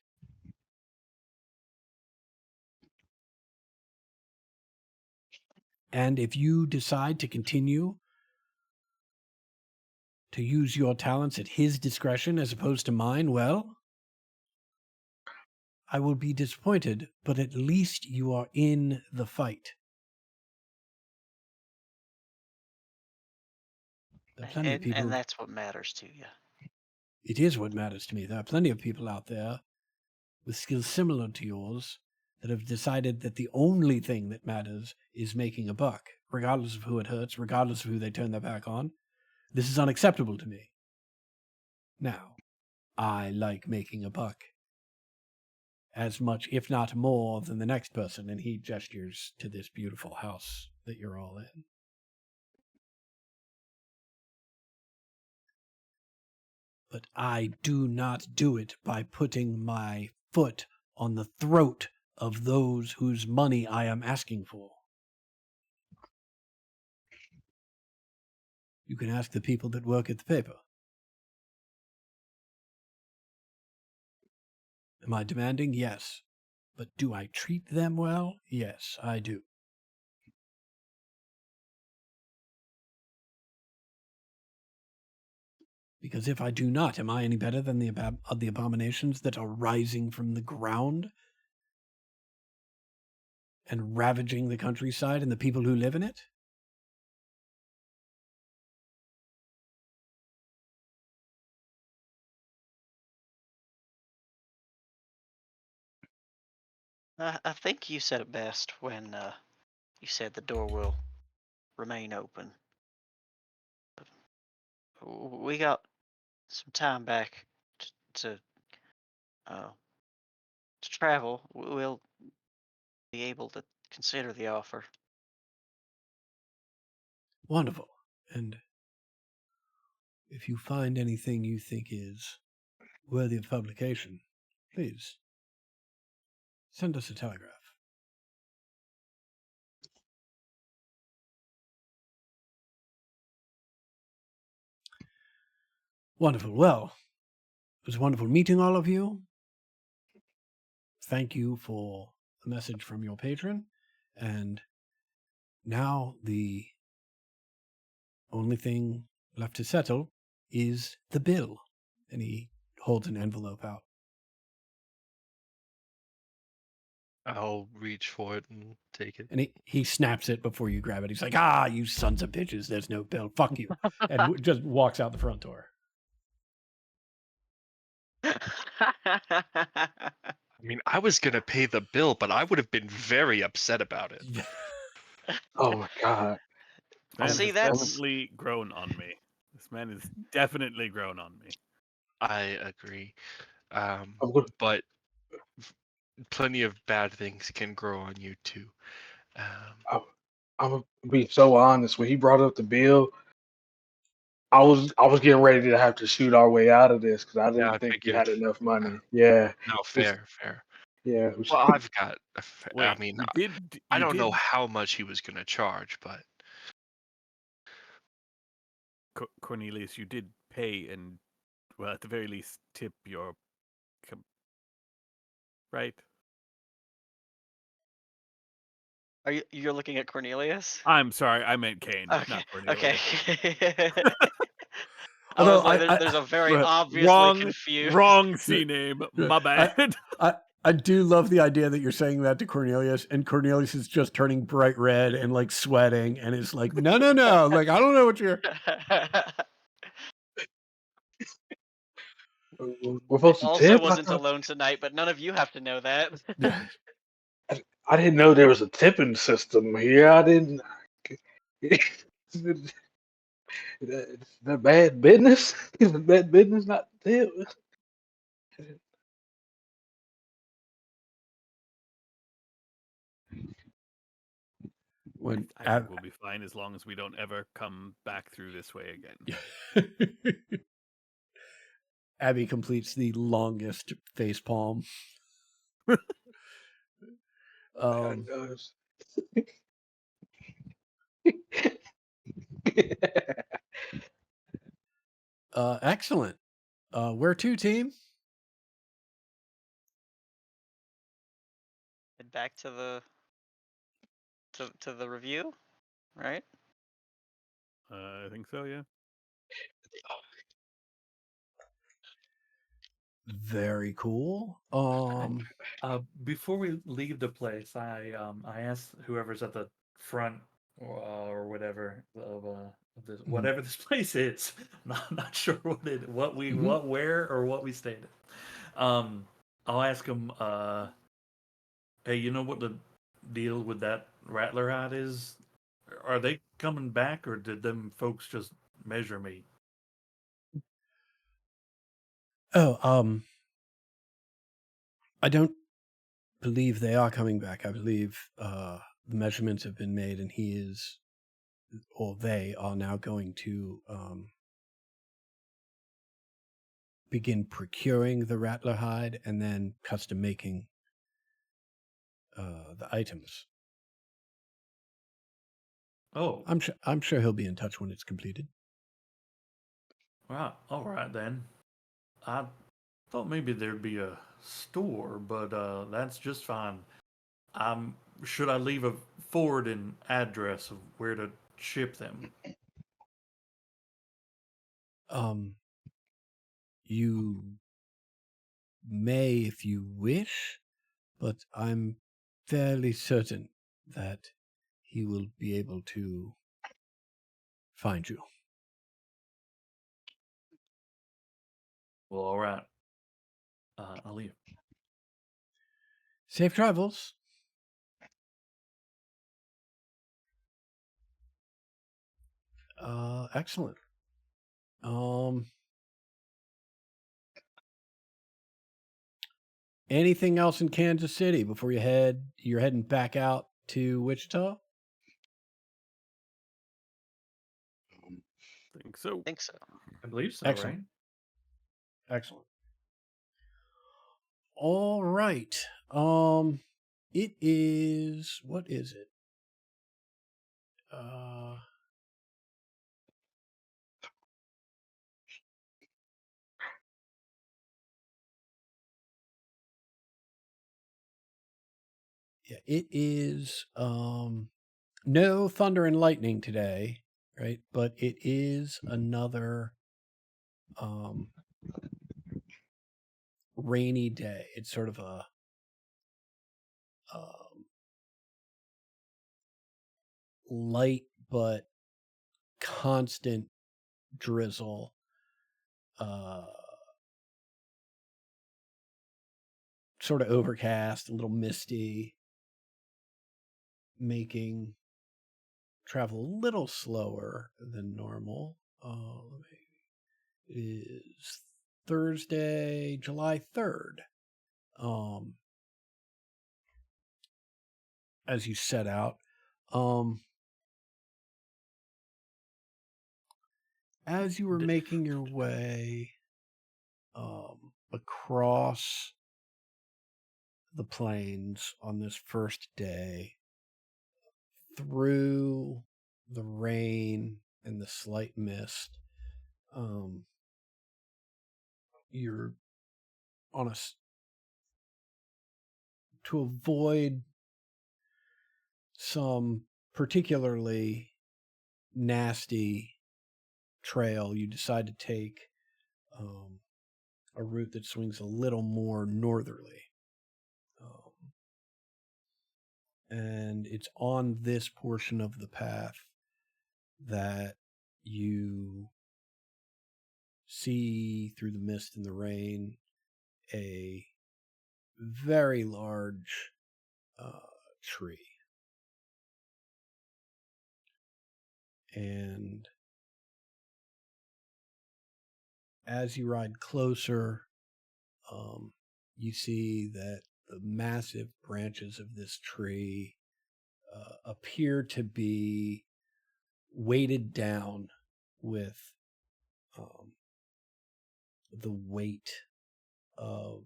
And if you decide to continue to use your talents at his discretion as opposed to mine, well, I will be disappointed, but at least you are in the fight. There are plenty of people. and that's what matters to you. It is what matters to me. There are plenty of people out there with skills similar to yours that have decided that the only thing that matters is making a buck, regardless of who it hurts, regardless of who they turn their back on. This is unacceptable to me. Now, I like making a buck as much, if not more, than the next person, and he gestures to this beautiful house that you're all in. But I do not do it by putting my foot on the throat of those whose money I am asking for. You can ask the people that work at the paper. Am I demanding? Yes. But do I treat them well? Yes, I do. Because if I do not, am I any better than the abominations that are rising from the ground and ravaging the countryside and the people who live in it? I think you said it best when you said the door will remain open. We got some time back to travel. We'll be able to consider the offer. Wonderful. And if you find anything you think is worthy of publication, please send us a telegraph. Wonderful. Well, it was wonderful meeting all of you. Thank you for the message from your patron. And now the only thing left to settle is the bill. And he holds an envelope out. I'll reach for it and take it. And he snaps it before you grab it. He's like, you sons of bitches, there's no bill. Fuck you. And just walks out the front door. I mean, I was gonna pay the bill, but I would have been very upset about it. Oh my god. Man See, has that's- definitely grown on me. This man has definitely grown on me. I agree. I'm gonna- But plenty of bad things can grow on you too. I'm gonna be so honest. When he brought up the bill, I was getting ready to have to shoot our way out of this because I didn't I think we figured. had enough money. Yeah. No, fair. Yeah. Well, I've got. Wait, I mean, you I don't know did- how much he was gonna charge, but Cornelius, you did pay and, well, at the very least, tip your, right? You're looking at Cornelius? I'm sorry, I meant Kane, Okay. not Okay. Cornelius. I Although was like, there's a very obviously wrong, confused. wrong C name. My bad. I do love the idea that you're saying that to Cornelius, and Cornelius is just turning bright red and like sweating, and is like, no, like I don't know what you're. We're supposed to Also tip. wasn't alone tonight, but none of you have to know that. I didn't know there was a tipping system here. I didn't. Is that bad business? Is it bad business not to tip? When I think we'll be fine as long as we don't ever come back through this way again. Abby completes the longest face palm. Excellent. Where to, team? Head back to the to the review, right? I think so, yeah. Very cool. Before we leave the place, I asked whoever's at the front or whatever of this, whatever this place is. Not sure where or what we stayed at. I'll ask him. Hey, you know what the deal with that Rattler hide is? Are they coming back, or did them folks just measure me? Oh, I don't believe they are coming back. I believe the measurements have been made, and they are now going to begin procuring the Rattler hide and then custom making the items. Oh, I'm sure he'll be in touch when it's completed. wow. All right then. I thought maybe there'd be a store, but that's just fine. Should I leave a forwarding address of where to ship them? You may if you wish, but I'm fairly certain that he will be able to find you. Well, all right. I'll leave. Safe travels. Excellent. Anything else in Kansas City before you're heading back out to Wichita? Think so. Think so. I believe so, Excellent. right? Excellent. All right. It is, what is it? Yeah, it is no thunder and lightning today, right? But it is another rainy day. It's sort of a light but constant drizzle. Sort of overcast, a little misty, making travel a little slower than normal. It is Thursday, July 3rd. As you set out. As you were making your way across the plains on this first day, through the rain and the slight mist, you're on to avoid some particularly nasty trail, you decide to take a route that swings a little more northerly. And it's on this portion of the path that you see through the mist and the rain a very large tree. And as you ride closer, you see that the massive branches of this tree appear to be weighted down with the weight of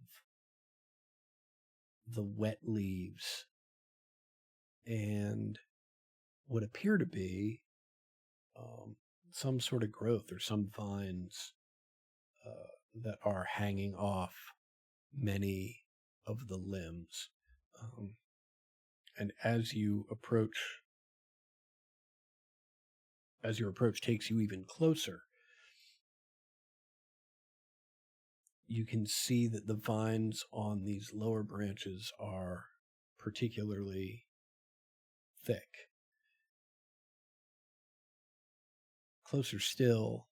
the wet leaves and what appear to be some sort of growth or some vines that are hanging off many of the limbs. And as your approach takes you even closer, you can see that the vines on these lower branches are particularly thick. Closer still,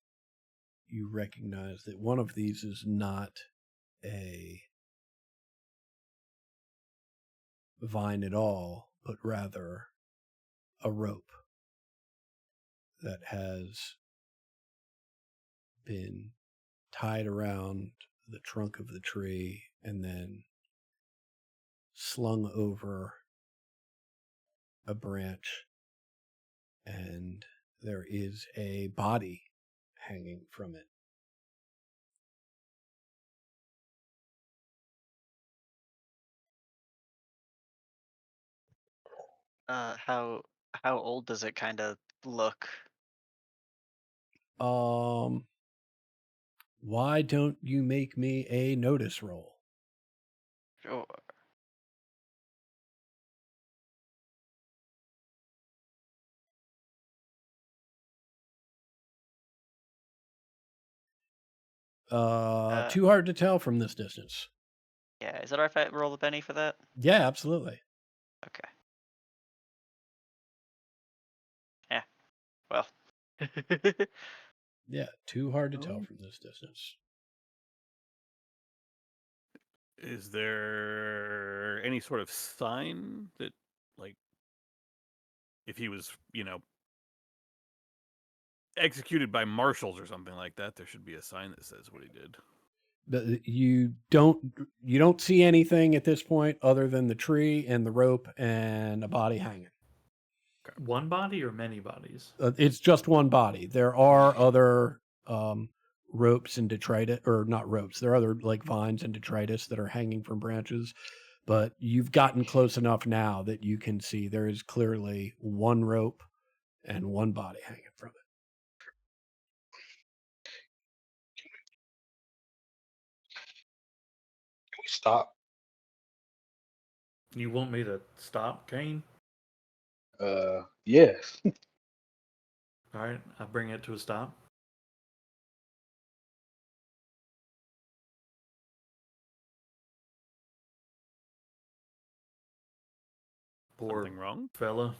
you recognize that one of these is not a vine at all, but rather a rope that has been tied around the trunk of the tree and then slung over a branch, and there is a body hanging from it. How old does it kind of look? Why don't you make me a notice roll? Sure. Too hard to tell from this distance. Yeah, is it alright if I roll the penny for that? Yeah, absolutely. Okay. Yeah. Well. Yeah, too hard to tell from this distance. Is there any sort of sign that, like, if he was, executed by marshals or something like that, there should be a sign that says what he did? But you don't see anything at this point other than the tree and the rope and a body hanging. One body or many bodies? It's just one body. There are other ropes and detritus, or not ropes. There are other like vines and detritus that are hanging from branches, but you've gotten close enough now that you can see there is clearly one rope and one body hanging from it. Can we stop? You want me to stop, Kane? Yes. All right, I bring it to a stop. Poor Something wrong? fella.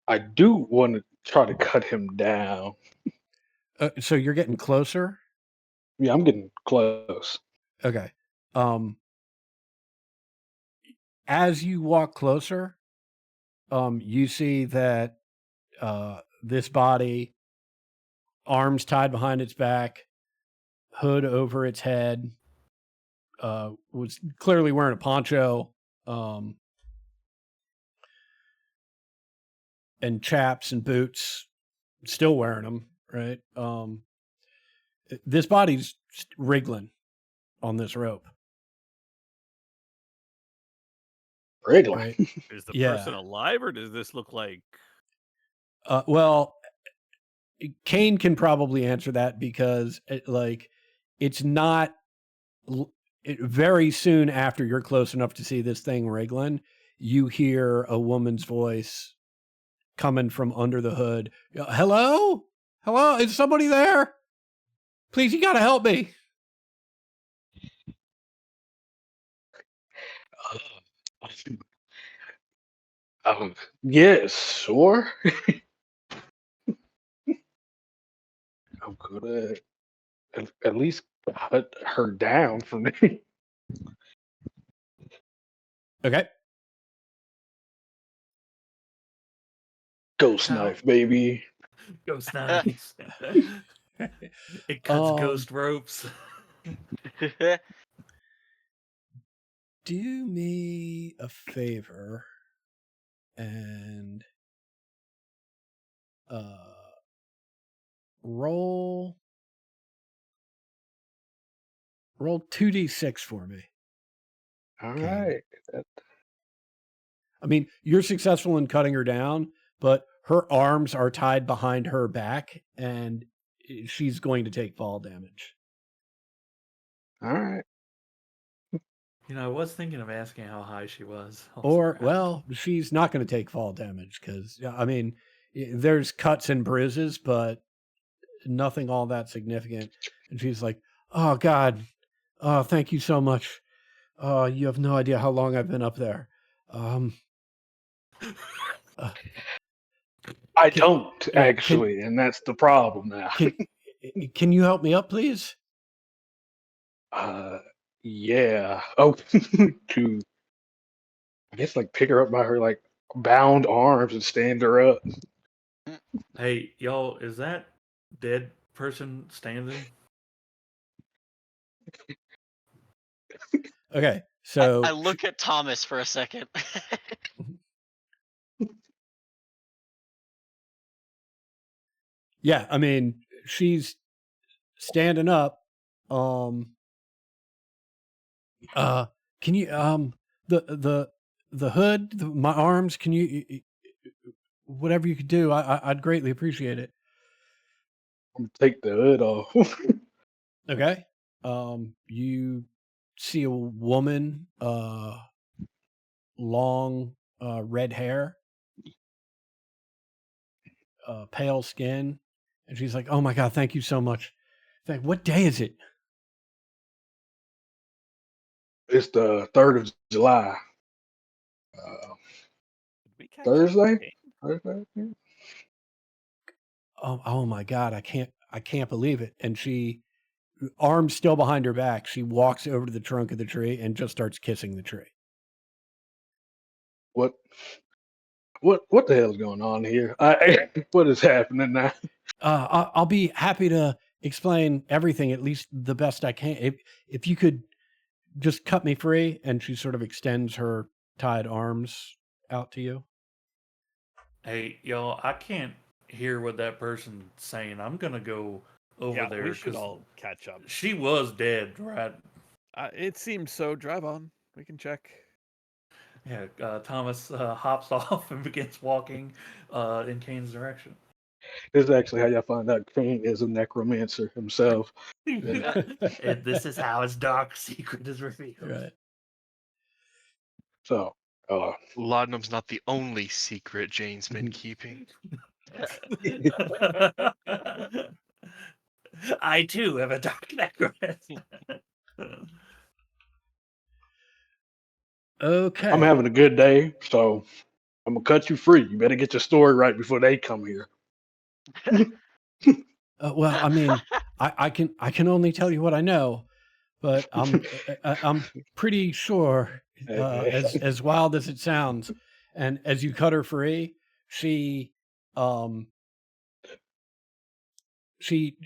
I do want to try to cut him down. So you're getting closer? Yeah, I'm getting close. Okay. As you walk closer, you see that this body, arms tied behind its back, hood over its head, was clearly wearing a poncho, and chaps and boots, still wearing them, right? This body's wriggling on this rope. Wriggling. Right? Is the Yeah. person alive, or does this look like... Well, Kane can probably answer that because it's not very soon after you're close enough to see this thing wriggling, you hear a woman's voice coming from under the hood. Hello? Hello? Is somebody there? Please, you gotta help me. Yes, sure. I'm gonna at least cut her down from me. Okay. Ghost How? knife, baby. Ghost knives. It cuts ghost ropes. Do me a favor and roll 2d6 for me. All Okay. right. I mean, you're successful in cutting her down, but her arms are tied behind her back and she's going to take fall damage. All right. I was thinking of asking how high she was. She's not going to take fall damage because, I mean, there's cuts and bruises, but nothing all that significant. And she's like, oh, God, thank you so much. You have no idea how long I've been up there. I don't actually, and that's the problem now. Can you help me up, please? Yeah. Oh, to I guess like pick her up by her like bound arms and stand her up. Hey, y'all, is that dead person standing? Okay, so I look at Thomas for a second. yeah, I mean, she's standing up. Can you the hood, my arms? Can you whatever you could do? I'd greatly appreciate it. I'm gonna take the hood off. Okay. You see a woman, long, red hair, pale skin, and she's like, "Oh my God, thank you so much." What day is it? It's the 3rd of July. Thursday? Thursday? Yeah. Oh my God, I can't believe it. And she, arms still behind her back, she walks over to the trunk of the tree and just starts kissing the tree. What the hell's going on here? What is happening now? I'll be happy to explain everything, at least the best I can. If you could just cut me free. And she sort of extends her tied arms out to you. Hey, y'all, I can't hear what that person's saying. I'm gonna go over there. We should all catch up. She was dead, right? It seems so. Drive on. We can check. Yeah, Thomas hops off and begins walking in Kane's direction. This is actually how y'all find out Kane is a necromancer himself. And this is how his dark secret is revealed. Right. So, Laudanum's not the only secret Jane's been keeping. I too have a dark necromancer. Okay. I'm having a good day, so I'm gonna cut you free. You better get your story right before they come here. Well, I mean, I can only tell you what I know, but I'm pretty sure, as wild as it sounds, and as you cut her free, she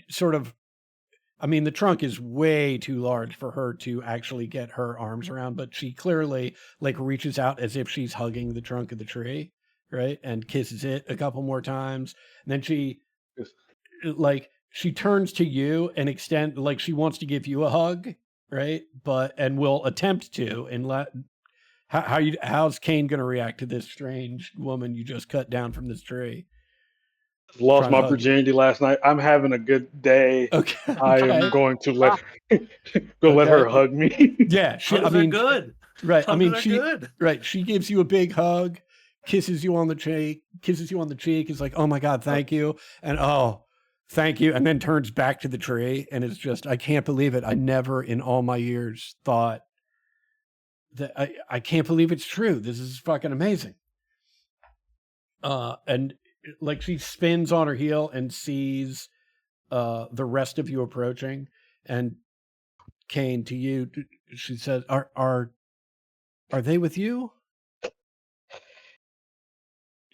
sort of, I mean, the trunk is way too large for her to actually get her arms around, but she clearly like reaches out as if she's hugging the trunk of the tree, right? And kisses it a couple more times. And then she turns to you and like she wants to give you a hug, right? And will attempt to, and how's Kane going to react to this strange woman you just cut down from this tree? Lost trying to my hug you. virginity last night. I'm having a good day. Okay. I am okay. going to let her Okay. hug me. Yeah. Hugs are good. Right. I Hugs mean, are she good. right. She gives you a big hug, kisses you on the cheek, is like, oh my God, thank you. And oh, thank you. And then turns back to the tree and it's just, I can't believe it. I never in all my years thought that I can't believe it's true. This is fucking amazing. And like she spins on her heel and sees the rest of you approaching, and Kane, to you, she says, are they with you?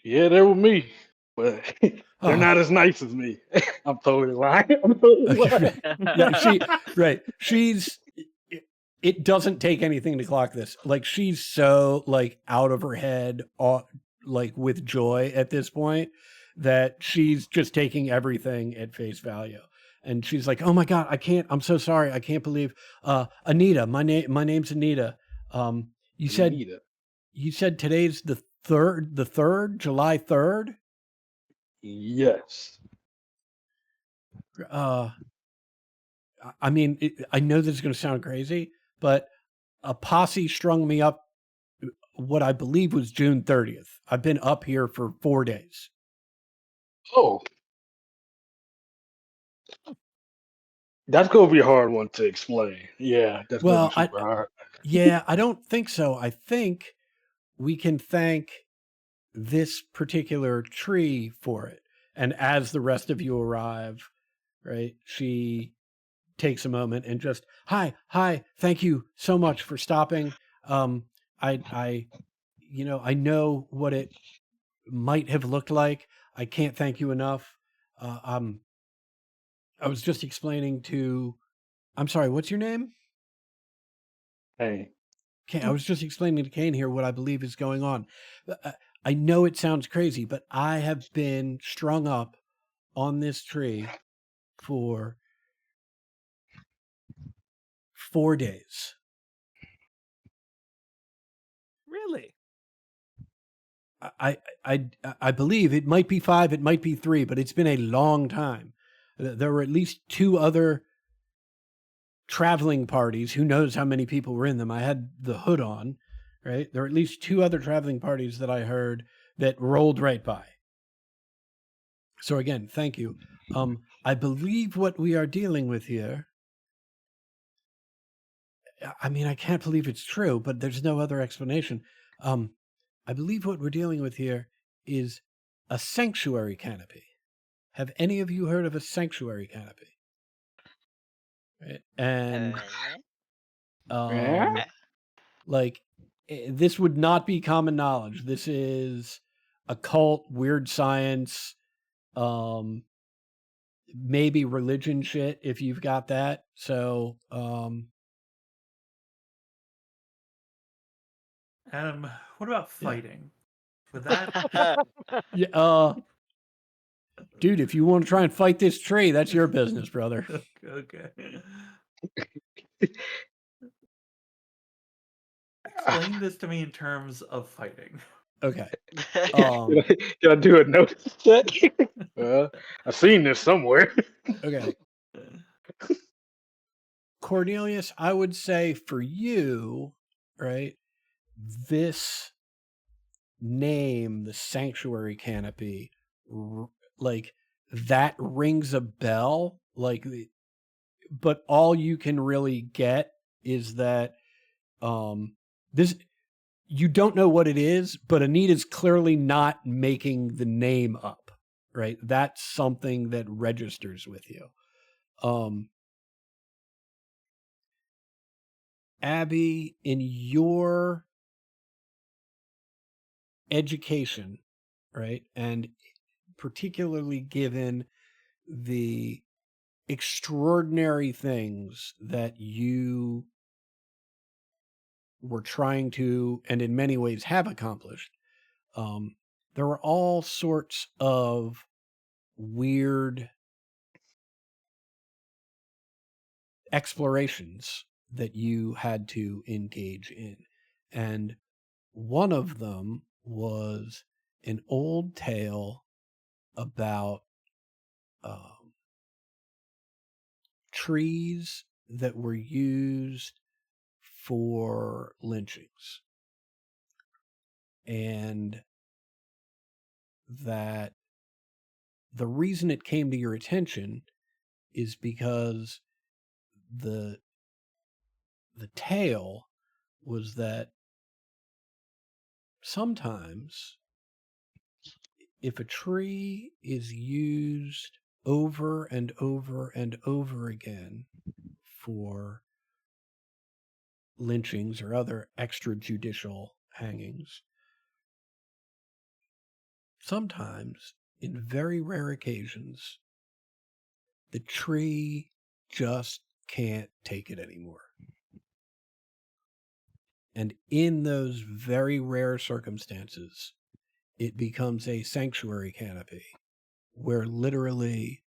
Yeah, they're with me, but they're Oh. not as nice as me. I'm totally lying. I'm totally lying. Yeah, she's it doesn't take anything to clock this. Like she's so like out of her head, like with joy at this point that she's just taking everything at face value. And she's like, "Oh my God, I'm so sorry. I can't believe Anita, my name's Anita. You said today's the 3rd, July 3rd? Yes. I mean, I know this is going to sound crazy, but a posse strung me up what I believe was June 30th. I've been up here for 4 days. Oh. That's going to be a hard one to explain. Yeah, that's going to be super hard. Yeah, I don't think so. I think we can thank this particular tree for it. And as the rest of you arrive, right, she takes a moment and just, hi, thank you so much for stopping. I know what it might have looked like. I can't thank you enough. I was just explaining to, I'm sorry, what's your name? Hey. Okay, I was just explaining to Kane here what I believe is going on. I know it sounds crazy, but I have been strung up on this tree for 4 days. Really? I believe it might be 5, it might be 3, but it's been a long time. There were at least 2 other traveling parties. Who knows how many people were in them? I had the hood on, right? There were at least 2 other traveling parties that I heard that rolled right by. So again, thank you. I believe what we are dealing with here, I mean, I can't believe it's true, but there's no other explanation. I believe what we're dealing with here is a sanctuary canopy. Have any of you heard of a sanctuary canopy? Right? And like this would not be common knowledge. This is occult, weird science, maybe religion shit if you've got that. So Adam, what about fighting? Would that yeah, dude, if you want to try and fight this tree, that's your business, brother. Okay. Explain this to me in terms of fighting. Okay. Can I do a notice check? I've seen this somewhere. Okay. Cornelius, I would say for you, right, this name, the sanctuary canopy, like that rings a bell, like, but all you can really get is that this, you don't know what it is, but Anita's clearly not making the name up, right? That's something that registers with you. Abby, in your education, right, and particularly given the extraordinary things that you were trying to, and in many ways have accomplished, there were all sorts of weird explorations that you had to engage in. And one of them was an old tale about trees that were used for lynchings, and that the reason it came to your attention is because the tale was that sometimes if a tree is used over and over and over again for lynchings or other extrajudicial hangings, sometimes, in very rare occasions, the tree just can't take it anymore. And in those very rare circumstances, it becomes a sanctuary canopy where literally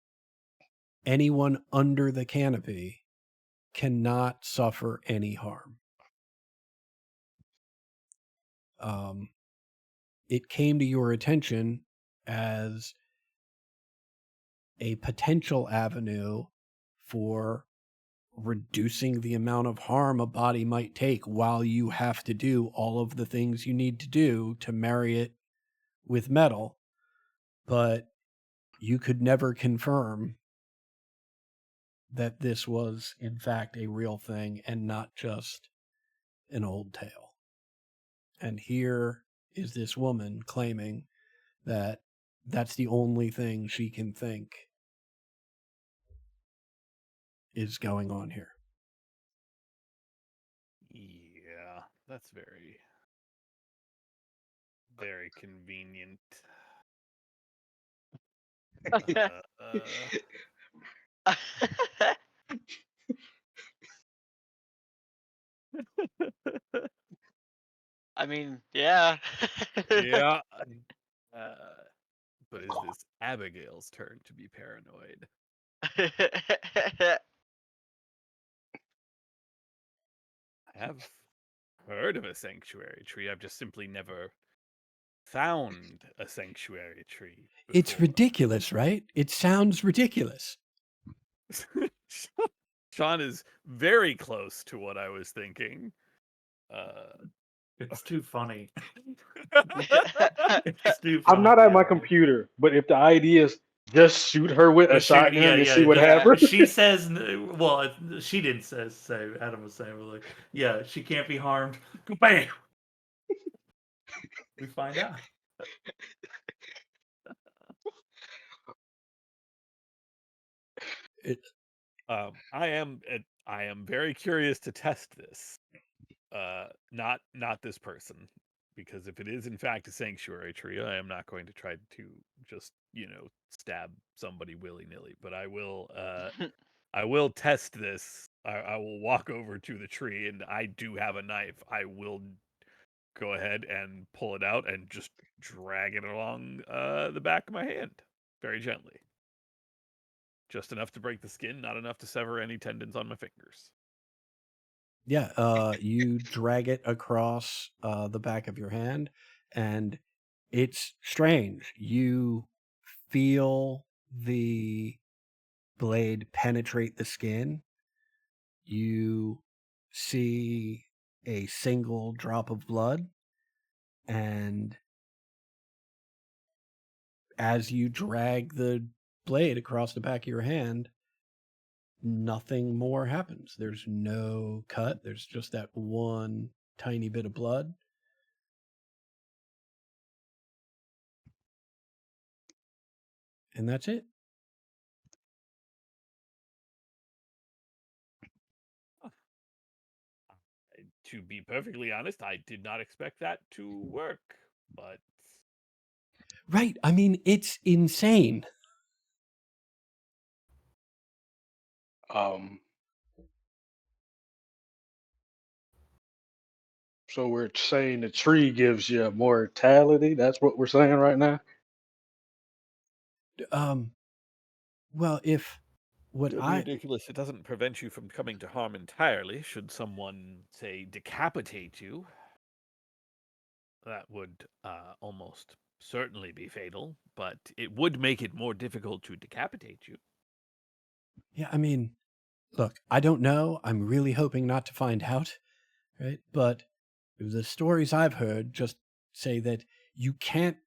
anyone under the canopy cannot suffer any harm. It came to your attention as a potential avenue for reducing the amount of harm a body might take while you have to do all of the things you need to do to marry it with metal, but you could never confirm that this was in fact a real thing and not just an old tale. And here is this woman claiming that that's the only thing she can think is going on here. Yeah, that's very, very convenient. I mean, yeah. Yeah. But is this Abigail's turn to be paranoid? I have heard of a sanctuary tree. I've just simply never found a sanctuary tree before. It's ridiculous, right? It sounds ridiculous. Sean is very close to what I was thinking. It's too funny. It's too funny. I'm not at my computer, but if the idea is just shoot her with a shotgun and see what happens. She says, well, she didn't say, Adam was saying, like, yeah, she can't be harmed. Bam! We find out. I am very curious to test this. Not this person, because if it is in fact a sanctuary tree, I am not going to try to just stab somebody willy-nilly. But I will test this. I will walk over to the tree, and I do have a knife. I will go ahead and pull it out and just drag it along the back of my hand very gently. Just enough to break the skin, not enough to sever any tendons on my fingers. Yeah, you drag it across the back of your hand, and it's strange. You feel the blade penetrate the skin. You see a single drop of blood, and as you drag the blade across the back of your hand, nothing more happens. There's no cut. There's just that one tiny bit of blood. And that's it. To be perfectly honest, I did not expect that to work, but... Right. I mean, it's insane. So we're saying the tree gives you mortality? That's what we're saying right now? Well, if what ridiculous, it doesn't prevent you from coming to harm entirely. Should someone, say, decapitate you, that would almost certainly be fatal, but it would make it more difficult to decapitate you. Yeah, I mean, look, I don't know. I'm really hoping not to find out, right? But the stories I've heard just say that you can't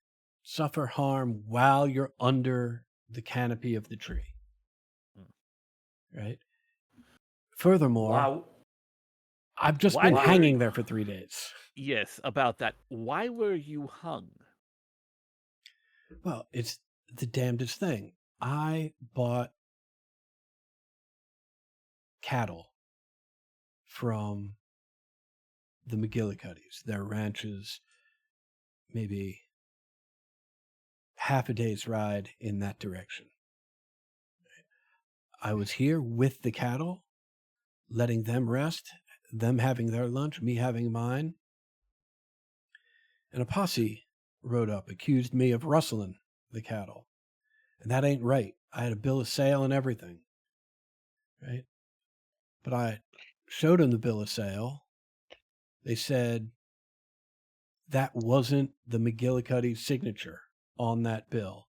suffer harm while you're under the canopy of the tree, right? Furthermore, Wow. I've just Why been were hanging you- there for 3 days. Yes, about that. Why were you hung? Well, it's the damnedest thing. I bought cattle from the McGillicuddies, their ranches, maybe half a day's ride in that direction. I was here with the cattle, letting them rest, them having their lunch, me having mine. And a posse rode up, accused me of rustling the cattle. And that ain't right. I had a bill of sale and everything, right? But I showed them the bill of sale. They said that wasn't the McGillicuddy signature on that bill.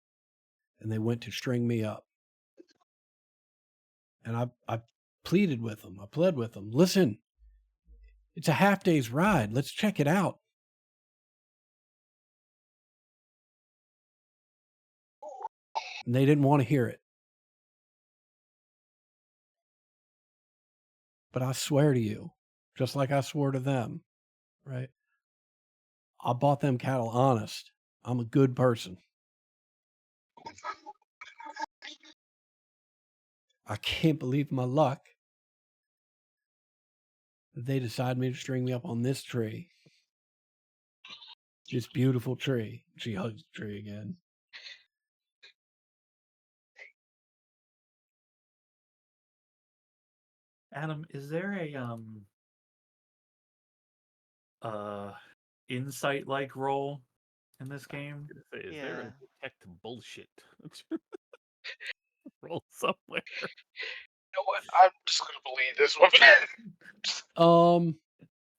And they went to string me up. And I pleaded with them. I pled with them. Listen, it's a half day's ride. Let's check it out. And they didn't want to hear it. But I swear to you, just like I swore to them, right? I bought them cattle honest. I'm a good person. I can't believe my luck that they decided to string me up on this tree. This beautiful tree. She hugs the tree again. Adam, is there a insight like role in this game? Is Yeah. there a detect bullshit roll somewhere? You know what? I'm just gonna believe this one.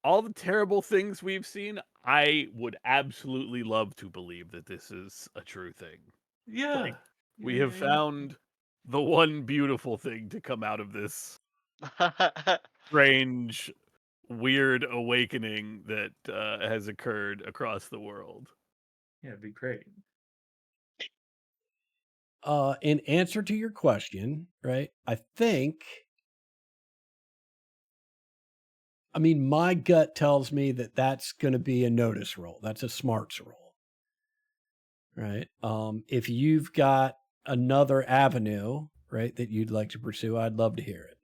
All the terrible things we've seen, I would absolutely love to believe that this is a true thing. Yeah. Like, we Yeah, have found the one beautiful thing to come out of this strange, weird awakening that has occurred across the world. Yeah, it'd be great. In answer to your question, right? I mean, my gut tells me that that's going to be a notice roll. That's a smarts roll, right? If you've got another avenue, right, that you'd like to pursue, I'd love to hear it.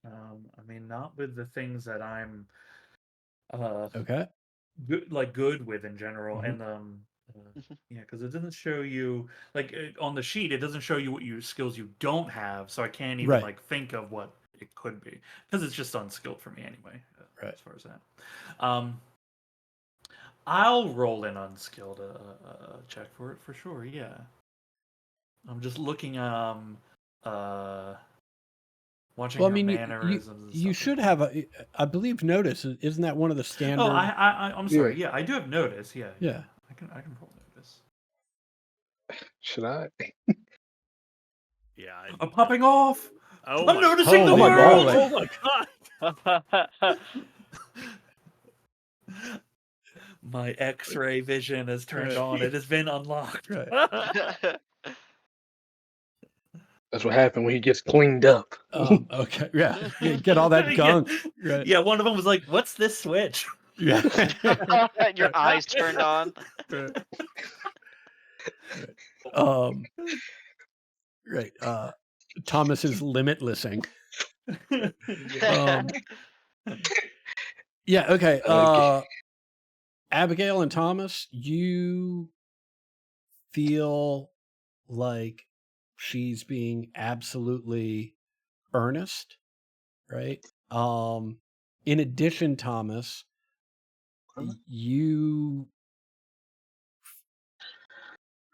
I mean, not with the things that I'm Okay. good with in general, Mhm. and yeah, because it doesn't show you like on the sheet. It doesn't show you what skills you don't have, so I can't even Right. like think of what it could be because it's just unskilled for me anyway. Right. As far as that, I'll roll an unskilled check for it for sure. Yeah, I'm just looking watching Well, I her mean, mannerisms. and you stuff should like have I believe notice. Isn't that one of the that. standard? Oh, I'm sorry. Yeah, I do have notice. Yeah. Yeah. I can roll notice. Should I? Yeah. I'm popping off. Oh I'm my noticing the holy world. moly. Oh my god! My X-ray vision has turned on. It has been unlocked. Right. That's what happened when he gets cleaned up. Okay. Yeah. Get all that gunk. Right. Yeah, one of them was like, "What's this switch?" Yeah. Your eyes turned on. Right. Thomas is limitlessing. Yeah. Okay. Abigail and Thomas, you feel like she's being absolutely earnest, right? In addition, Thomas, you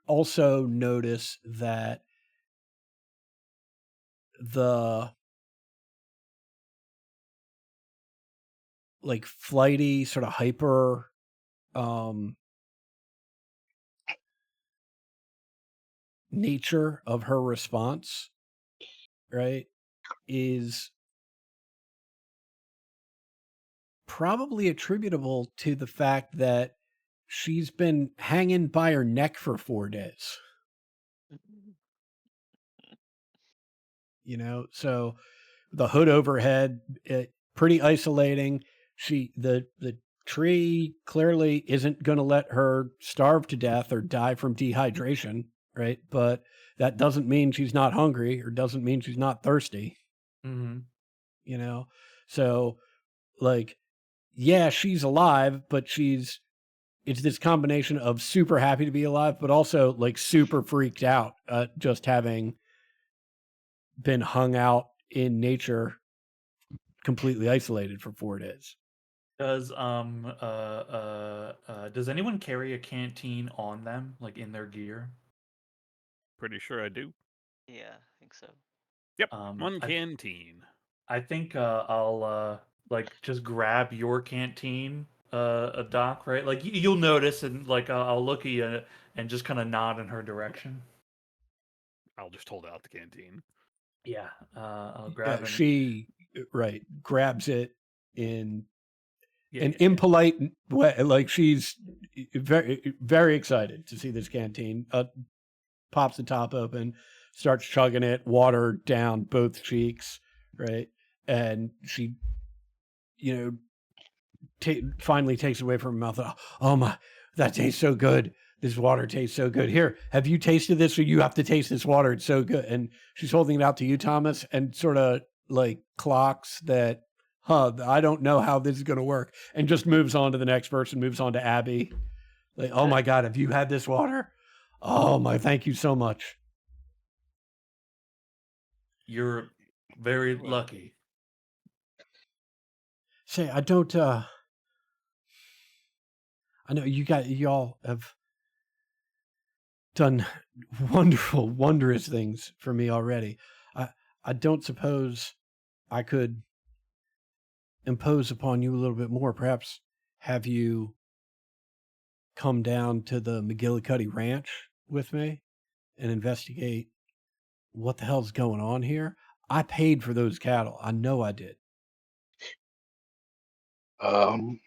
also notice that the like flighty, sort of hyper nature of her response, right, is probably attributable to the fact that she's been hanging by her neck for 4 days. So the hood overhead, pretty isolating. The tree clearly isn't going to let her starve to death or die from dehydration, right? But that doesn't mean she's not hungry or doesn't mean she's not thirsty. Mm-hmm. So like, yeah, she's alive, but it's this combination of super happy to be alive, but also like super freaked out, just having been hung out in nature, completely isolated for 4 days. Does anyone carry a canteen on them, like in their gear? Pretty sure I do. Yeah, I think so. Yep, one canteen. I think I'll like just grab your canteen, Doc. Right, like you'll notice, and like I'll look at you and just kind of nod in her direction. I'll just hold out the canteen. Yeah, I'll grab it. She grabs it in Yeah, an impolite way, like she's very, very excited to see this canteen. Pops the top open, starts chugging it, water down both cheeks, right? And she, finally takes it away from her mouth. Oh my, that tastes so good. This water tastes so good. Here, have you tasted this? Or you have to taste this water. It's so good. And she's holding it out to you, Thomas, and sort of like clocks that, I don't know how this is going to work, and just moves on to the next person, moves on to Abby. Like, oh my God, have you had this water? Oh my, thank you so much. You're very lucky. Say, I don't, I know y'all have done wonderful, wondrous things for me already. I don't suppose I could impose upon you a little bit more. Perhaps have you come down to the McGillicuddy Ranch with me and investigate what the hell's going on here? I paid for those cattle. I know I did. Um,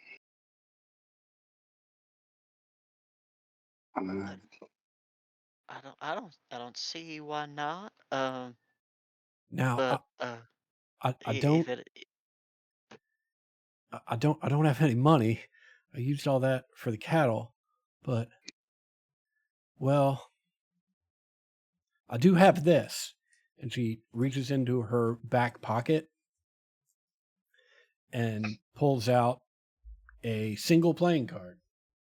I don't see why not. Now, But I if don't it, I don't have any money. I used all that for the cattle, but well, I do have this. And she reaches into her back pocket and pulls out a single playing card.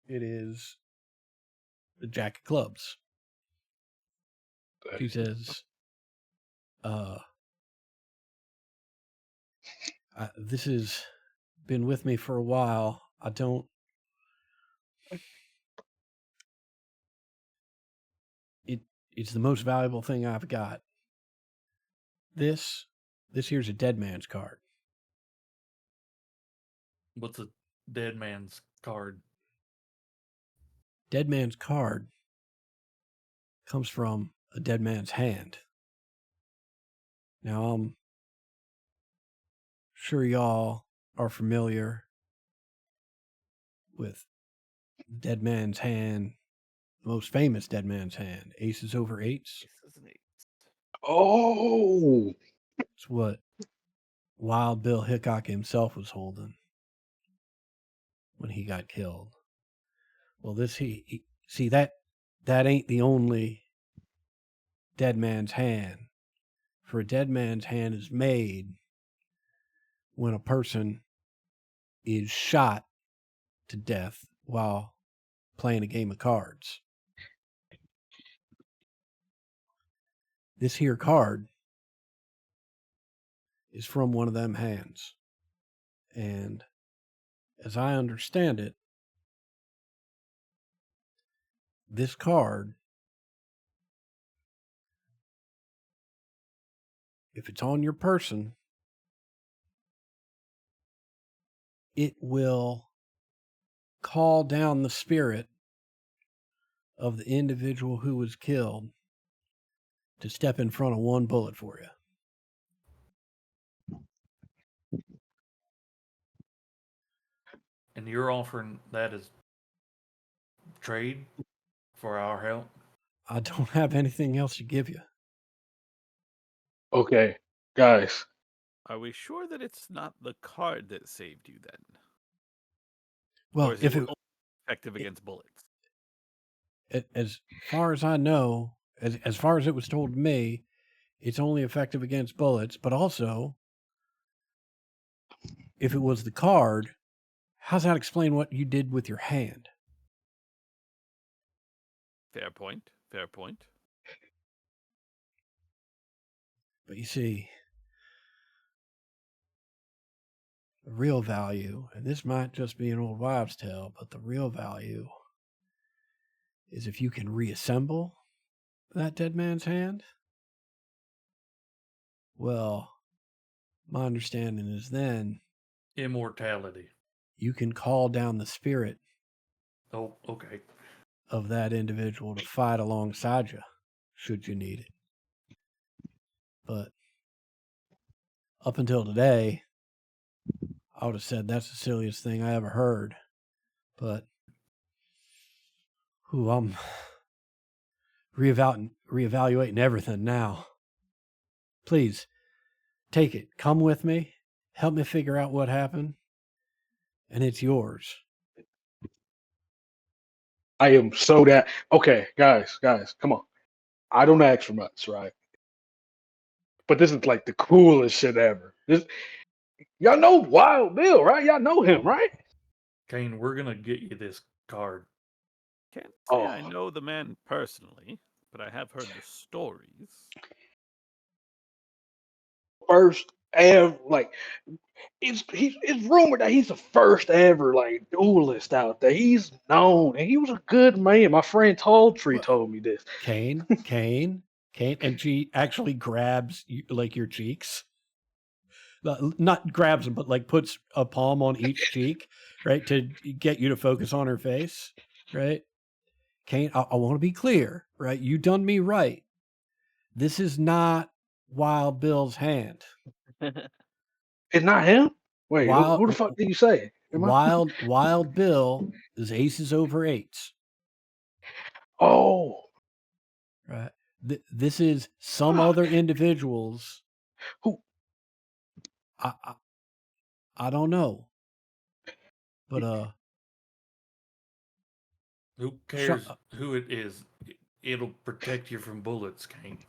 It is the Jack of Clubs. She says, this has been with me for a while. It's the most valuable thing I've got. This here's a dead man's card. What's a dead man's card? Dead man's card comes from a dead man's hand. Now, I'm sure y'all are familiar with dead man's hand, the most famous dead man's hand, aces over eights. Oh, It's what Wild Bill Hickok himself was holding when he got killed. Well, see that ain't the only dead man's hand. For a dead man's hand is made when a person is shot to death while playing a game of cards. This here card is from one of them hands. And as I understand it, this card, if it's on your person, it will call down the spirit of the individual who was killed to step in front of one bullet for you. And you're offering that as trade for our help? I don't have anything else to give you. Okay, guys. Are we sure that it's not the card that saved you then? Well, or is if it it, only effective against bullets? as far as I know, as far as it was told to me, it's only effective against bullets. But also, if it was the card, how's that explain what you did with your hand? Fair point. Fair point. But you see, the real value, and this might just be an old wives' tale, but the real value is if you can reassemble that dead man's hand. Well, my understanding is then Immortality. you can call down the spirit Oh, okay. of that individual to fight alongside you, should you need it. But up until today, I would have said that's the silliest thing I ever heard. But I'm reevaluating everything now. Please, take it. Come with me. Help me figure out what happened. And it's yours. I am so that. Okay, guys, come on. I don't ask for much, right? But this is like the coolest shit ever. Y'all know Wild Bill, right? Y'all know him, right? Kane, we're going to get you this card. Can't say I Oh. know the man personally, but I have heard the stories. First ever, like, it's rumored that he's the first ever like duelist out there. He's known, and he was a good man. My friend Talltree told me this. Kane, and she actually grabs like your cheeks. Not grabs them, but like puts a palm on each cheek, right, to get you to focus on her face, right? Kane, I want to be clear, right? You done me right. This is not Wild Bill's hand. It's not him. Wait, who the Wild, fuck did you say? Wild Bill is aces over eights. Oh, Right. This is some other individuals. Who? I don't know. But Who cares who it is? It'll protect you from bullets, Kane.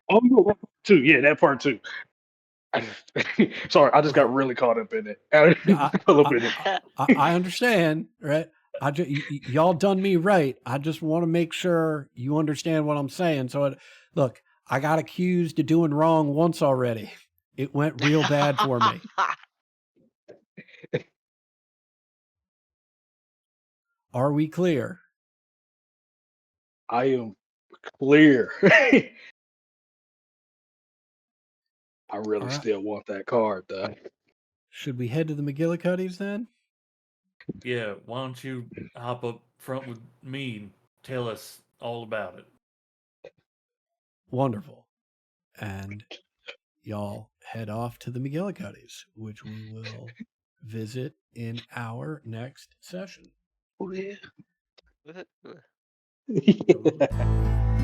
Oh, yeah, too. Yeah, that part too. Sorry, I just got really caught up in it. I understand, right? Y'all done me right. I just want to make sure you understand what I'm saying. So, look, I got accused of doing wrong once already. It went real bad for me. Are we clear? I am clear. I really still want that card, though. Should we head to the McGillicuddies then? Yeah, why don't you hop up front with me and tell us all about it? Wonderful. And y'all head off to the McGillicuddies, which we will visit in our next session. Oh, yeah. Yeah.